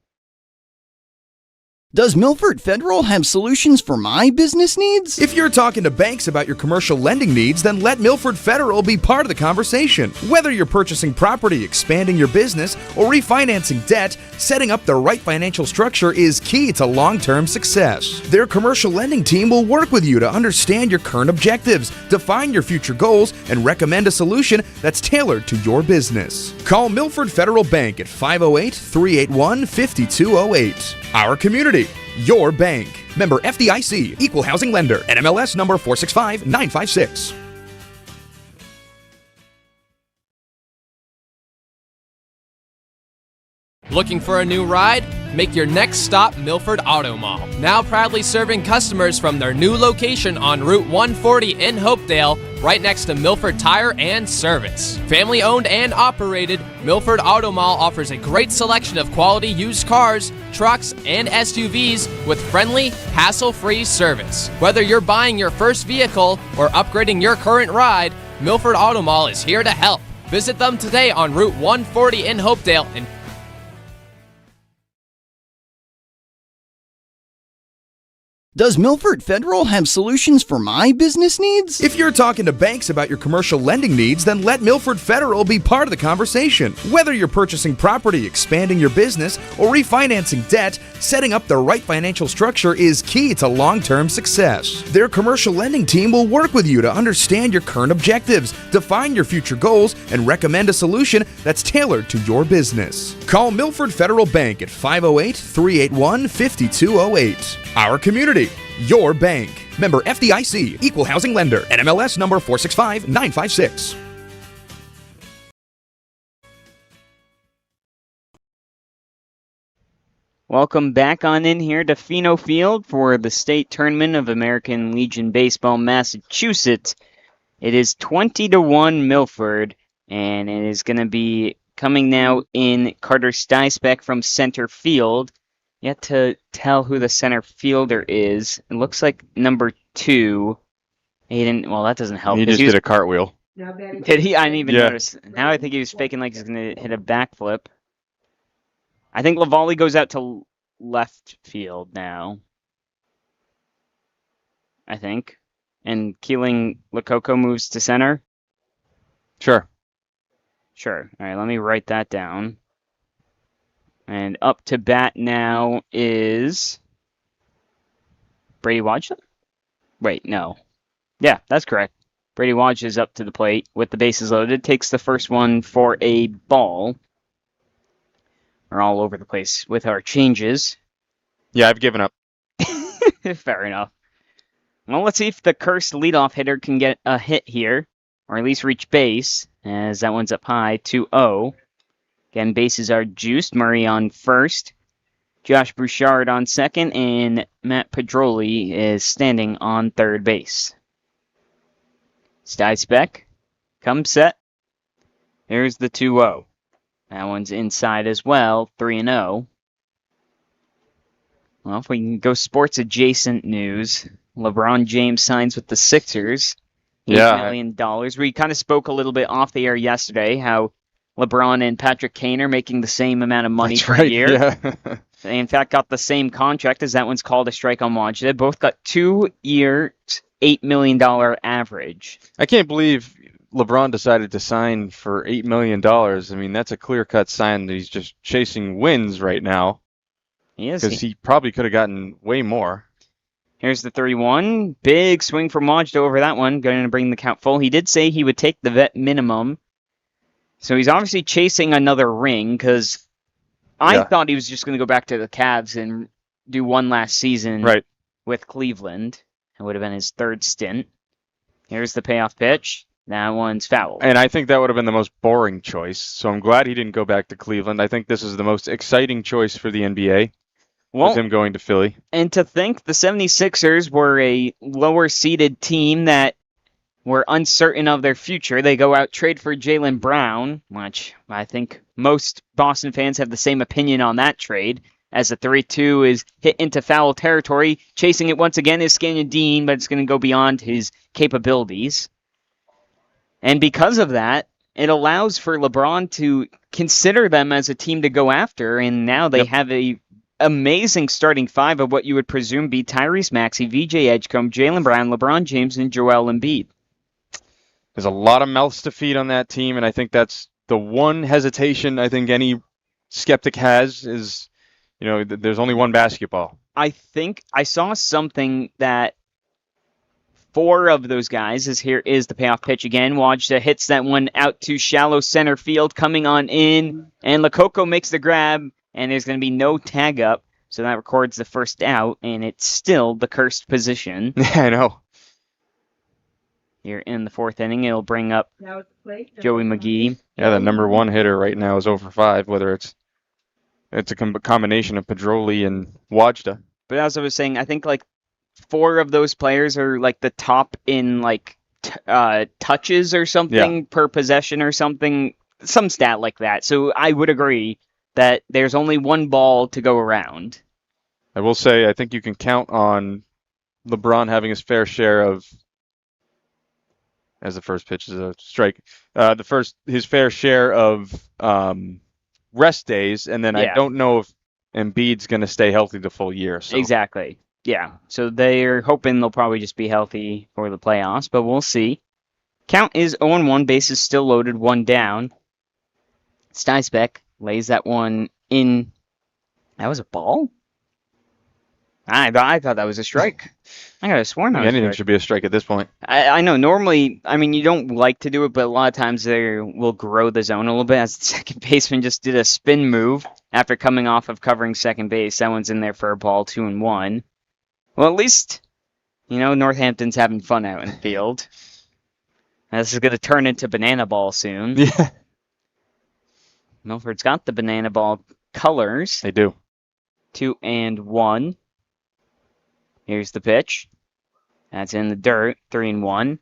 Does Milford Federal have solutions for my business needs? If you're talking to banks about your commercial lending needs, then let Milford Federal be part of the conversation. Whether you're purchasing property, expanding your business, or refinancing debt, setting up the right financial structure is key to long-term success. Their commercial lending team will work with you to understand your current objectives, define your future goals, and recommend a solution that's tailored to your business. Call Milford Federal Bank at 508-381-5208. Our community, your bank. Member FDIC, Equal Housing Lender, NMLS number 465956. Looking for a new ride? Make your next stop Milford Auto Mall. Now proudly serving customers from their new location on Route 140 in Hopedale, right next to Milford Tire and Service. Family owned and operated, Milford Auto Mall offers a great selection of quality used cars, trucks, and SUVs with friendly, hassle-free service. Whether you're buying your first vehicle or upgrading your current ride, Milford Auto Mall is here to help. Visit them today on Route 140 in Hopedale and Does Milford Federal have solutions for my business needs? If you're talking to banks about your commercial lending needs, then let Milford Federal be part of the conversation. Whether you're purchasing property, expanding your business, or refinancing debt, setting up the right financial structure is key to long-term success. Their commercial lending team will work with you to understand your current objectives, define your future goals, and recommend a solution that's tailored to your business. Call Milford Federal Bank at 508-381-5208. Our community, your bank. Member FDIC, Equal Housing Lender, NMLS number 465956. Welcome back on in here to Pheno Field for the state tournament of American Legion Baseball, Massachusetts. It is 20-1 Milford, and it is going to be coming now in Carter Stysbeck from center field. Yet to tell who the center fielder is. It looks like number 2 He didn't. Well, that doesn't help. He 'cause just did a cartwheel. Did he? I didn't even Yeah. notice. Now I think he was faking like he's going to hit a backflip. I think Lavallee goes out to left field now. I think. And Keeling Lococo moves to center. Sure. Sure. All right, let me write that down. And up to bat now is Brady Wadge? Wait, no. Yeah, that's correct. Brady Wadge is up to the plate with the bases loaded. Takes the first one for a ball. We're all over the place with our changes. Yeah, I've given up. Fair enough. Well, let's see if the cursed leadoff hitter can get a hit here, or at least reach base, as that one's up high, 2-0. Again, bases are juiced. Murray on first, Josh Bouchard on second, and Matt Pedroli is standing on third base. Stysbeck comes set. There's the 2-0. That one's inside as well, 3-0. Well, if we can go sports-adjacent news, LeBron James signs with the Sixers. $8 million. We kind of spoke a little bit off the air yesterday how LeBron and Patrick Kane are making the same amount of money per year. Yeah. They, in fact, got the same contract as that one's called a strike on Waj. They both got 2 years, $8 million average. I can't believe LeBron decided to sign for $8 million. I mean, that's a clear-cut sign that he's just chasing wins right now. He is. Because he probably could have gotten way more. Here's the 3-1. Big swing from Waj over that one. Going to bring the count full. He did say he would take the vet minimum. So he's obviously chasing another ring because I thought he was just going to go back to the Cavs and do one last season with Cleveland. It would have been his third stint. Here's the payoff pitch. That one's foul. And I think that would have been the most boring choice. So I'm glad he didn't go back to Cleveland. I think this is the most exciting choice for the NBA. With him going to Philly. And to think the 76ers were a lower-seeded team that were uncertain of their future. They go out, trade for Jaylen Brown, which I think most Boston fans have the same opinion on that trade, as the 3-2 is hit into foul territory. Chasing it once again is Scanyon Dean, but it's going to go beyond his capabilities. And because of that, it allows for LeBron to consider them as a team to go after, and now they have a amazing starting five of what you would presume be Tyrese Maxey, VJ Edgecombe, Jaylen Brown, LeBron James, and Joel Embiid. There's a lot of mouths to feed on that team, and I think that's the one hesitation I think any skeptic has is, there's only one basketball. I think I saw something that 4 of those guys here is the payoff pitch again. Waj hits that one out to shallow center field, coming on in, and Lococo makes the grab. And there's going to be no tag up, so that records the first out, and it's still the cursed position. I know. Here in the 4th inning, it'll bring up Joey McGee. Yeah, the number 1 hitter right now is over 5, whether it's a combination of Pedroli and Wajda. But as I was saying, I think 4 of those players are the top in touches or something per possession or something, some stat like that. So I would agree that there's only one ball to go around. I will say, I think you can count on LeBron having his fair share of, as the first pitch is a strike, his fair share of rest days, and then I don't know if Embiid's going to stay healthy the full year. So. Exactly. Yeah. So they're hoping they'll probably just be healthy for the playoffs, but we'll see. Count is 0-1, bases still loaded, 1 down. Stysbeck lays that one in. That was a ball? I thought that was a strike. I could have sworn that was anything should be a strike at this point. I know. Normally, you don't like to do it, but a lot of times they will grow the zone a little bit. As the second baseman just did a spin move after coming off of covering second base. That one's in there for a ball, 2-1. Well, at least, Northampton's having fun out in the field. This is going to turn into banana ball soon. Yeah. Milford's got the banana ball colors. They do. 2-1. Here's the pitch. That's in the dirt. 3-1.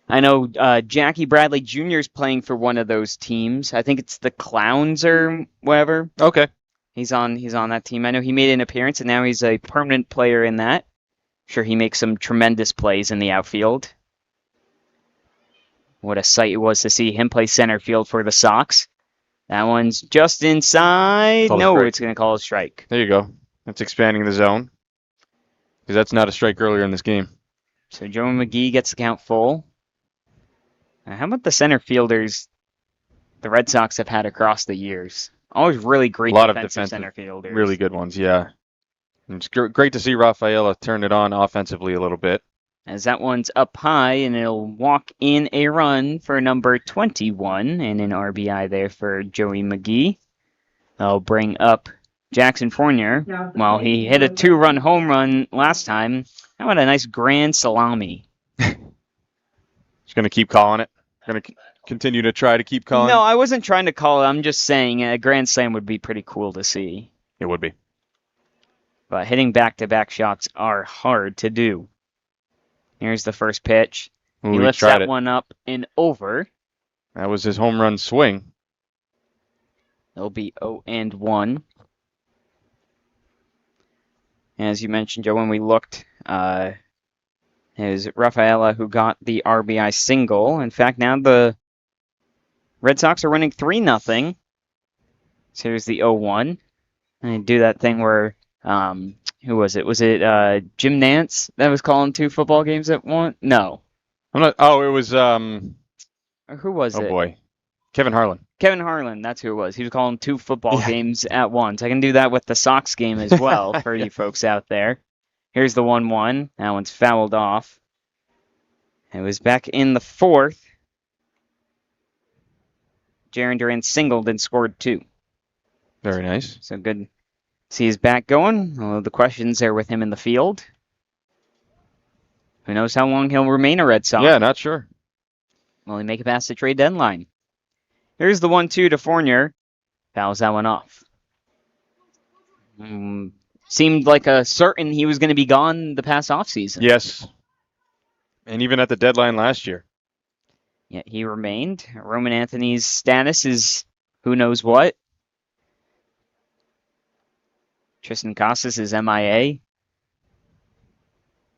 I know Jackie Bradley Jr. is playing for one of those teams. I think it's the Clowns or whatever. Okay. He's on that team. I know he made an appearance, and now he's a permanent player in that. Sure, he makes some tremendous plays in the outfield. What a sight it was to see him play center field for the Sox. That one's just inside. No, it's going to call a strike. There you go. That's expanding the zone. Because that's not a strike earlier in this game. So Joey McGee gets the count full. Now, how about the center fielders the Red Sox have had across the years? Always really great defensive center fielders. Really good ones, yeah. And it's great to see Rafaela turn it on offensively a little bit. As that one's up high, and it'll walk in a run for number 21, and an RBI there for Joey McGee. They'll bring up Jackson Fournier. Well, he hit a 2-run home run last time. How about a nice grand salami? Just going to keep calling it. Going to continue to try to keep calling. No, I wasn't trying to call it. I'm just saying a grand slam would be pretty cool to see. It would be. But hitting back-to-back shots are hard to do. Here's the first pitch. Ooh, he lifts that one up and over. That was his home run swing. It'll be 0-1. As you mentioned, Joe, when we looked, it was Rafaela who got the RBI single. In fact, now the Red Sox are winning 3-0. So here's the 0-1. And they do that thing where, who was it? Was it Jim Nance that was calling 2 football games at once? No. I'm not. Oh, it was. Who was it? Oh boy, Kevin Harlan. Kevin Harlan, that's who it was. He was calling 2 football games at once. I can do that with the Sox game as well for you folks out there. Here's the 1-1. That one's fouled off. It was back in the 4th. Jarren Duran singled and scored 2. Very nice. So good. See his back going. Well, the questions are with him in the field. Who knows how long he'll remain a Red Sox? Yeah, not sure. Will he make it past the trade deadline? Here's the 1-2 to Fournier. Fouls that one off. Seemed like a certain he was going to be gone the past offseason. Yes. And even at the deadline last year. Yet he remained. Roman Anthony's status is who knows what. Tristan Casas is MIA.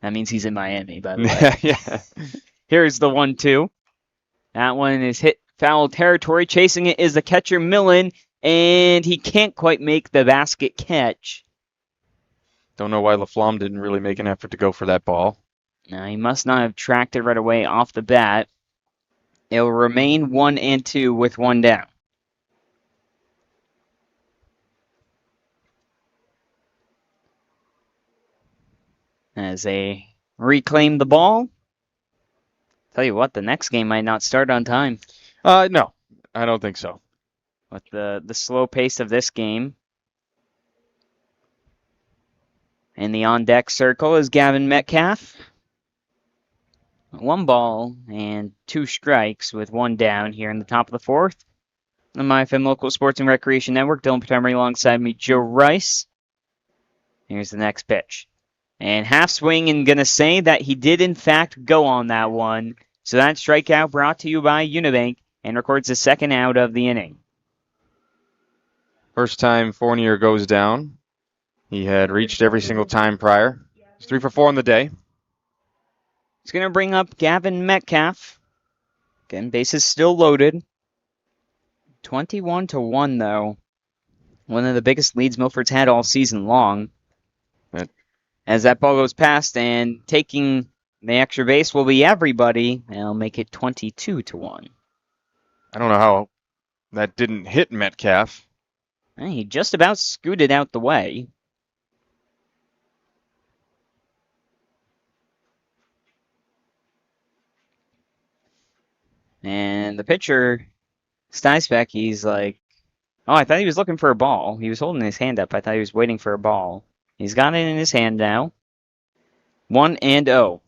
That means he's in Miami, by the way. Yeah. Here's the 1-2. That one is hit foul territory. Chasing it is the catcher, Millen, and he can't quite make the basket catch. Don't know why LaFlamme didn't really make an effort to go for that ball. Now, he must not have tracked it right away off the bat. It will remain 1-2 with 1 down. As they reclaim the ball. Tell you what, the next game might not start on time. No, I don't think so. With the slow pace of this game. In the on-deck circle is Gavin Metcalf. 1 ball and 2 strikes with 1 down here in the top of the 4th. On my FM Local Sports and Recreation Network, Dylan Patermery alongside me, Joe Rice. Here's the next pitch. And half swing and going to say that he did in fact go on that one. So that strikeout brought to you by Unibank and records the 2nd out of the inning. First time Fournier goes down. He had reached every single time prior. He's 3 for 4 on the day. He's going to bring up Gavin Metcalf. Again, bases still loaded. 21-1 though. One of the biggest leads Milford's had all season long. As that ball goes past and taking the extra base will be everybody. They'll make it 22-1. I don't know how that didn't hit Metcalf. He just about scooted out the way. And the pitcher, Stysbeck, he's like, oh, I thought he was looking for a ball. He was holding his hand up. I thought he was waiting for a ball. He's got it in his hand now. 1-0.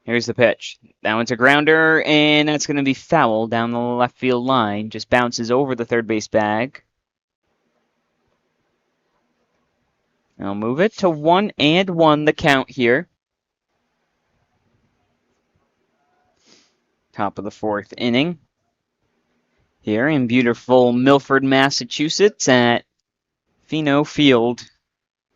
Here's the pitch. That one's a grounder, and that's going to be foul down the left field line. Just bounces over the third base bag. I'll move it to 1-1, the count here. Top of the 4th inning. Here in beautiful Milford, Massachusetts at Pheno Field.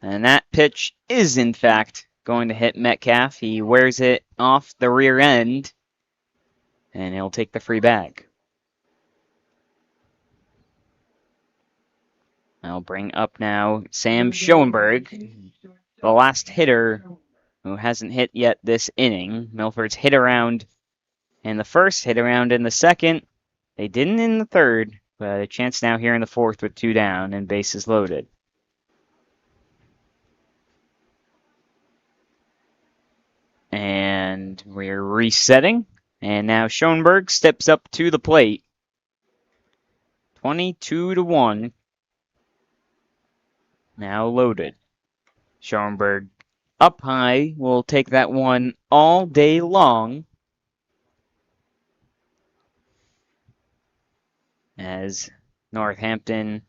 And that pitch is, in fact, going to hit Metcalf. He wears it off the rear end. And he'll take the free bag. I'll bring up now Sam Schoenberg, the last hitter who hasn't hit yet this inning. Milford's hit around in the first, hit around in the second. They didn't in the third, but a chance now here in the fourth with 2 down and bases loaded. And we're resetting. And now Schoenberg steps up to the plate. 22-1. Now loaded. Schoenberg up high will take that one all day long. As Northampton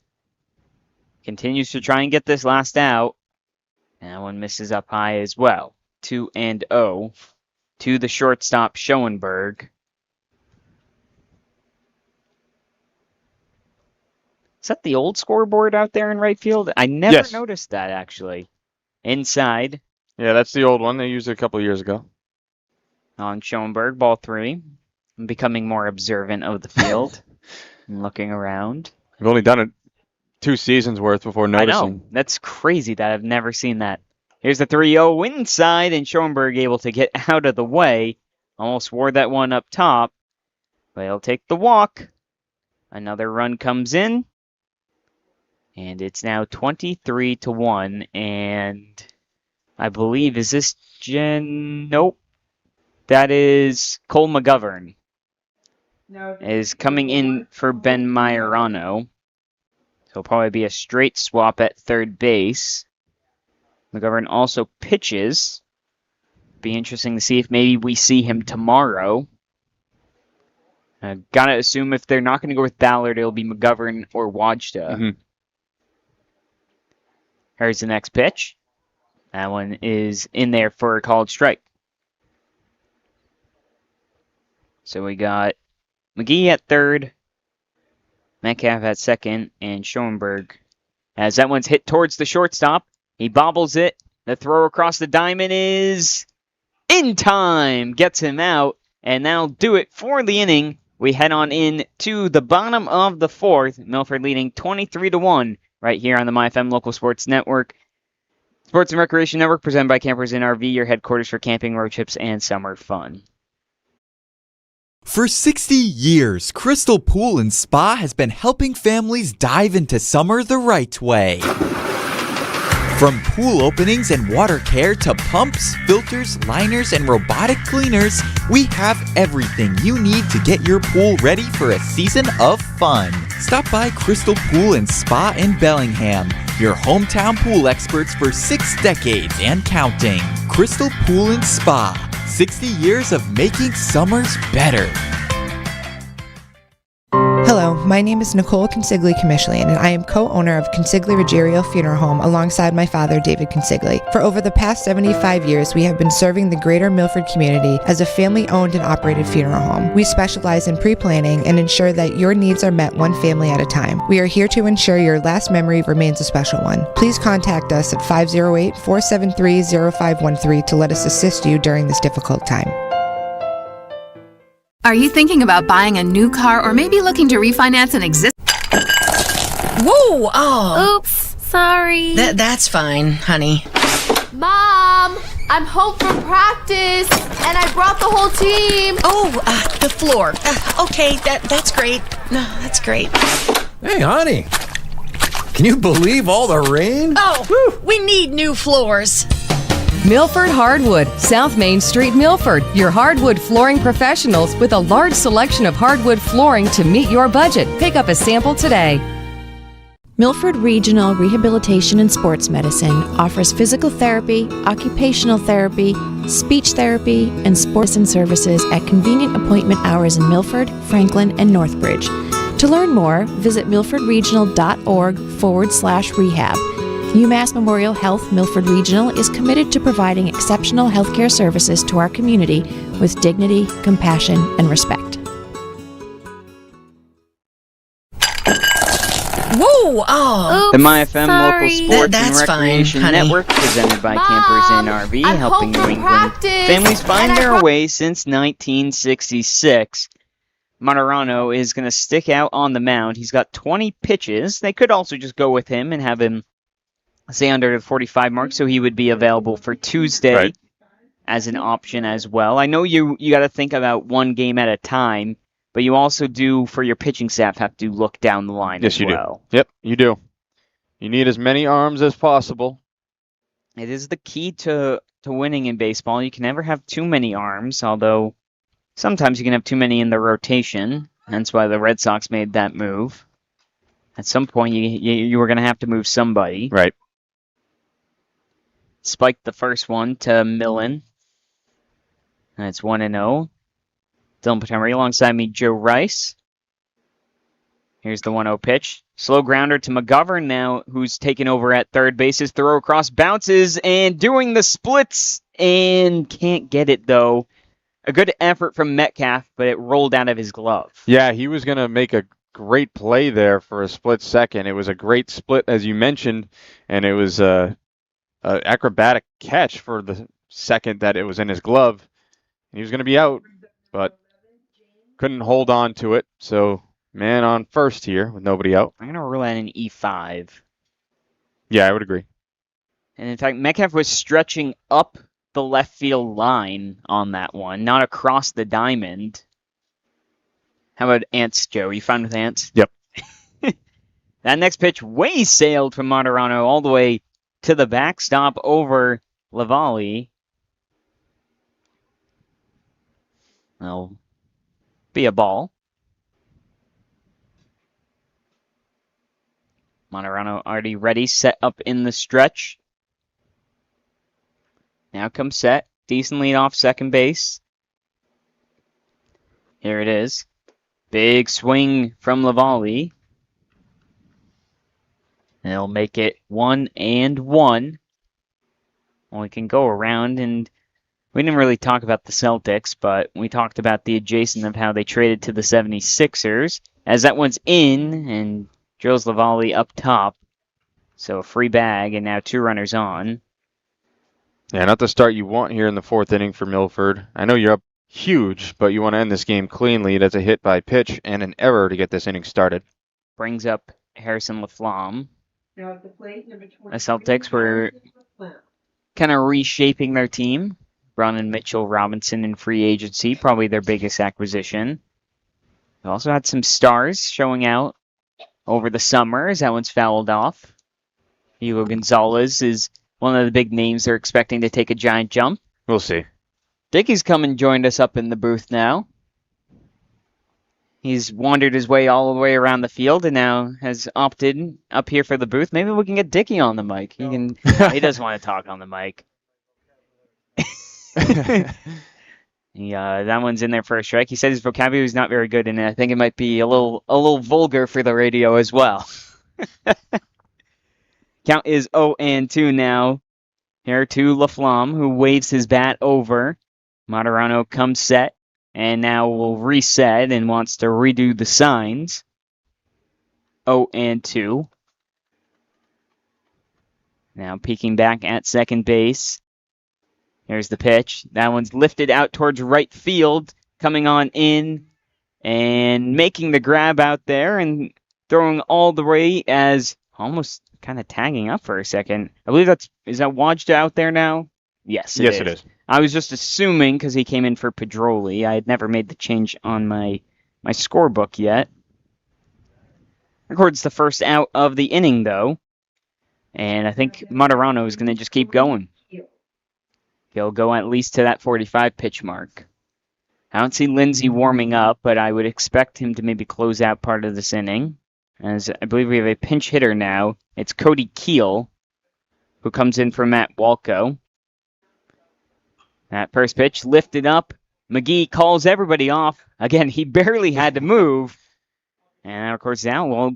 continues to try and get this last out. And that one misses up high as well. 2-0 to the shortstop Schoenberg. Is that the old scoreboard out there in right field? I never noticed that, actually. Inside. Yeah, that's the old one. They used it a couple of years ago. On Schoenberg, ball 3. I'm becoming more observant of the field. And looking around. I've only done it 2 seasons worth before noticing. I know. That's crazy that I've never seen that. Here's the 3-0 inside, and Schoenberg able to get out of the way. Almost wore that one up top. But he'll take the walk. Another run comes in. And it's now 23-1, and I believe, is this Nope. That is Cole McGovern. No. Is coming in for Ben Majorano. So it'll probably be a straight swap at third base. McGovern also pitches. Be interesting to see if maybe we see him tomorrow. Gotta assume if they're not going to go with Ballard, it'll be McGovern or Wajda. Mm-hmm. Here's the next pitch. That one is in there for a called strike. So we got McGee at third, Metcalf at second, and Schoenberg. As that one's hit towards the shortstop, he bobbles it. The throw across the diamond is in time. Gets him out, and that'll do it for the inning. We head on in to the bottom of the fourth. Milford leading 23-1. Right here on the MyFM Local Sports Network. Sports and Recreation Network, presented by Campers in RV, your headquarters for camping, road trips, and summer fun. For 60 years, Crystal Pool and Spa has been helping families dive into summer the right way. From pool openings and water care to pumps, filters, liners, and robotic cleaners, we have everything you need to get your pool ready for a season of fun. Stop by Crystal Pool and Spa in Bellingham, your hometown pool experts for 6 decades and counting. Crystal Pool and Spa, 60 years of making summers better. Hello, my name is Nicole Consigli-Comishlian, and I am co-owner of Consigli Ruggiero Funeral Home alongside my father, David Consigli. For over the past 75 years, we have been serving the greater Milford community as a family-owned and operated funeral home. We specialize in pre-planning and ensure that your needs are met one family at a time. We are here to ensure your last memory remains a special one. Please contact us at 508-473-0513 to let us assist you during this difficult time. Are you thinking about buying a new car or maybe looking to refinance an existing... Whoa! Oh. Oops, sorry. That's fine, honey. Mom, I'm home from practice, and I brought the whole team. Oh, the floor. Okay, that's great. No, that's great. Hey, honey. Can you believe all the rain? Oh, we need new floors. Milford Hardwood, South Main Street, Milford. Your hardwood flooring professionals with a large selection of hardwood flooring to meet your budget. Pick up a sample today. Milford Regional Rehabilitation and Sports Medicine offers physical therapy, occupational therapy, speech therapy, and sports and services at convenient appointment hours in Milford, Franklin, and Northbridge. To learn more, visit milfordregional.org/rehab. UMass Memorial Health Milford Regional is committed to providing exceptional healthcare services to our community with dignity, compassion, and respect. Whoa! Oh. The MyFM Local sorry. Sports That's and fine, Recreation honey. Network, presented by Mom, Campers Inn RV, I'm helping home New from England practice, families find and I their brought- way since 1966. Martirano is going to stick out on the mound. He's got 20 pitches. They could also just go with him and have him say under the 45 mark, so he would be available for Tuesday as an option as well. I know you got to think about one game at a time, but you also do, for your pitching staff, have to look down the line Yes, as you well. do. Yep, you do. You need as many arms as possible. It is the key to winning in baseball. You can never have too many arms, although sometimes you can have too many in the rotation. Hence why the Red Sox made that move. At some point, you were going to have to move somebody. Right. Spiked the first one to Millen. And it's 1-0. Dylan Patemry alongside me, Joe Rice. Here's the 1-0 pitch. Slow grounder to McGovern now, who's taken over at third base. His throw across bounces and doing the splits and can't get it, though. A good effort from Metcalf, but it rolled out of his glove. Yeah, he was going to make a great play there for a split second. It was a great split, as you mentioned, and it was an acrobatic catch for the second that it was in his glove. He was going to be out, but couldn't hold on to it. So, man on first here with nobody out. I'm going to rule out an E5. Yeah, I would agree. And in fact, Metcalf was stretching up the left field line on that one, not across the diamond. How about Ants, Joe? Are you fine with Ants? Yep. That next pitch way sailed from Martirano all the way to the backstop over Lavallee. That'll be a ball. Martirano already ready, set up in the stretch. Now comes set. Decent lead off second base. Here it is. Big swing from Lavallee. And they'll make it 1-1. Well, we can go around, and we didn't really talk about the Celtics, but we talked about the adjacent of how they traded to the 76ers. As that one's in, and drills Lavallee up top. So a free bag, and now 2 runners on. Yeah, not the start you want here in the 4th inning for Milford. I know you're up huge, but you want to end this game cleanly. That's a hit by pitch and an error to get this inning started. Brings up Harrison Laflamme. Now at the plate, number 23, The Celtics were kind of reshaping their team. Brought in Mitchell Robinson in free agency, probably their biggest acquisition. They also had some stars showing out over the summer as that one's fouled off. Hugo Gonzalez is one of the big names they're expecting to take a giant jump. We'll see. Dickey's come and joined us up in the booth now. He's wandered his way all the way around the field and now has opted up here for the booth. Maybe we can get Dickey on the mic. He doesn't want to talk on the mic. Yeah, that one's in there for a strike. He said his vocabulary is not very good, and I think it might be a little vulgar for the radio as well. Count is 0-2 now. Here to Laflamme, who waves his bat over. Martirano comes set, and now will reset and wants to redo the signs. 0-2. Now peeking back at second base. Here's the pitch. That one's lifted out towards right field, coming on in and making the grab out there and throwing all the way as almost kind of tagging up for a second. I believe is that Wajda out there now? Yes, it is. I was just assuming because he came in for Pedroli. I had never made the change on my scorebook yet. Records the first out of the inning, though. And I think Martirano is going to just keep going. He'll go at least to that 45 pitch mark. I don't see Lindsay warming up, but I would expect him to maybe close out part of this inning. As I believe we have a pinch hitter now. It's Cody Keel, who comes in for Matt Walco. That first pitch lifted up. McGee calls everybody off. Again, he barely had to move. And of course now, well,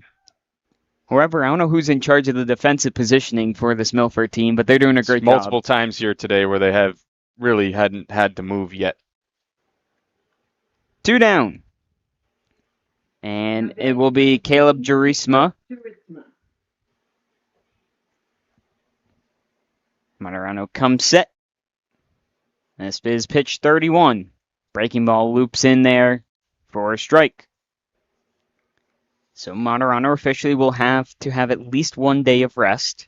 whoever, I don't know who's in charge of the defensive positioning for this Milford team, but they're doing a great job. Multiple times here today where they hadn't had to move yet. 2 down. And it will be Caleb Jurisma. Martirano comes set. This is pitch 31. Breaking ball loops in there for a strike. So Martirano officially will have to have at least 1 day of rest.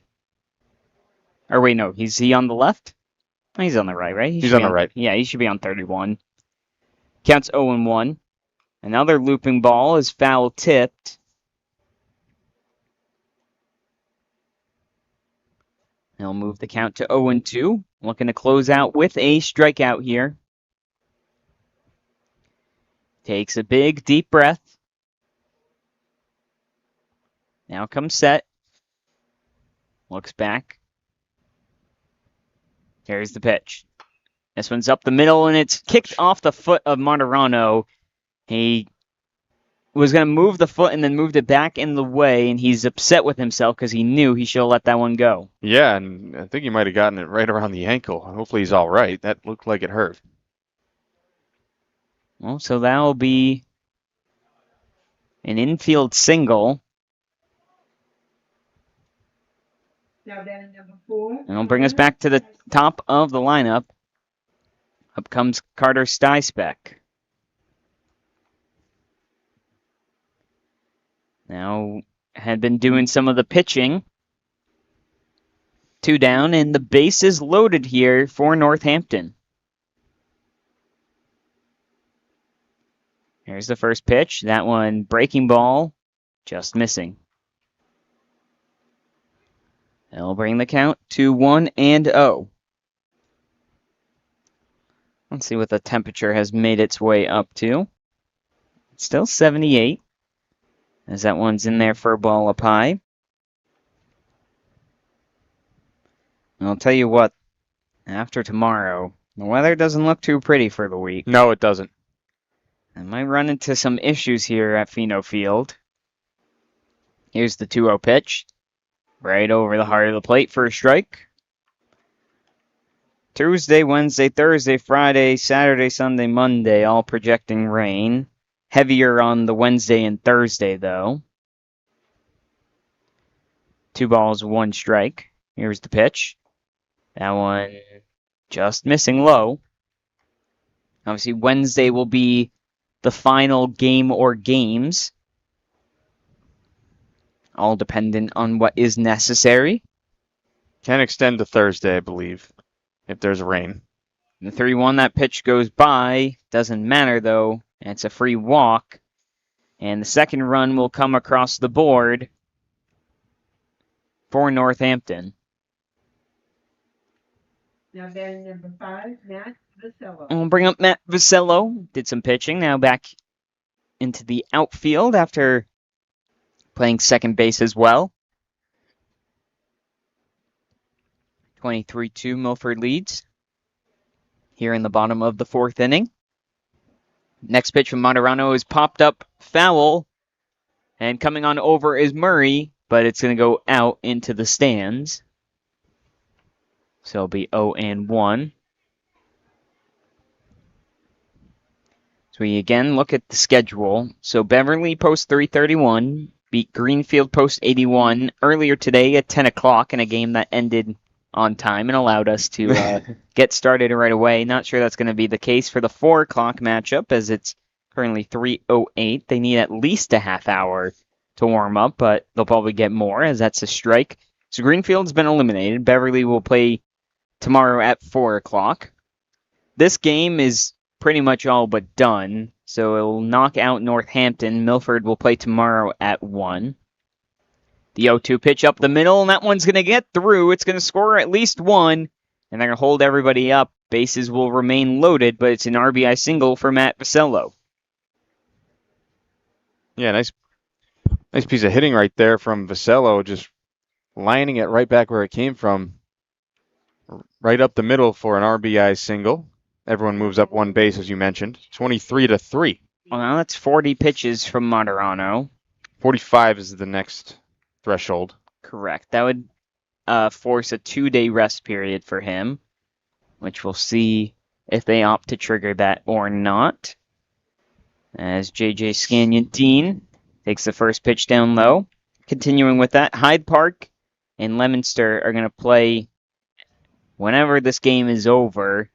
Or wait, no, is he on the left? He's on the right? He's on the right. Yeah, he should be on 31. Counts 0-1. Another looping ball is foul tipped. He'll move the count to 0-2. Looking to close out with a strikeout here. Takes a big, deep breath. Now comes set. Looks back. Here's the pitch. This one's up the middle, and it's kicked off the foot of Martirano. He was going to move the foot and then moved it back in the way, and he's upset with himself because he knew he should have let that one go. Yeah, and I think he might have gotten it right around the ankle. Hopefully he's all right. That looked like it hurt. Well, so that'll be an infield single. Now then, number 4. And it'll bring us back to the top of the lineup. Up comes Carter Stysbeck. Now, had been doing some of the pitching. 2 down, and the bases loaded here for Northampton. Here's the first pitch. That one, breaking ball, just missing. It'll bring the count to 1-0. Let's see what the temperature has made its way up to. It's still 78. As that one's in there for a ball up high. And I'll tell you what, after tomorrow, the weather doesn't look too pretty for the week. No, it doesn't. I might run into some issues here at Pheno Field. Here's the 2-0 pitch. Right over the heart of the plate for a strike. Tuesday, Wednesday, Thursday, Friday, Saturday, Sunday, Monday, all projecting rain. Heavier on the Wednesday and Thursday, though. 2 balls, 1 strike. Here's the pitch. That one just missing low. Obviously, Wednesday will be the final game or games. All dependent on what is necessary. Can extend to Thursday, I believe, if there's rain. The 3-1, that pitch goes by. Doesn't matter, though. It's a free walk. And the second run will come across the board for Northampton. Now then, number 5, Matt Vasello. And we'll bring up Matt Vasello. Did some pitching. Now back into the outfield after playing second base as well. 23-2 Milford leads here in the bottom of the 4th inning. Next pitch from Martirano is popped up foul. And coming on over is Murray, but it's going to go out into the stands. So it'll be 0-1. So we again look at the schedule. So Beverly post 331 beat Greenfield post 81 earlier today at 10 o'clock in a game that ended on time and allowed us to get started right away. Not sure that's going to be the case for the 4 o'clock matchup, as it's currently 3:08. They need at least a half hour to warm up, but they'll probably get more, as that's a strike. So Greenfield's been eliminated. Beverly will play tomorrow at 4 o'clock. This game is pretty much all but done, so it'll knock out Northampton. Milford will play tomorrow at 1. The 0-2 pitch up the middle, and that one's going to get through. It's going to score at least 1, and they're going to hold everybody up. Bases will remain loaded, but it's an RBI single for Matt Vasello. Yeah, nice piece of hitting right there from Vasello, just lining it right back where it came from. Right up the middle for an RBI single. Everyone moves up 1 base, as you mentioned. 23-3. Well, now that's 40 pitches from Martirano. 45 is the next threshold. Correct. That would force a 2-day rest period for him, which we'll see if they opt to trigger that or not. as J.J. Scanyon-Dean takes the first pitch down low. Continuing with that, Hyde Park and Leominster are going to play whenever this game is over.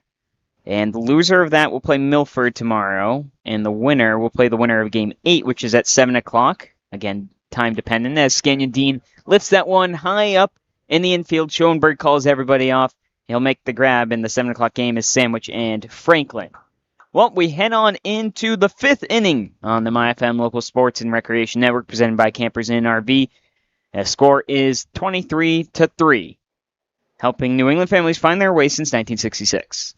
And the loser of that will play Milford tomorrow. And the winner will play the winner of Game 8, which is at 7 o'clock. Again, time dependent, as Scanyon-Dean lifts that one high up in the infield. Schoenberg calls everybody off. He'll make the grab, and the 7 o'clock game is Sandwich and Franklin. Well, we head on into the 5th inning on the MyFM Local Sports and Recreation Network, presented by Campers Inn RV. The score is 23-3, helping New England families find their way since 1966.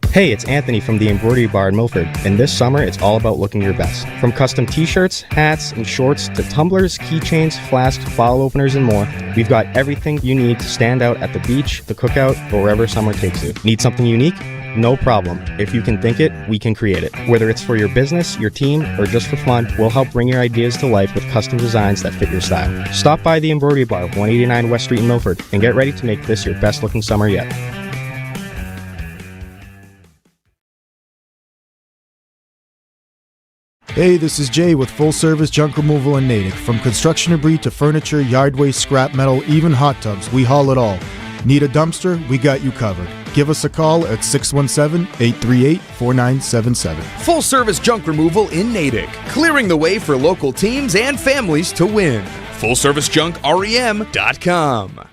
Hey, it's Anthony from the Embroidery Bar in Milford, and this summer it's all about looking your best. From custom t-shirts, hats, and shorts to tumblers, keychains, flasks, bottle openers, and more, we've got everything you need to stand out at the beach, the cookout, or wherever summer takes you. Need something unique? No problem. If you can think it, we can create it. Whether it's for your business, your team, or just for fun, we'll help bring your ideas to life with custom designs that fit your style. Stop by the Embroidery Bar, 189 West Street in Milford, and get ready to make this your best looking summer yet. Hey, this is Jay with Full Service Junk Removal in Natick. From construction debris to furniture, yard waste, scrap metal, even hot tubs, we haul it all. Need a dumpster? We got you covered. Give us a call at 617-838-4977. Full service junk removal in Natick, clearing the way for local teams and families to win. FullServiceJunkREM.com.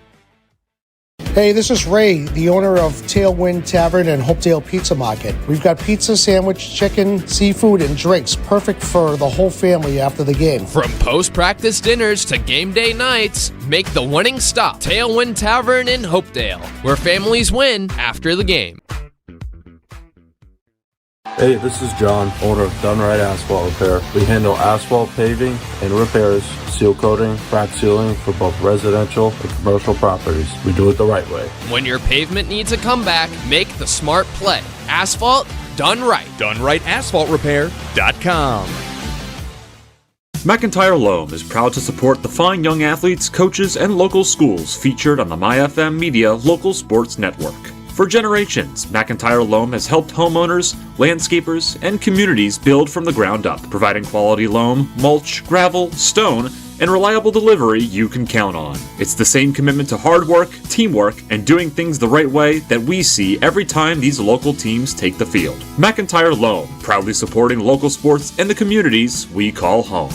Hey, this is Ray, the owner of Tailwind Tavern and Hopedale Pizza Market. We've got pizza, sandwich, chicken, seafood, and drinks, perfect for the whole family after the game. From post-practice dinners to game day nights, make the winning stop Tailwind Tavern in Hopedale, where families win after the game. Hey, this is John, owner of Done Right Asphalt Repair. We handle asphalt paving and repairs, seal coating, crack sealing for both residential and commercial properties. We do it the right way. When your pavement needs a comeback, make the smart play. Asphalt done right. DoneRightAsphaltRepair.com. McIntyre Loam is proud to support the fine young athletes, coaches, and local schools featured on the MyFM Media Local Sports Network. For generations, McIntyre Loam has helped homeowners, landscapers, and communities build from the ground up, providing quality loam, mulch, gravel, stone, and reliable delivery you can count on. It's the same commitment to hard work, teamwork, and doing things the right way that we see every time these local teams take the field. McIntyre Loam, proudly supporting local sports and the communities we call home.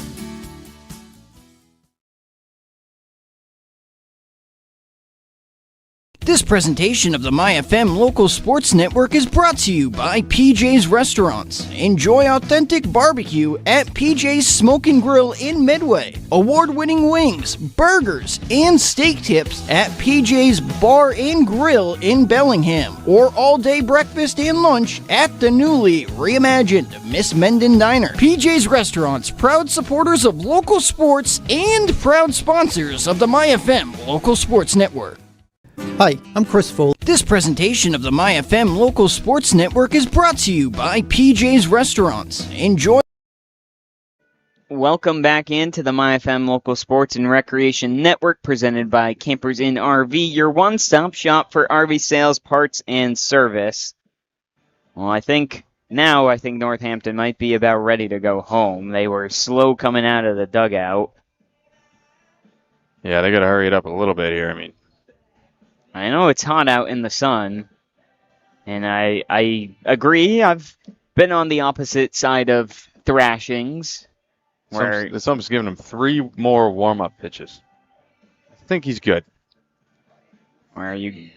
This presentation of the MyFM Local Sports Network is brought to you by PJ's Restaurants. Enjoy authentic barbecue at PJ's Smoke and Grill in Midway. Award-winning wings, burgers, and steak tips at PJ's Bar and Grill in Bellingham. Or all-day breakfast and lunch at the newly reimagined Miss Menden Diner. PJ's Restaurants, proud supporters of local sports and proud sponsors of the MyFM Local Sports Network. Hi, I'm Chris Foley. This presentation of the MyFM Local Sports Network is brought to you by PJ's Restaurants. Enjoy. Welcome back into the MyFM Local Sports and Recreation Network, presented by Campers Inn RV, your one-stop shop for RV sales, parts, and service. Well, I think Northampton might be about ready to go home. They were slow coming out of the dugout. Yeah, they got to hurry it up a little bit here. I know it's hot out in the sun, and I agree. I've been on the opposite side of thrashings. Where someone's giving him 3 more warm-up pitches. I think he's good. Where you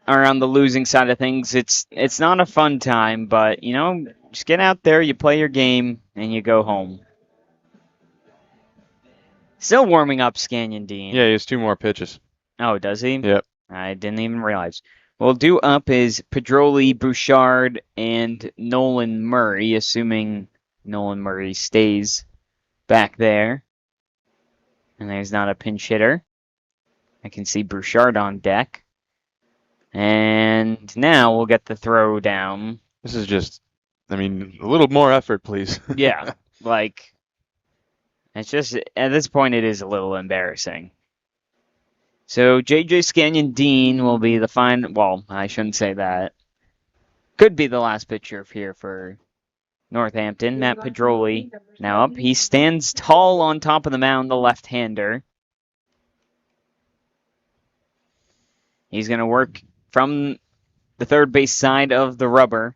are on the losing side of things, it's not a fun time, but, just get out there, you play your game, and you go home. Still warming up Scanyon-Dean. Yeah, he has 2 more pitches. Oh, does he? Yep. I didn't even realize. Well, due up is Pedroli, Bouchard, and Nolan Murray, assuming Nolan Murray stays back there. And there's not a pinch hitter. I can see Bouchard on deck. And now we'll get the throw down. This is just, a little more effort, please. Yeah, it's just, at this point, it is a little embarrassing. So J.J. Scanyon-Dean will be the I shouldn't say that. Could be the last pitcher here for Northampton, Matt Pedroli, now up. He stands tall on top of the mound, the left-hander. He's going to work from the third base side of the rubber.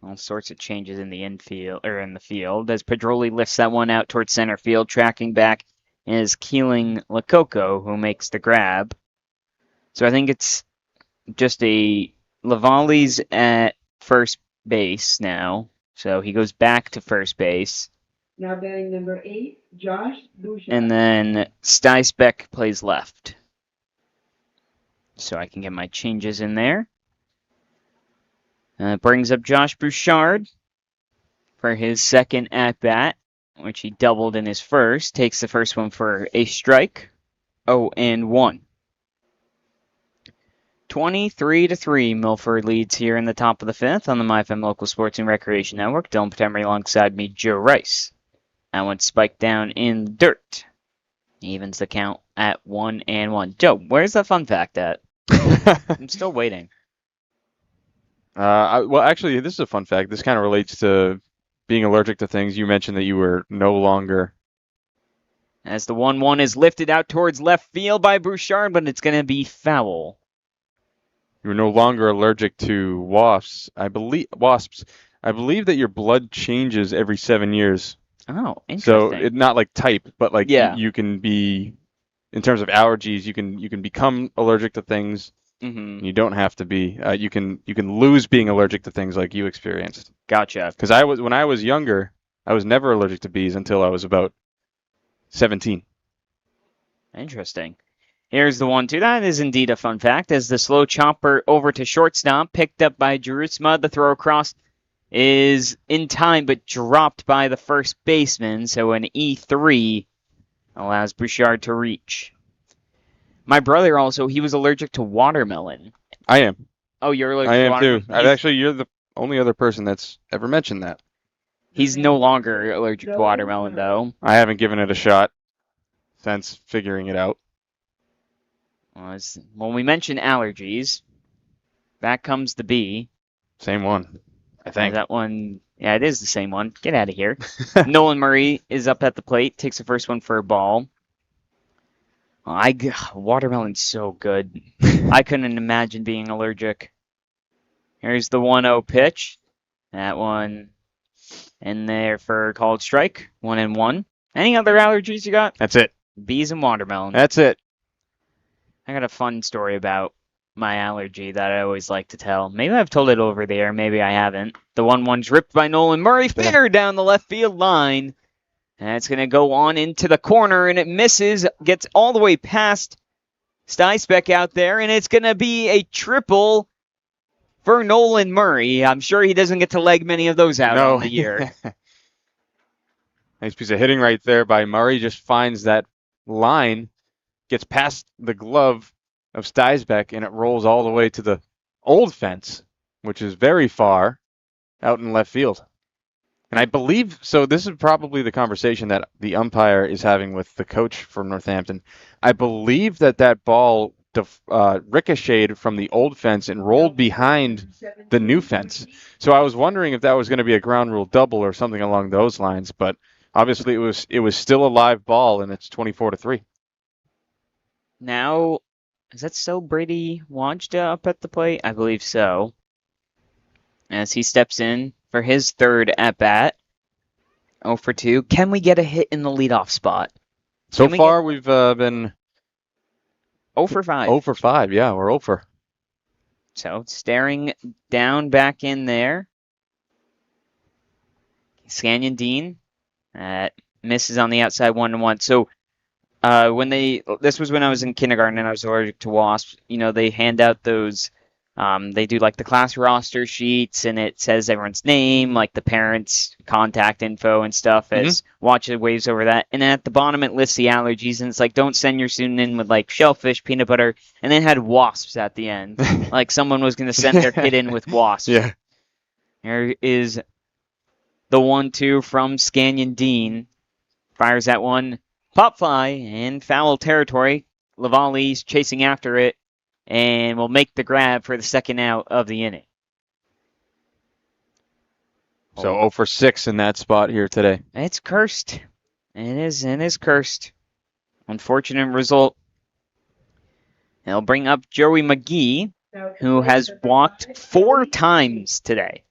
All sorts of changes in the infield or in the field as Pedroli lifts that one out towards center field. Tracking back is Keeling Lococo, who makes the grab. So I think it's just a Lavalle's at first base now. So he goes back to first base. Now batting number 8, Josh Bouchard. And then Stysbeck plays left. So I can get my changes in there. Brings up Josh Bouchard for his second at-bat, which he doubled in his first. Takes the first one for a strike. 0-1. 23-3, Milford leads here in the top of the fifth on the MyFM Local Sports and Recreation Network. Dylan Patemry alongside me, Joe Rice. That one spiked down in the dirt. Evens the count at 1-1. Joe, where's the fun fact at? I'm still waiting. Well, actually, this is a fun fact. This kind of relates to being allergic to things. You mentioned that you were no longer. As the 1-1 is lifted out towards left field by Bouchard, but it's going to be foul. You're no longer allergic to wasps. I believe that your blood changes every 7 years. Oh, interesting. So not like type, but like yeah. you can be, in terms of allergies, you can become allergic to things. Mm-hmm. You don't have to be. You can lose being allergic to things like you experienced. Gotcha. Because when I was younger, I was never allergic to bees until I was about 17. Interesting. Here's the 1-2. That is indeed a fun fact. As the slow chopper over to shortstop, picked up by Jerusma. The throw across is in time, but dropped by the first baseman. So an E3 allows Bouchard to reach. My brother also, he was allergic to watermelon. I am. Oh, you're allergic to watermelon? I am too. Actually, you're the only other person that's ever mentioned that. He's no longer allergic to watermelon, though. I haven't given it a shot since figuring it out. When we mention allergies, back comes the B. Same one, I think. That one, yeah, it is the same one. Get out of here. Nolan Murray is up at the plate, takes the first one for a ball. Watermelon's so good. I couldn't imagine being allergic. Here's the 1-0 pitch. That one in there for a called strike. 1-1. Any other allergies you got? That's it. Bees and watermelon. That's it. I got a fun story about my allergy that I always like to tell. Maybe I've told it over the air. Maybe I haven't. The 1-1's ripped by Nolan Murray. Fair down the left field line. And it's going to go on into the corner, and it misses. Gets all the way past Stysbeck out there, and it's going to be a triple for Nolan Murray. I'm sure he doesn't get to leg many of those out on the year. Nice piece of hitting right there by Murray. Just finds that line, gets past the glove of Stysbeck, and it rolls all the way to the old fence, which is very far out in left field. And I believe, so this is probably the conversation that the umpire is having with the coach from Northampton. I believe that ball ricocheted from the old fence and rolled behind the new fence. So I was wondering if that was going to be a ground rule double or something along those lines, but obviously it was still a live ball, and it's 24-3. Now, is that still Brady Wajda up at the plate? I believe so. As he steps in for his third at-bat. 0 for 2. Can we get a hit in the leadoff spot? So far, we've been 0 for 5. 0 for 5, yeah, we're 0 for. So, staring down back in there. Scanyon Dean misses on the outside 1-1. So, this was when I was in kindergarten and I was allergic to wasps. You know, they hand out those. They do like the class roster sheets, and it says everyone's name, like the parents' contact info and stuff. As Watch It waves over that, and then at the bottom it lists the allergies, and it's like don't send your student in with like shellfish, peanut butter, and then it had wasps at the end, like someone was going to send their kid in with wasps. Yeah. Here is the 1-2 from Scanyon Dean, fires that one, pop fly in foul territory. Lavalle's chasing after it. And will make the grab for the second out of the inning. So 0 for 6 in that spot here today. It's cursed. It is cursed. Unfortunate result. It'll bring up Joey McGee, who has walked 4 times today.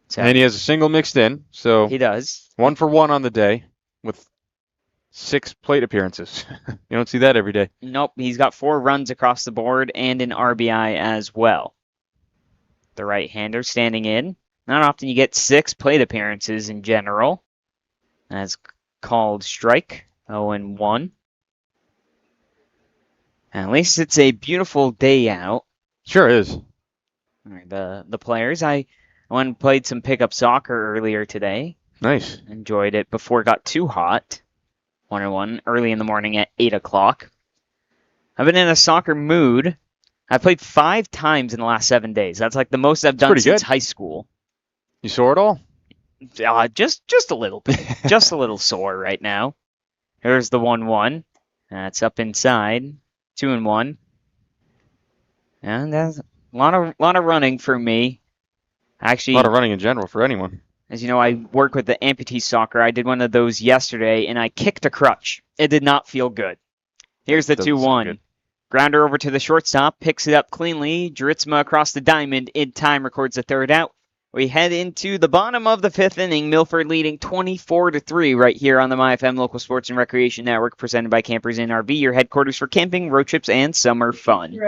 So And he has a single mixed in, so he does. 1 for 1 on the day with 6 plate appearances. You don't see that every day. Nope, he's got 4 runs across the board and an RBI as well. The right-hander standing in. Not often you get 6 plate appearances in general. That's called strike. 0-1. At least it's a beautiful day out. Sure is. All right, the players. I went and played some pickup soccer earlier today. Nice. Enjoyed it before it got too hot. 1-1 early in the morning at 8 o'clock. I've been in a soccer mood. I played 5 times in the last 7 days. That's like the most I've done since high school. You saw it all? Just a little bit. Just a little sore right now. Here's the 1-1. That's up inside. 2-1. And that's a lot of running for me. Actually, A lot of running in general for anyone. As you know, I work with the amputee soccer. I did one of those yesterday, and I kicked a crutch. It did not feel good. Here's the 2-1. Grounder over to the shortstop, picks it up cleanly. Juritsma across the diamond in time, records the 3rd out. We head into the bottom of the 5th inning. Milford leading 24-3 right here on the MyFM Local Sports and Recreation Network, presented by Campers Inn RV, your headquarters for camping, road trips, and summer fun.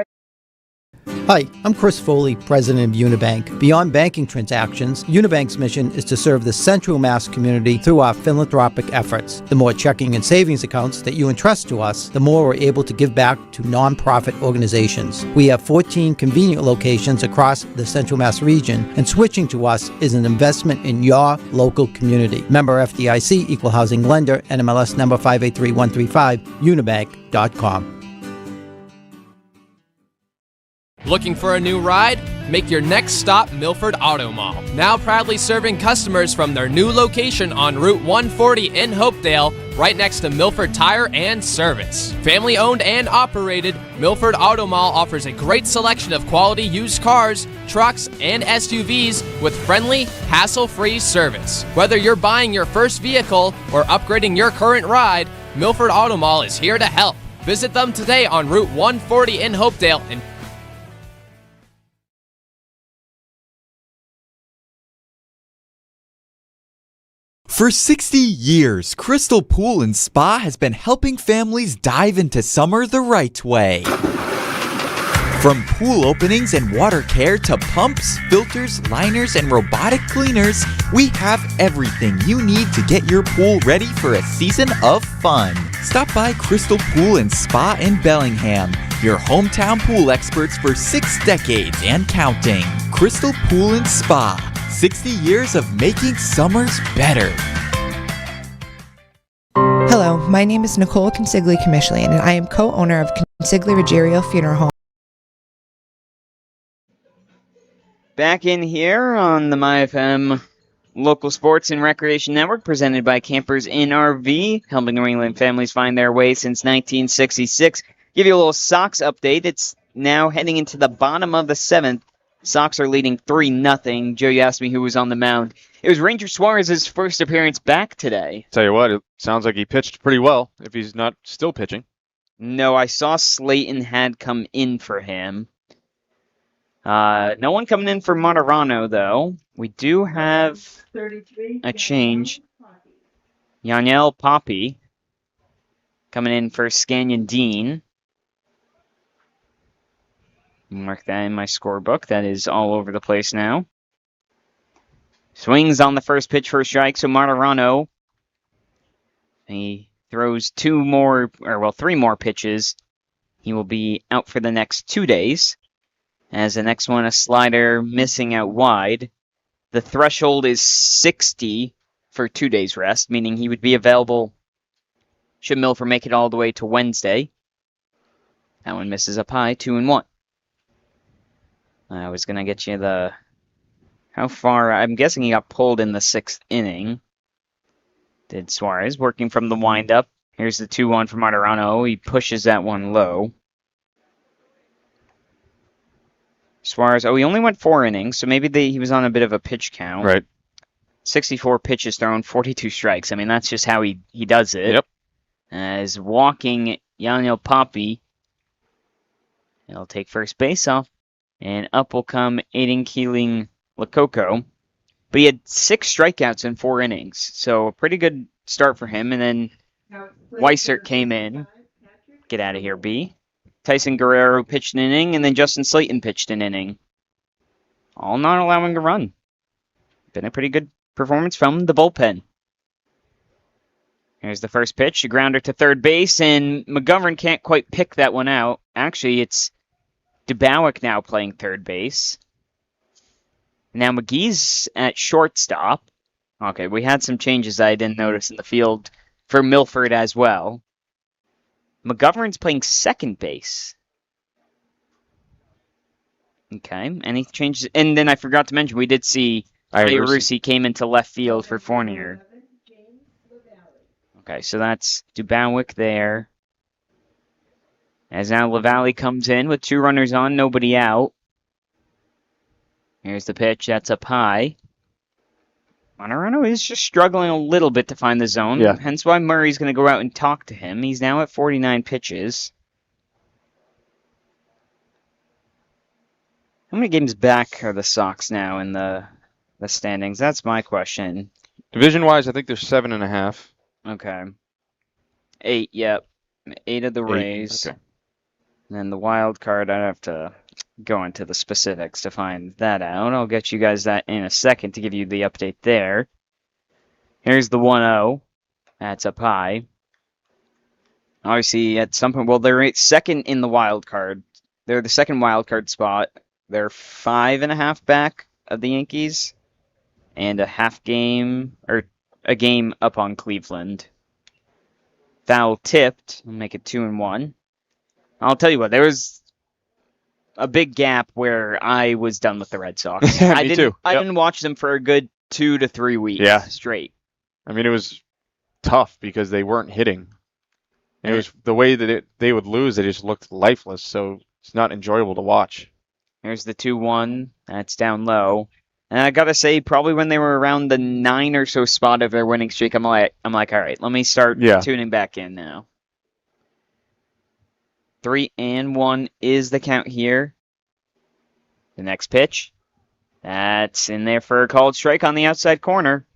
Hi, I'm Chris Foley, president of Unibank. Beyond banking transactions, Unibank's mission is to serve the Central Mass community through our philanthropic efforts. The more checking and savings accounts that you entrust to us, the more we're able to give back to nonprofit organizations. We have 14 convenient locations across the Central Mass region, and switching to us is an investment in your local community. Member FDIC, Equal Housing Lender, NMLS number 583135, unibank.com. Looking for a new ride? Make your next stop Milford Auto Mall. Now proudly serving customers from their new location on Route 140 in Hopedale, right next to Milford Tire and Service. Family owned and operated, Milford Auto Mall offers a great selection of quality used cars, trucks, and SUVs with friendly, hassle-free service. Whether you're buying your first vehicle or upgrading your current ride, Milford Auto Mall is here to help. Visit them today on Route 140 in Hopedale and For 60 years, Crystal Pool and Spa has been helping families dive into summer the right way. From pool openings and water care to pumps, filters, liners, and robotic cleaners, we have everything you need to get your pool ready for a season of fun. Stop by Crystal Pool and Spa in Bellingham, your hometown pool experts for 6 decades and counting. Crystal Pool and Spa. 60 years of making summers better. Hello, my name is Nicole Consigli-Commischlian, and I am co-owner of Consigli-Ruggiero Funeral Home. Back in here on the MyFM Local Sports and Recreation Network, presented by Campers Inn RV, helping New England families find their way since 1966. Give you a little Sox update. It's now heading into the bottom of the 7th. Sox are leading 3-0. Joe, you asked me who was on the mound. It was Ranger Suarez's first appearance back today. Tell you what, it sounds like he pitched pretty well, if he's not still pitching. No, I saw Slayton had come in for him. No one coming in for Materano, though. We do have a change. Yaniel Poppy coming in for Scanyon Dean. Mark that in my scorebook. That is all over the place now. Swings on the first pitch for a strike, so Materano, he throws 3 more pitches. He will be out for the next 2 days. As the next one, a slider missing out wide. The threshold is 60 for 2 days rest, meaning he would be available should Milford make it all the way to Wednesday. That one misses up high, 2-1. I was going to get you how far. I'm guessing he got pulled in the 6th inning. Did Suarez, working from the windup. Here's the 2-1 for Materano. He pushes that one low. Suarez, he only went 4 innings, so maybe he was on a bit of a pitch count. Right. 64 pitches thrown, 42 strikes. I mean, that's just how he does it. Yep. As walking Yanyo Papi, he'll take first base off, and up will come Aiden Keeling Lakoko. But he had 6 strikeouts in 4 innings, so a pretty good start for him. And then Weissert came in. Get out of here, B. Tyson Guerrero pitched an inning, and then Justin Slayton pitched an inning. All not allowing a run. Been a pretty good performance from the bullpen. Here's the first pitch, a grounder to third base, and McGovern can't quite pick that one out. Actually, it's Dubowick now playing third base. Now McGee's at shortstop. Okay, we had some changes I didn't notice in the field for Milford as well. McGovern's playing second base. Okay, any changes? And then I forgot to mention, we did see Iarussi came into left field for Fournier. Okay, so that's Dubowick there. As now LaValle comes in with 2 runners on, nobody out. Here's the pitch, that's up high. Monterano is just struggling a little bit to find the zone, hence why Murray's going to go out and talk to him. He's now at 49 pitches. How many games back are the Sox now in the standings? That's my question. Division-wise, I think there's 7.5. Okay. 8, yep. 8 of the Rays. Okay. And then the wild card, I'd have to go into the specifics to find that out. I'll get you guys that in a second to give you the update there. Here's the 1-0. That's up high. Obviously, at some point, well, they're second in the wild card. They're the second wild card spot. They're 5.5 back of the Yankees. And a game up on Cleveland. Foul tipped. We'll make it 2-1. I'll tell you what, there was a big gap where I was done with the Red Sox. Me too. I didn't watch them for a good 2 to 3 weeks straight. I mean, it was tough because they weren't hitting. And it was the way that they would lose, they just looked lifeless, so it's not enjoyable to watch. Here's the 2-1. That's down low. And I gotta say, probably when they were around the 9 or so spot of their winning streak, I'm like, all right, let me start tuning back in now. 3-1 is the count here. The next pitch. That's in there for a called strike on the outside corner.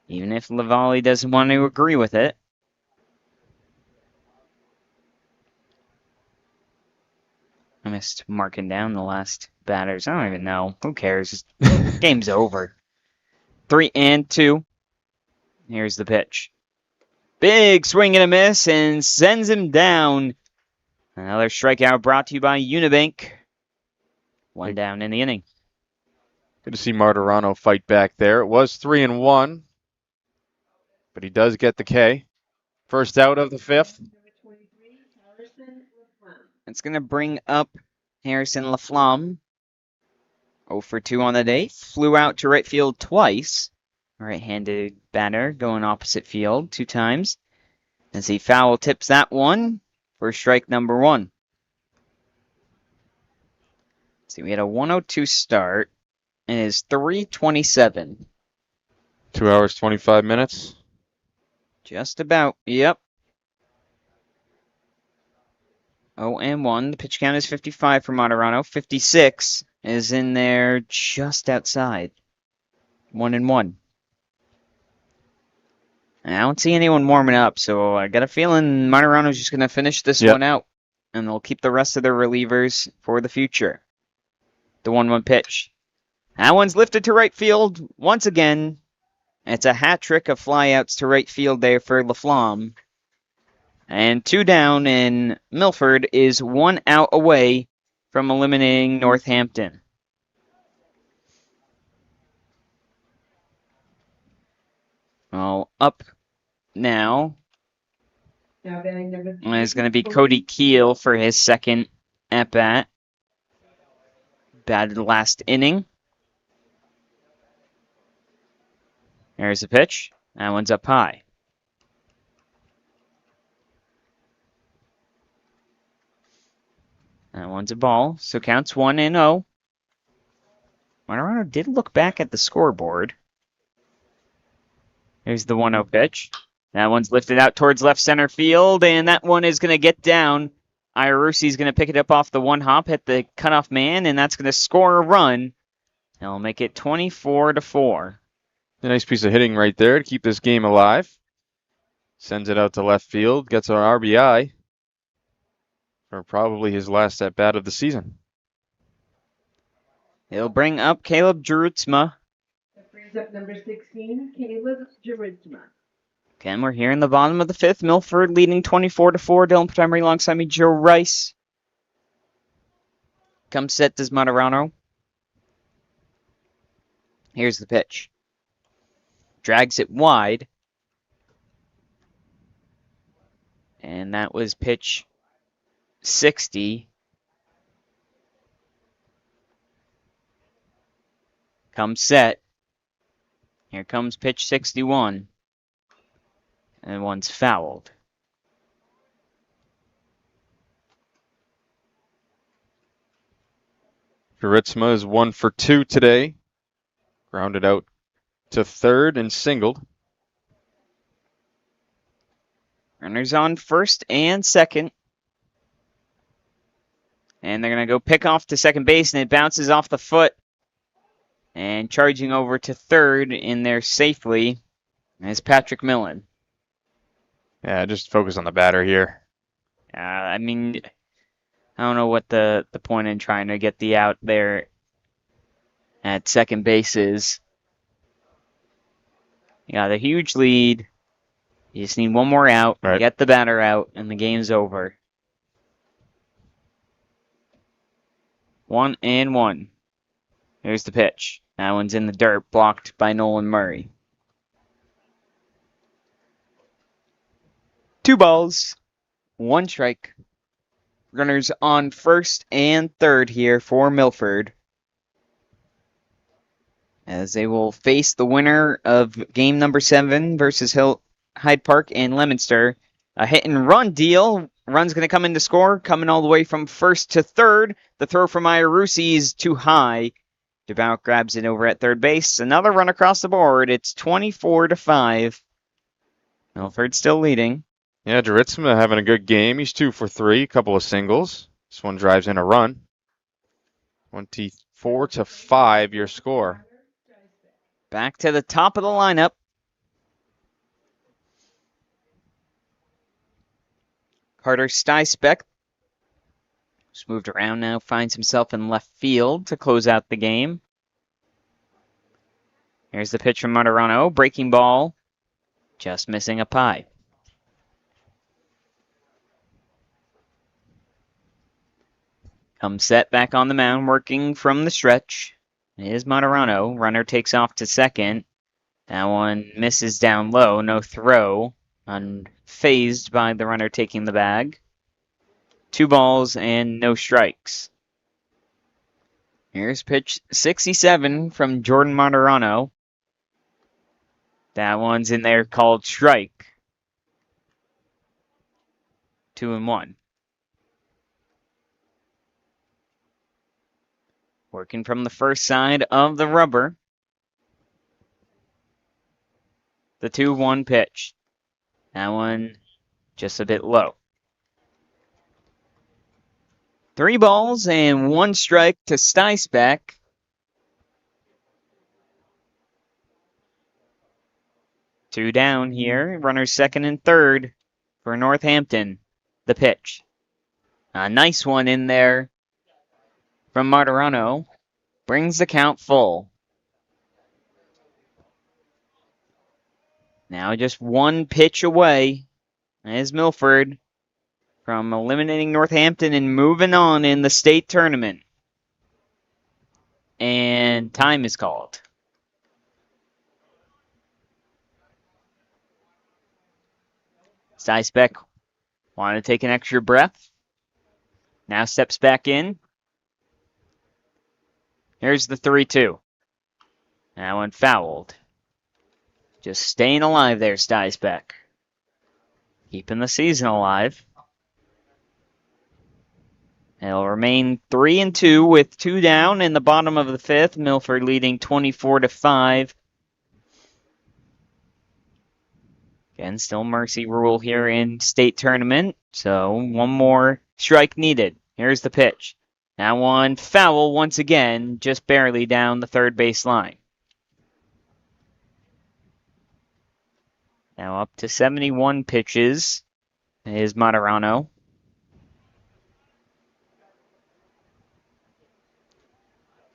Even if LaValle doesn't want to agree with it. I missed marking down the last batters. I don't even know. Who cares? Game's over. 3-2. Here's the pitch. Big swing and a miss and sends him down. Another strikeout brought to you by Unibank. 1 down in the inning. Good to see Martirano fight back there. It was 3-1, but he does get the K. First out of the 5th. It's going to bring up Harrison Laflamme. 0 for 2 on the day. Flew out to right field twice. Right-handed batter going opposite field 2 times. As he foul tips that one for strike number 1. Let's see, we had a 1:02 start. And it is 3:27. 2 hours, 25 minutes. Just about, yep. 0-1. The pitch count is 55 for Martirano. 56 is in there just outside. 1-1. And I don't see anyone warming up, so I got a feeling Martirano's just going to finish this one out. And they'll keep the rest of their relievers for the future. The 1-1 pitch. That one's lifted to right field once again. It's a hat trick of flyouts to right field there for Laflamme. And 2 down, and Milford is 1 out away from eliminating Northampton. Well, up now is going to be Cody Keel for his second at-bat. Batted last inning. There's the pitch. That one's up high. That one's a ball, so counts 1-0. Martirano did look back at the scoreboard. Here's the 1-0 pitch. That one's lifted out towards left center field, and that one is going to get down. Iarusi's going to pick it up off the one hop, hit the cutoff man, and that's going to score a run. It'll make it 24-4. A nice piece of hitting right there to keep this game alive. Sends it out to left field, gets an RBI for probably his last at bat of the season. He'll bring up Caleb Jurutsma. That brings up number 16, Caleb Jurutsma. Again, we're here in the bottom of the fifth. Milford leading 24-4. Dylan Patembry alongside me, Joe Rice. Comes set does Matarano. Here's the pitch. Drags it wide. And that was pitch 60. Comes set. Here comes pitch 61. And one's fouled. Jurutsma is 1 for 2 today. Grounded out to third and singled. Runners on first and second. And they're going to go pick off to second base, and it bounces off the foot. And charging over to third in there safely is Patrick Millen. Yeah, just focus on the batter here. I mean, I don't know what the point in trying to get the out there at second base is. You got a huge lead. You just need one more out, right. Get the batter out, and the game's over. 1-1. Here's the pitch. That one's in the dirt, blocked by Nolan Murray. 2 balls, 1 strike. Runners on first and third here for Milford, as they will face the winner of game number 7 versus Hyde Park and Leominster. A hit and run deal. Run's going to come in to score, coming all the way from first to third. The throw from Iarusi is too high. DeBout grabs it over at third base. Another run across the board. It's 24-5. Milford still leading. Yeah, Jurutsma having a good game. He's 2 for 3, a couple of singles. This one drives in a run. 24-5, your score. Back to the top of the lineup. Carter Stysbeck, who's moved around now, finds himself in left field to close out the game. Here's the pitch from Matarano. Breaking ball. Just missing a pie. Comes set back on the mound, working from the stretch. It is Matarano. Runner takes off to second. That one misses down low. No throw. Unfazed by the runner taking the bag. 2 balls and no strikes. Here's pitch 67 from Jordan Matarano. That one's in there called strike. 2-1. Working from the first side of the rubber. The 2-1 pitch. That one just a bit low. 3 balls and 1 strike to Stysbeck. Two down here. Runners second and third for Northampton. The pitch. A nice one in there from Matarano. Brings the count full. Now just 1 pitch away is Milford from eliminating Northampton and moving on in the state tournament. And time is called. Stysbeck wanted to take an extra breath. Now steps back in. Here's the 3-2. That one fouled. Just staying alive there, Stysbeck. Keeping the season alive. It'll remain 3-2 with 2 down in the bottom of the 5th. Milford leading 24-5. Again, still mercy rule here in state tournament. So one more strike needed. Here's the pitch. Now on foul once again, just barely down the third base line. Now up to 71 pitches is Materano.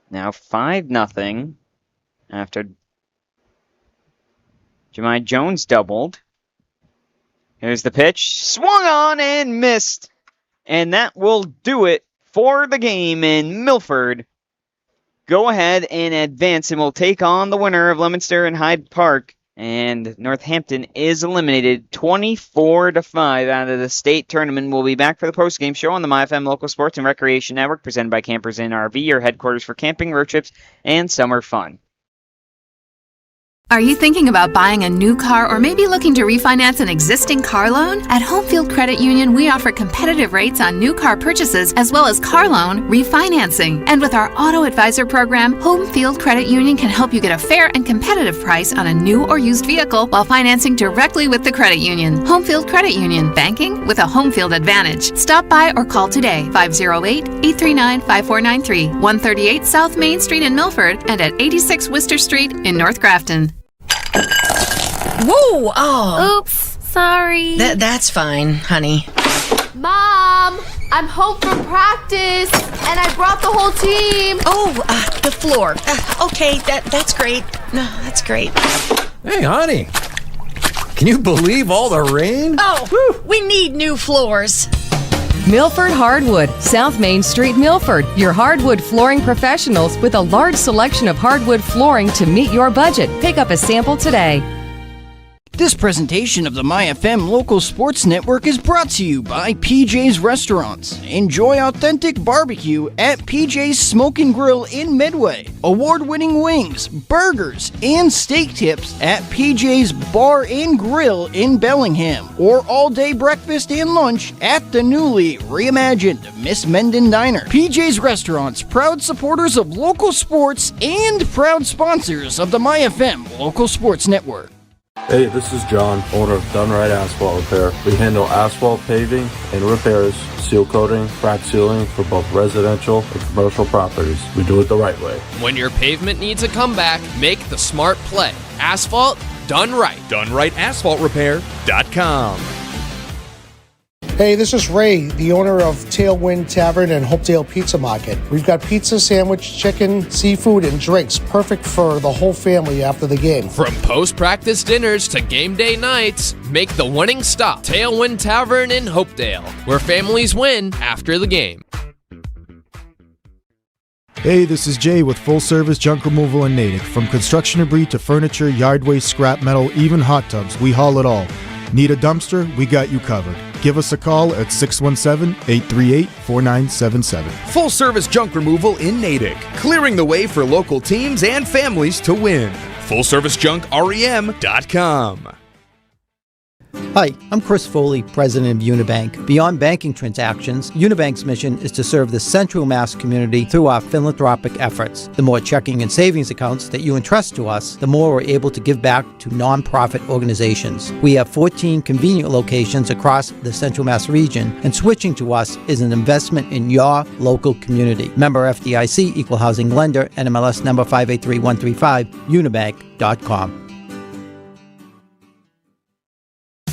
Now 5-0 after Jemai Jones doubled. Here's the pitch. Swung on and missed. And that will do it for the game in Milford. Go ahead and advance, and we'll take on the winner of Leominster and Hyde Park. And Northampton is eliminated 24-5 out of the state tournament. We'll be back for the post-game show on the MyFM Local Sports and Recreation Network, presented by Campers Inn RV, your headquarters for camping, road trips, and summer fun. Are you thinking about buying a new car or maybe looking to refinance an existing car loan? At Homefield Credit Union, we offer competitive rates on new car purchases as well as car loan refinancing. And with our Auto Advisor program, Homefield Credit Union can help you get a fair and competitive price on a new or used vehicle while financing directly with the credit union. Homefield Credit Union, banking with a Homefield advantage. Stop by or call today, 508-839-5493, 138 South Main Street in Milford, and at 86 Worcester Street in North Grafton. Whoa! Oh. Oops, sorry. That's fine, honey. Mom, I'm home from practice, and I brought the whole team. Oh, the floor. Okay, that's great. No, that's great. Hey, honey. Can you believe all the rain? Oh, we need new floors. Milford Hardwood, South Main Street, Milford. Your hardwood flooring professionals with a large selection of hardwood flooring to meet your budget. Pick up a sample today. This presentation of the MyFM Local Sports Network is brought to you by PJ's Restaurants. Enjoy authentic barbecue at PJ's Smoke and Grill in Midway. Award-winning wings, burgers, and steak tips at PJ's Bar and Grill in Bellingham. Or all-day breakfast and lunch at the newly reimagined Miss Menden Diner. PJ's Restaurants, proud supporters of local sports and proud sponsors of the MyFM Local Sports Network. Hey, this is John, owner of Done Right Asphalt Repair. We handle asphalt paving and repairs, seal coating, crack sealing for both residential and commercial properties. We do it the right way. When your pavement needs a comeback, make the smart play. Asphalt done right. DoneRightAsphaltRepair.com. Hey, this is Ray, the owner of Tailwind Tavern and Hopedale Pizza Market. We've got pizza, sandwich, chicken, seafood, and drinks, perfect for the whole family after the game. From post-practice dinners to game day nights, make the winning stop. Tailwind Tavern in Hopedale, where families win after the game. Hey, this is Jay with Full Service Junk Removal in Natick. From construction debris to furniture, yard waste, scrap metal, even hot tubs, we haul it all. Need a dumpster? We got you covered. Give us a call at 617-838-4977. Full service junk removal in Natick, clearing the way for local teams and families to win. FullServiceJunkREM.com. Hi, I'm Chris Foley, president of Unibank. Beyond banking transactions, Unibank's mission is to serve the Central Mass community through our philanthropic efforts. The more checking and savings accounts that you entrust to us, the more we're able to give back to nonprofit organizations. We have 14 convenient locations across the Central Mass region, and switching to us is an investment in your local community. Member FDIC, Equal Housing Lender, NMLS number 583135, unibank.com.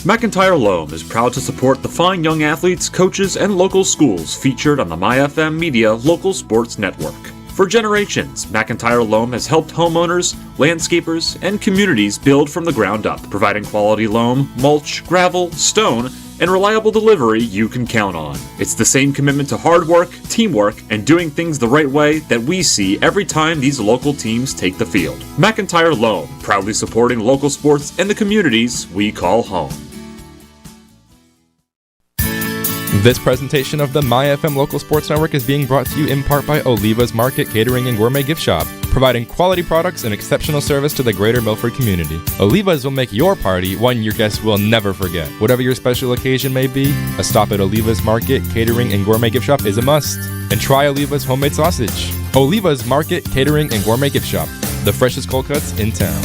McIntyre Loam is proud to support the fine young athletes, coaches, and local schools featured on the MyFM Media Local Sports Network. For generations, McIntyre Loam has helped homeowners, landscapers, and communities build from the ground up, providing quality loam, mulch, gravel, stone, and reliable delivery you can count on. It's the same commitment to hard work, teamwork, and doing things the right way that we see every time these local teams take the field. McIntyre Loam, proudly supporting local sports and the communities we call home. This presentation of the MyFM Local Sports Network is being brought to you in part by Oliva's Market Catering and Gourmet Gift Shop, providing quality products and exceptional service to the greater Milford community. Oliva's will make your party one your guests will never forget. Whatever your special occasion may be, a stop at Oliva's Market Catering and Gourmet Gift Shop is a must. And try Oliva's homemade sausage. Oliva's Market Catering and Gourmet Gift Shop, the freshest cold cuts in town.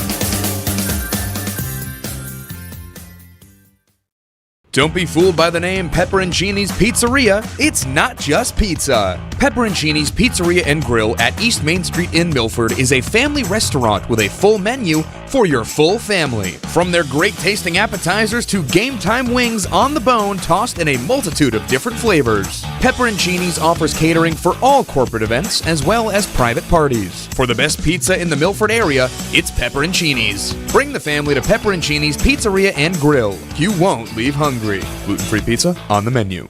Don't be fooled by the name Pepperoncini's Pizzeria. It's not just pizza. Pepperoncini's Pizzeria and Grill at East Main Street in Milford is a family restaurant with a full menu for your full family. From their great tasting appetizers to game time wings on the bone tossed in a multitude of different flavors. Pepperoncini's offers catering for all corporate events as well as private parties. For the best pizza in the Milford area, it's Pepperoncini's. Bring the family to Pepperoncini's Pizzeria and Grill. You won't leave hungry. Gluten-free pizza on the menu.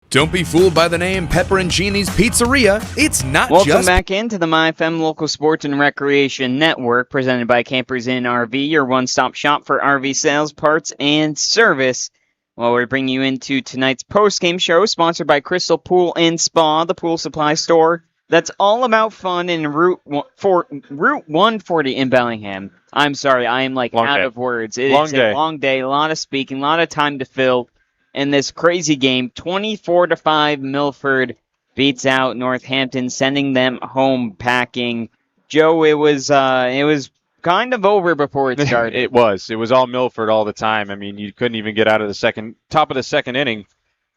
Don't be fooled by the name Pepperoncini's Pizzeria. It's not Welcome back into the MyFM Local Sports and Recreation Network, presented by Campers Inn RV, your one-stop shop for RV sales, parts, and service. Well, we bring you into tonight's post-game show, sponsored by Crystal Pool and Spa, the pool supply store that's all about fun in Route 140 in Bellingham. I'm sorry, I am out of words. It's a long day, a lot of speaking, a lot of time to fill in this crazy game. 24-5, Milford beats out Northampton, sending them home packing. Joe, it was kind of over before it started. It was all Milford all the time. I mean, you couldn't even get out of the top of the second inning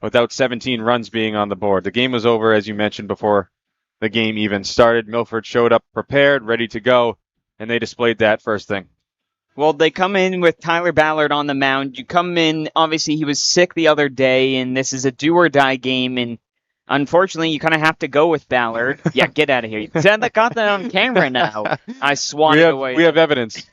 without 17 runs being on the board. The game was over, as you mentioned, before the game even started. Milford showed up prepared, ready to go, and they displayed that first thing. Well, they come in with Tyler Ballard on the mound. You come in, obviously he was sick the other day, and this is a do-or-die game, and unfortunately you kind of have to go with Ballard. Yeah, get out of here. Got that on camera now. I swatted away. We have evidence.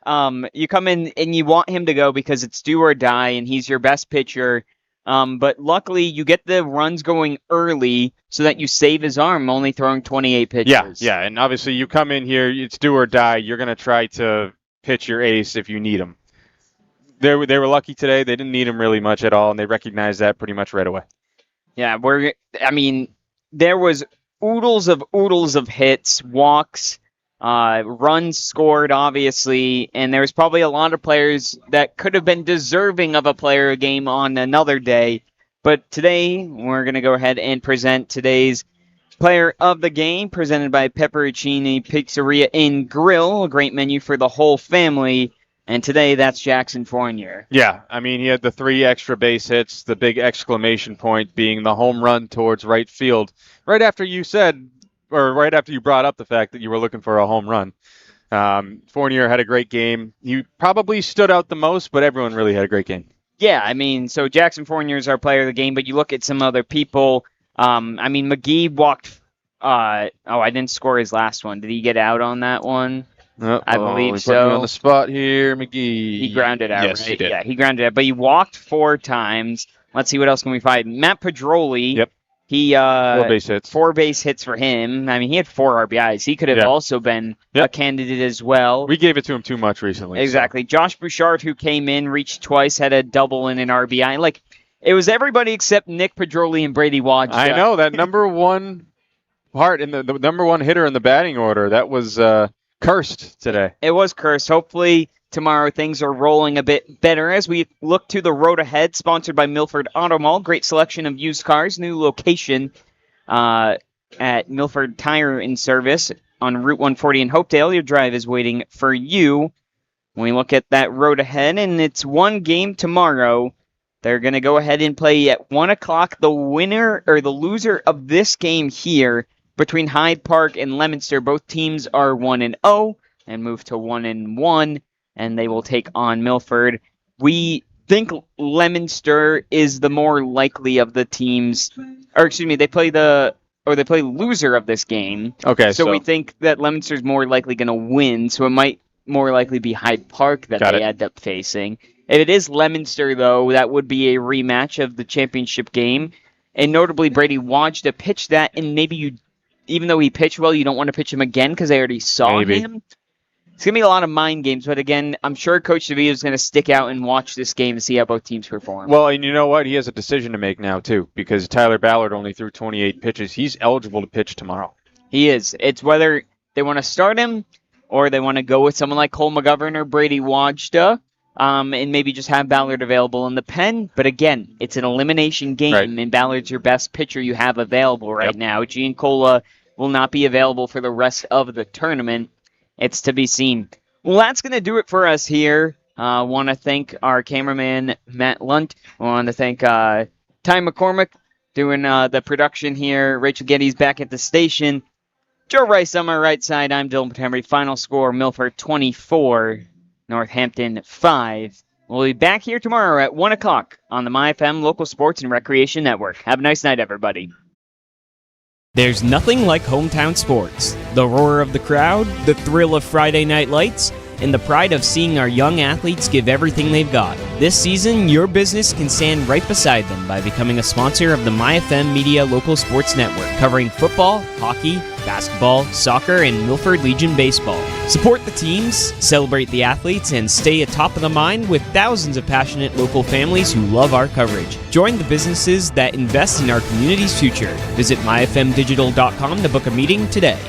You come in and you want him to go because it's do or die, and he's your best pitcher. But luckily, you get the runs going early so that you save his arm, only throwing 28 pitches. Yeah, and obviously you come in here, it's do or die. You're going to try to pitch your ace if you need him. They were lucky today. They didn't need him really much at all, and they recognized that pretty much right away. Yeah, there was oodles of hits, walks, runs scored, obviously, and there was probably a lot of players that could have been deserving of a player game on another day. But today, we're going to go ahead and present today's player of the game, presented by Pepperoncini Pizzeria and Grill, a great menu for the whole family. And today, that's Jackson Fournier. Yeah, he had the 3 extra base hits, the big exclamation point being the home run towards right field. Right after you brought up the fact that you were looking for a home run. Fournier had a great game. He probably stood out the most, but everyone really had a great game. Yeah, so Jackson Fournier is our player of the game, but you look at some other people. McGee walked. I didn't score his last one. Did he get out on that one? I believe so. Put me on the spot here, McGee. He grounded out, yes, right? He did. Yeah, he grounded out, but he walked 4 times. Let's see what else can we find. Matt Pedroli. Yep. He 4 base hits. 4 base hits for him. He had 4 RBIs. He could have also been a candidate as well. We gave it to him too much recently. Exactly. So. Josh Bouchard, who came in, reached twice, had a double and an RBI. It was everybody except Nick Pedroli and Brady Wajda. I know that number one part in the number one hitter in the batting order. That was cursed today. It was cursed. Hopefully tomorrow things are rolling a bit better as we look to the road ahead, sponsored by Milford Auto Mall. Great selection of used cars, new location at Milford Tire and Service on Route 140 in Hopedale. Your drive is waiting for you. When we look at that road ahead, and it's one game tomorrow, they're going to go ahead and play at 1 o'clock. The winner or the loser of this game here between Hyde Park and Leominster, both teams are 1-0 and move to 1-1. And they will take on Milford. We think Leominster is the more likely of the teams, they play loser of this game. Okay, so we think that Leominster's more likely going to win, so it might more likely be Hyde Park that they end up facing. If it is Leominster, though, that would be a rematch of the championship game. And notably, Brady Wajda pitched that, and maybe even though he pitched well, you don't want to pitch him again because they already saw him. It's going to be a lot of mind games, but again, I'm sure Coach DeVito is going to stick out and watch this game and see how both teams perform. Well, and you know what? He has a decision to make now, too, because Tyler Ballard only threw 28 pitches. He's eligible to pitch tomorrow. He is. It's whether they want to start him or they want to go with someone like Cole McGovern or Brady Wajda and maybe just have Ballard available in the pen. But again, it's an elimination game, and Ballard's your best pitcher you have available right now. Giancola will not be available for the rest of the tournament. It's to be seen. Well, that's going to do it for us here Want to thank our cameraman, Matt Lunt. Want to thank Ty McCormick doing the production here. Rachel Getty's back at the station. Joe Rice on my right side. I'm Dylan Patemry. Final score, Milford 24, Northampton 5. We'll be back here tomorrow at 1 o'clock on the MyFM Local Sports and Recreation Network. Have a nice night, everybody. There's nothing like hometown sports. The roar of the crowd, the thrill of Friday night lights, and the pride of seeing our young athletes give everything they've got. This season, your business can stand right beside them by becoming a sponsor of the MyFM Media Local Sports Network, covering football, hockey, basketball, soccer, and Milford Legion baseball. Support the teams, celebrate the athletes, and stay atop of the mind with thousands of passionate local families who love our coverage. Join the businesses that invest in our community's future. Visit myfmdigital.com to book a meeting today.